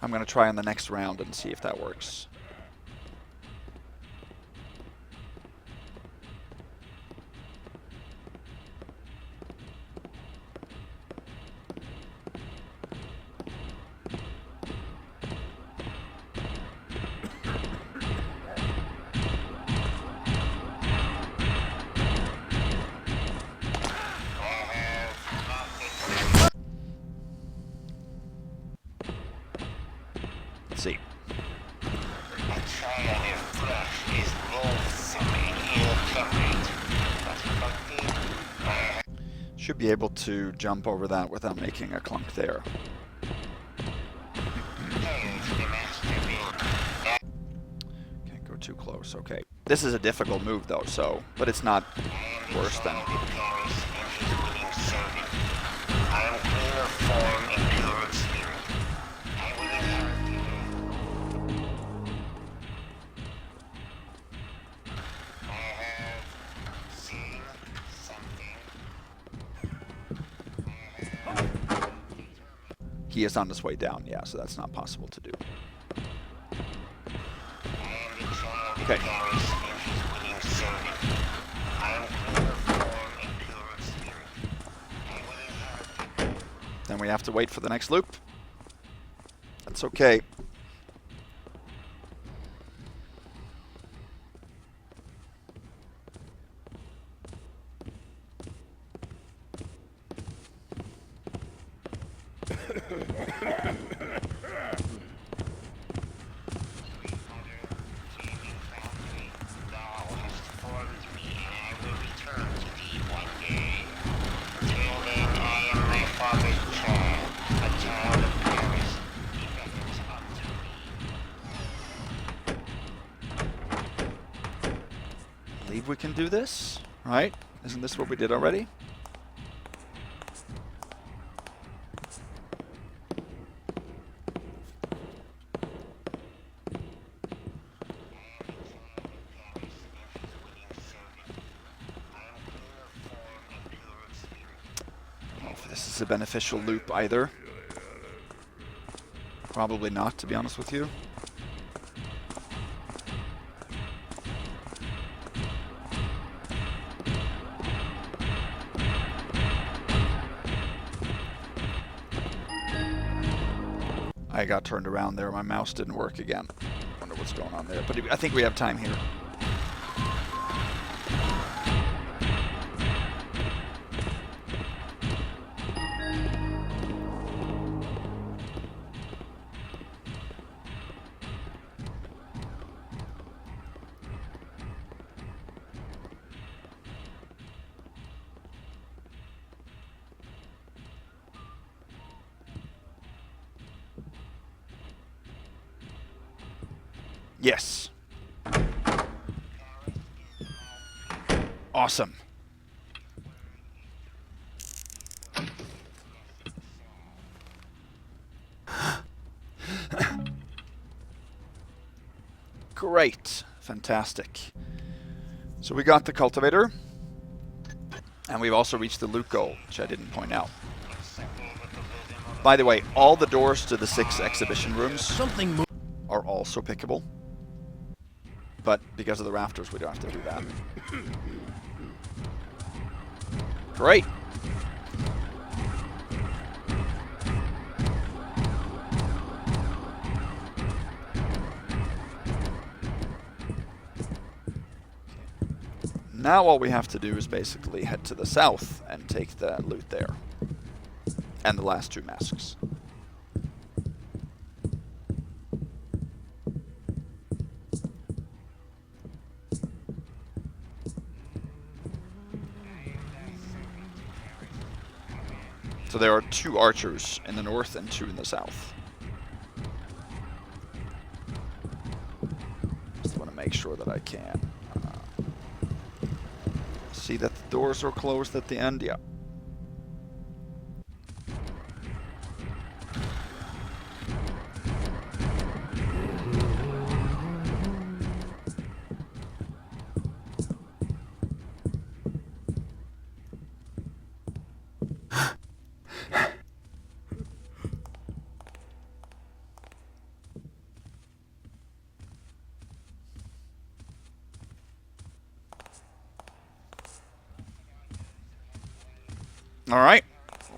S1: I'm gonna try on the next round and see if that works. Let's see. Should be able to jump over that without making a clunk there. Can't go too close, okay. This is a difficult move though, so, but it's not worse than... He is on his way down, yeah, so that's not possible to do. Okay. Then we have to wait for the next loop. That's okay. believe we can do this, right? Isn't this what we did already? I don't know if this is a beneficial loop either. Probably not, to be honest with you. I got turned around there. My mouse didn't work again. Wonder what's going on there. But I think we have time here. Yes. Awesome. Great. Fantastic. So we got the cultivator. And we've also reached the loot goal, which I didn't point out. By the way, all the doors to the 6 exhibition rooms are also pickable. But because of the rafters, we don't have to do that. Great. Now all we have to do is basically head to the south and take the loot there. And the last 2 masks. So there are 2 archers in the north and 2 in the south. Just want to make sure that I can see that the doors are closed at the end. Yeah. All right,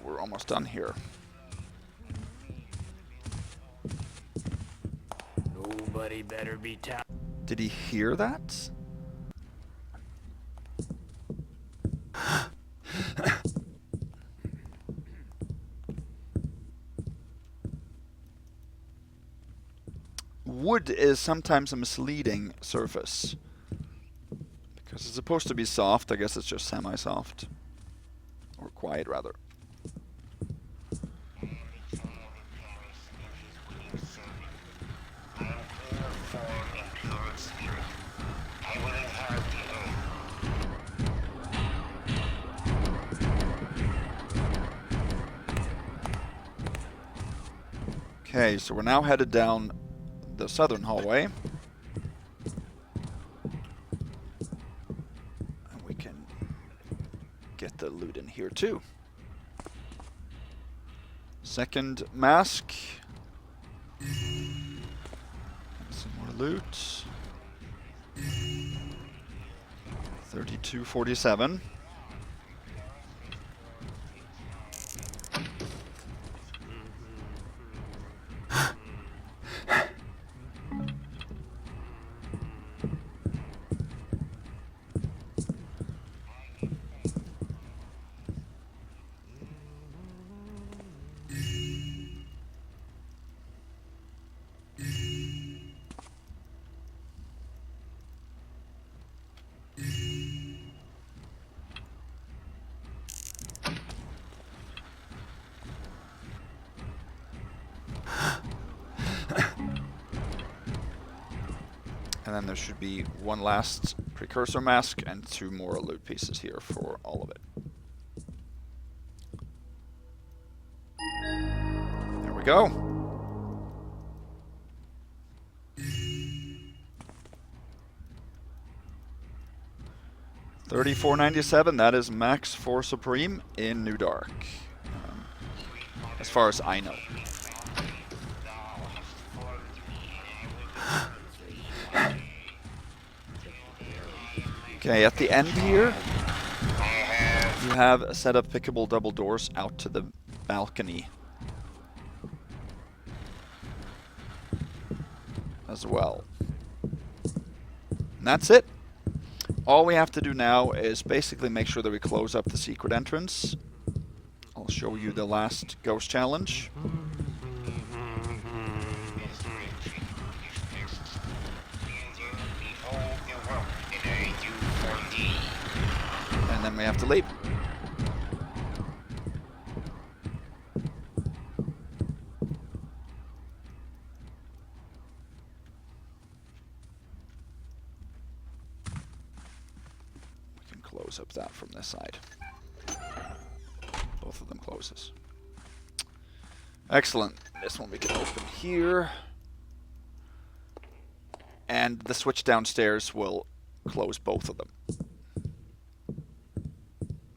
S1: we're almost done here.
S9: Nobody better be
S1: Did he hear that? Wood is sometimes a misleading surface. Because it's supposed to be soft, I guess it's just semi-soft. Or quiet, rather. Okay, so we're now headed down the southern hallway. And we can get the loot in here too. Second mask. And some more loot. 3247. And then there should be one last precursor mask and 2 more loot pieces here for all of it. There we go. $34.97. That is max for Supreme in New Dark, as far as I know. Okay, at the end here, you have a set of pickable double doors out to the balcony as well. And that's it. All we have to do now is basically make sure that we close up the secret entrance. I'll show you the last ghost challenge. And then we have to leave. Close up that from this side. Both of them closes. Excellent. This one we can open here. And the switch downstairs will close both of them,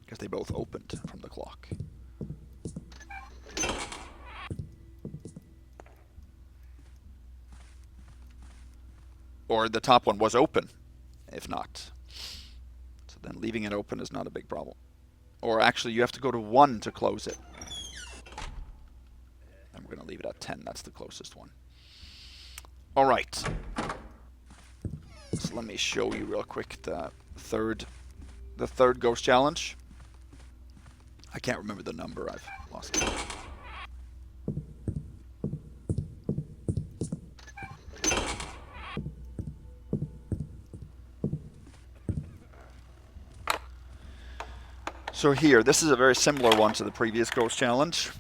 S1: because they both opened from the clock. Or the top one was open, if not. Then leaving it open is not a big problem. Or actually, you have to go to 1 to close it. And we're going to leave it at 10. That's the closest one. All right. So let me show you real quick the third ghost challenge. I can't remember the number. I've lost it. So here, this is a very similar one to the previous ghost challenge.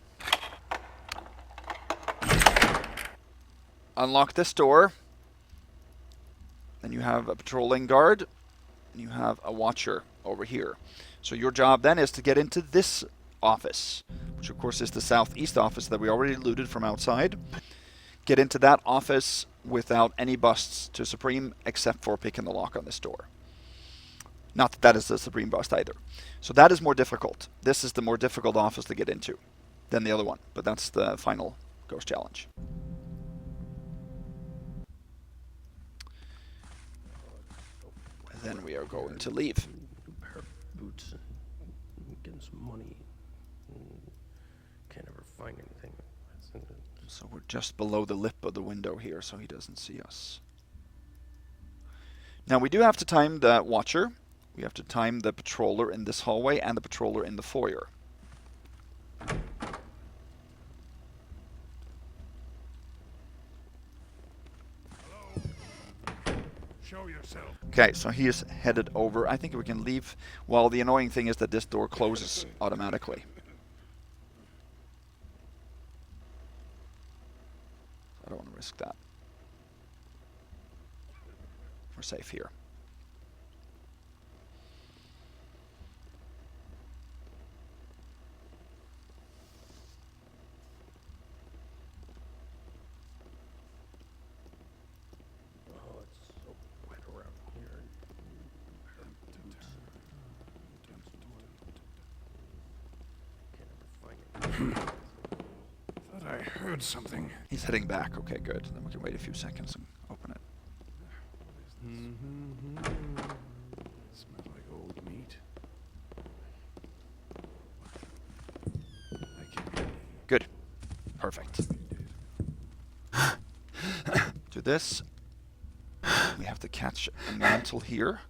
S1: Unlock this door. Then you have a patrolling guard. And you have a watcher over here. So your job then is to get into this office, which of course is the southeast office that we already looted from outside. Get into that office without any busts to Supreme, except for picking the lock on this door. Not that that is a Supreme bust either. So that is more difficult. This is the more difficult office to get into than the other one. But that's the final ghost challenge. And then we are going to leave.
S13: Pair of boots, getting some money. Can't ever find anything.
S1: So we're just below the lip of the window here, so he doesn't see us. Now we do have to time the watcher. We have to time the patroller in this hallway and the patroller in the foyer.
S6: Hello? Show yourself.
S1: Okay, so he is headed over. I think we can leave. Well, the annoying thing is that this door closes automatically. I don't want to risk that. We're safe here.
S6: Thought I heard something.
S1: He's heading back. Okay, good. Then we can wait a few seconds and open it.
S6: Smells like old meat.
S1: Good. Perfect. Do this. We have to catch a mantle here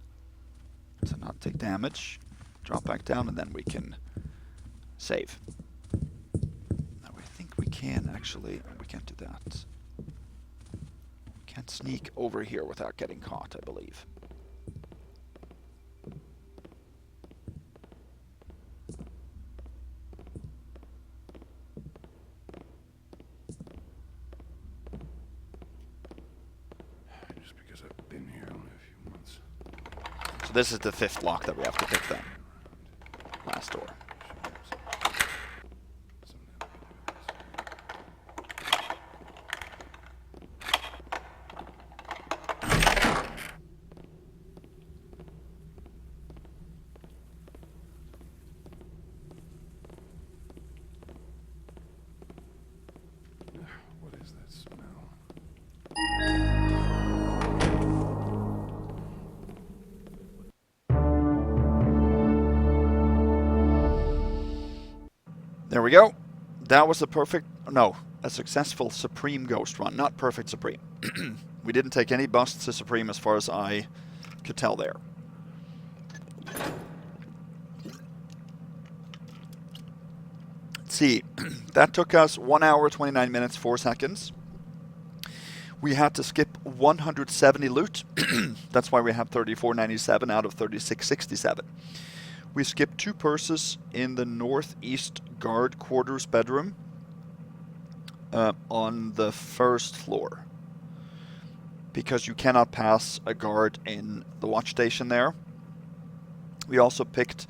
S1: to not take damage. Drop back down, and then we can save. Now I think we can actually. We can't do that. We can't sneak over here without getting caught, I believe.
S6: Just because I've been here only a few months.
S1: So this is the 5th lock that we have to pick then. Last door.
S6: What is that smell?
S1: There we go. That was a successful Supreme Ghost run. Not perfect Supreme. We didn't take any busts to Supreme as far as I could tell there. Let's see. That took us 1 hour, 29 minutes, 4 seconds. We had to skip 170 loot. That's why we have 3497 out of 3667. We skipped 2 purses in the northeast guard quarters bedroom on the 1st floor. Because you cannot pass a guard in the watch station there. We also picked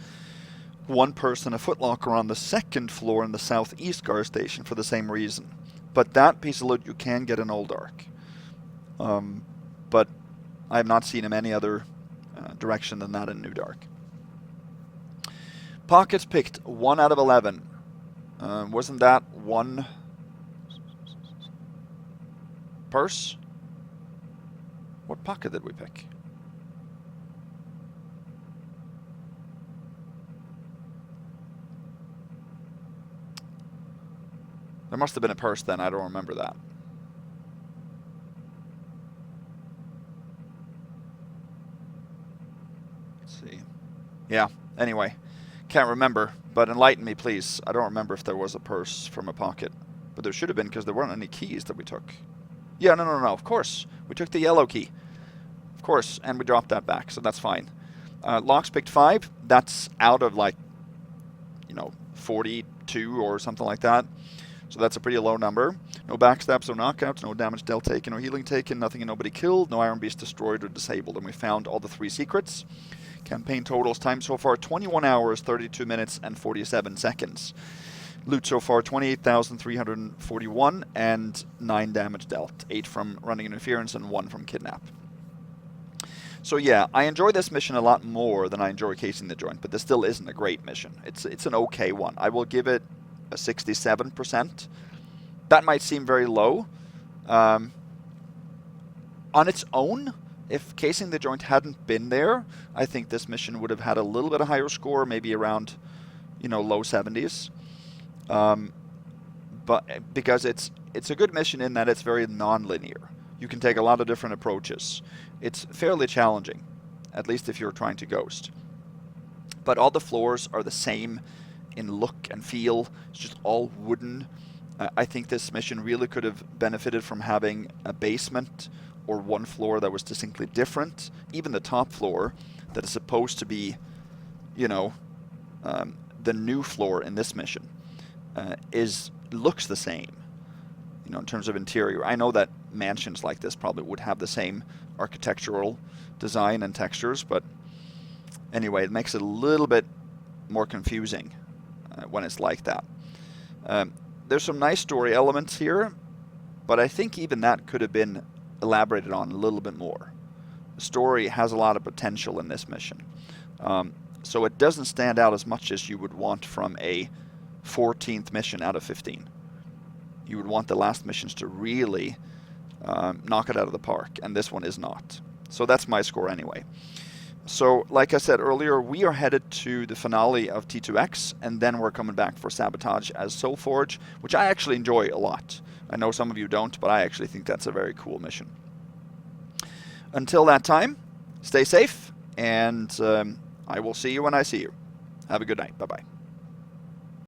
S1: 1 purse and a footlocker on the 2nd floor in the southeast guard station for the same reason. But that piece of loot you can get in Old Ark. But I have not seen him any other direction than that in New Dark. Pockets picked 1 out of 11. Wasn't that 1 purse? What pocket did we pick? There must have been a purse then, I don't remember that. Let's see. Yeah, anyway. Can't remember, but enlighten me, please. I don't remember if there was a purse from a pocket. But there should have been, because there weren't any keys that we took. Yeah, no, of course. We took the yellow key. Of course, and we dropped that back, so that's fine. Locks picked 5. That's out of, 42 or something like that. So that's a pretty low number. No backstabs, no knockouts, no damage dealt taken, no healing taken, nothing and nobody killed, no Iron Beast destroyed or disabled. And we found all the 3 secrets. Campaign totals time so far 21 hours, 32 minutes, and 47 seconds. Loot so far 28,341 and 9 damage dealt. 8 from running interference and 1 from kidnap. So yeah, I enjoy this mission a lot more than I enjoy casing the joint, but this still isn't a great mission. It's an okay one. I will give it a 67%. That might seem very low. On its own, if casing the joint hadn't been there, I think this mission would have had a little bit of higher score, maybe around, low 70s. But because it's a good mission in that it's very non-linear. You can take a lot of different approaches. It's fairly challenging, at least if you're trying to ghost. But all the floors are the same in look and feel. It's just all wooden. I think this mission really could have benefited from having a basement or one floor that was distinctly different. Even the top floor that is supposed to be, the new floor in this mission looks the same, in terms of interior. I know that mansions like this probably would have the same architectural design and textures, but anyway, it makes it a little bit more confusing when it's like that. There's some nice story elements here, but I think even that could have been elaborated on a little bit more. The story has a lot of potential in this mission. So it doesn't stand out as much as you would want from a 14th mission out of 15. You would want the last missions to really knock it out of the park, and this one is not. So that's my score anyway. So, like I said earlier, we are headed to the finale of T2X, and then we're coming back for Sabotage as Soulforge, which I actually enjoy a lot. I know some of you don't, but I actually think that's a very cool mission. Until that time, stay safe, and I will see you when I see you. Have a good night. Bye-bye.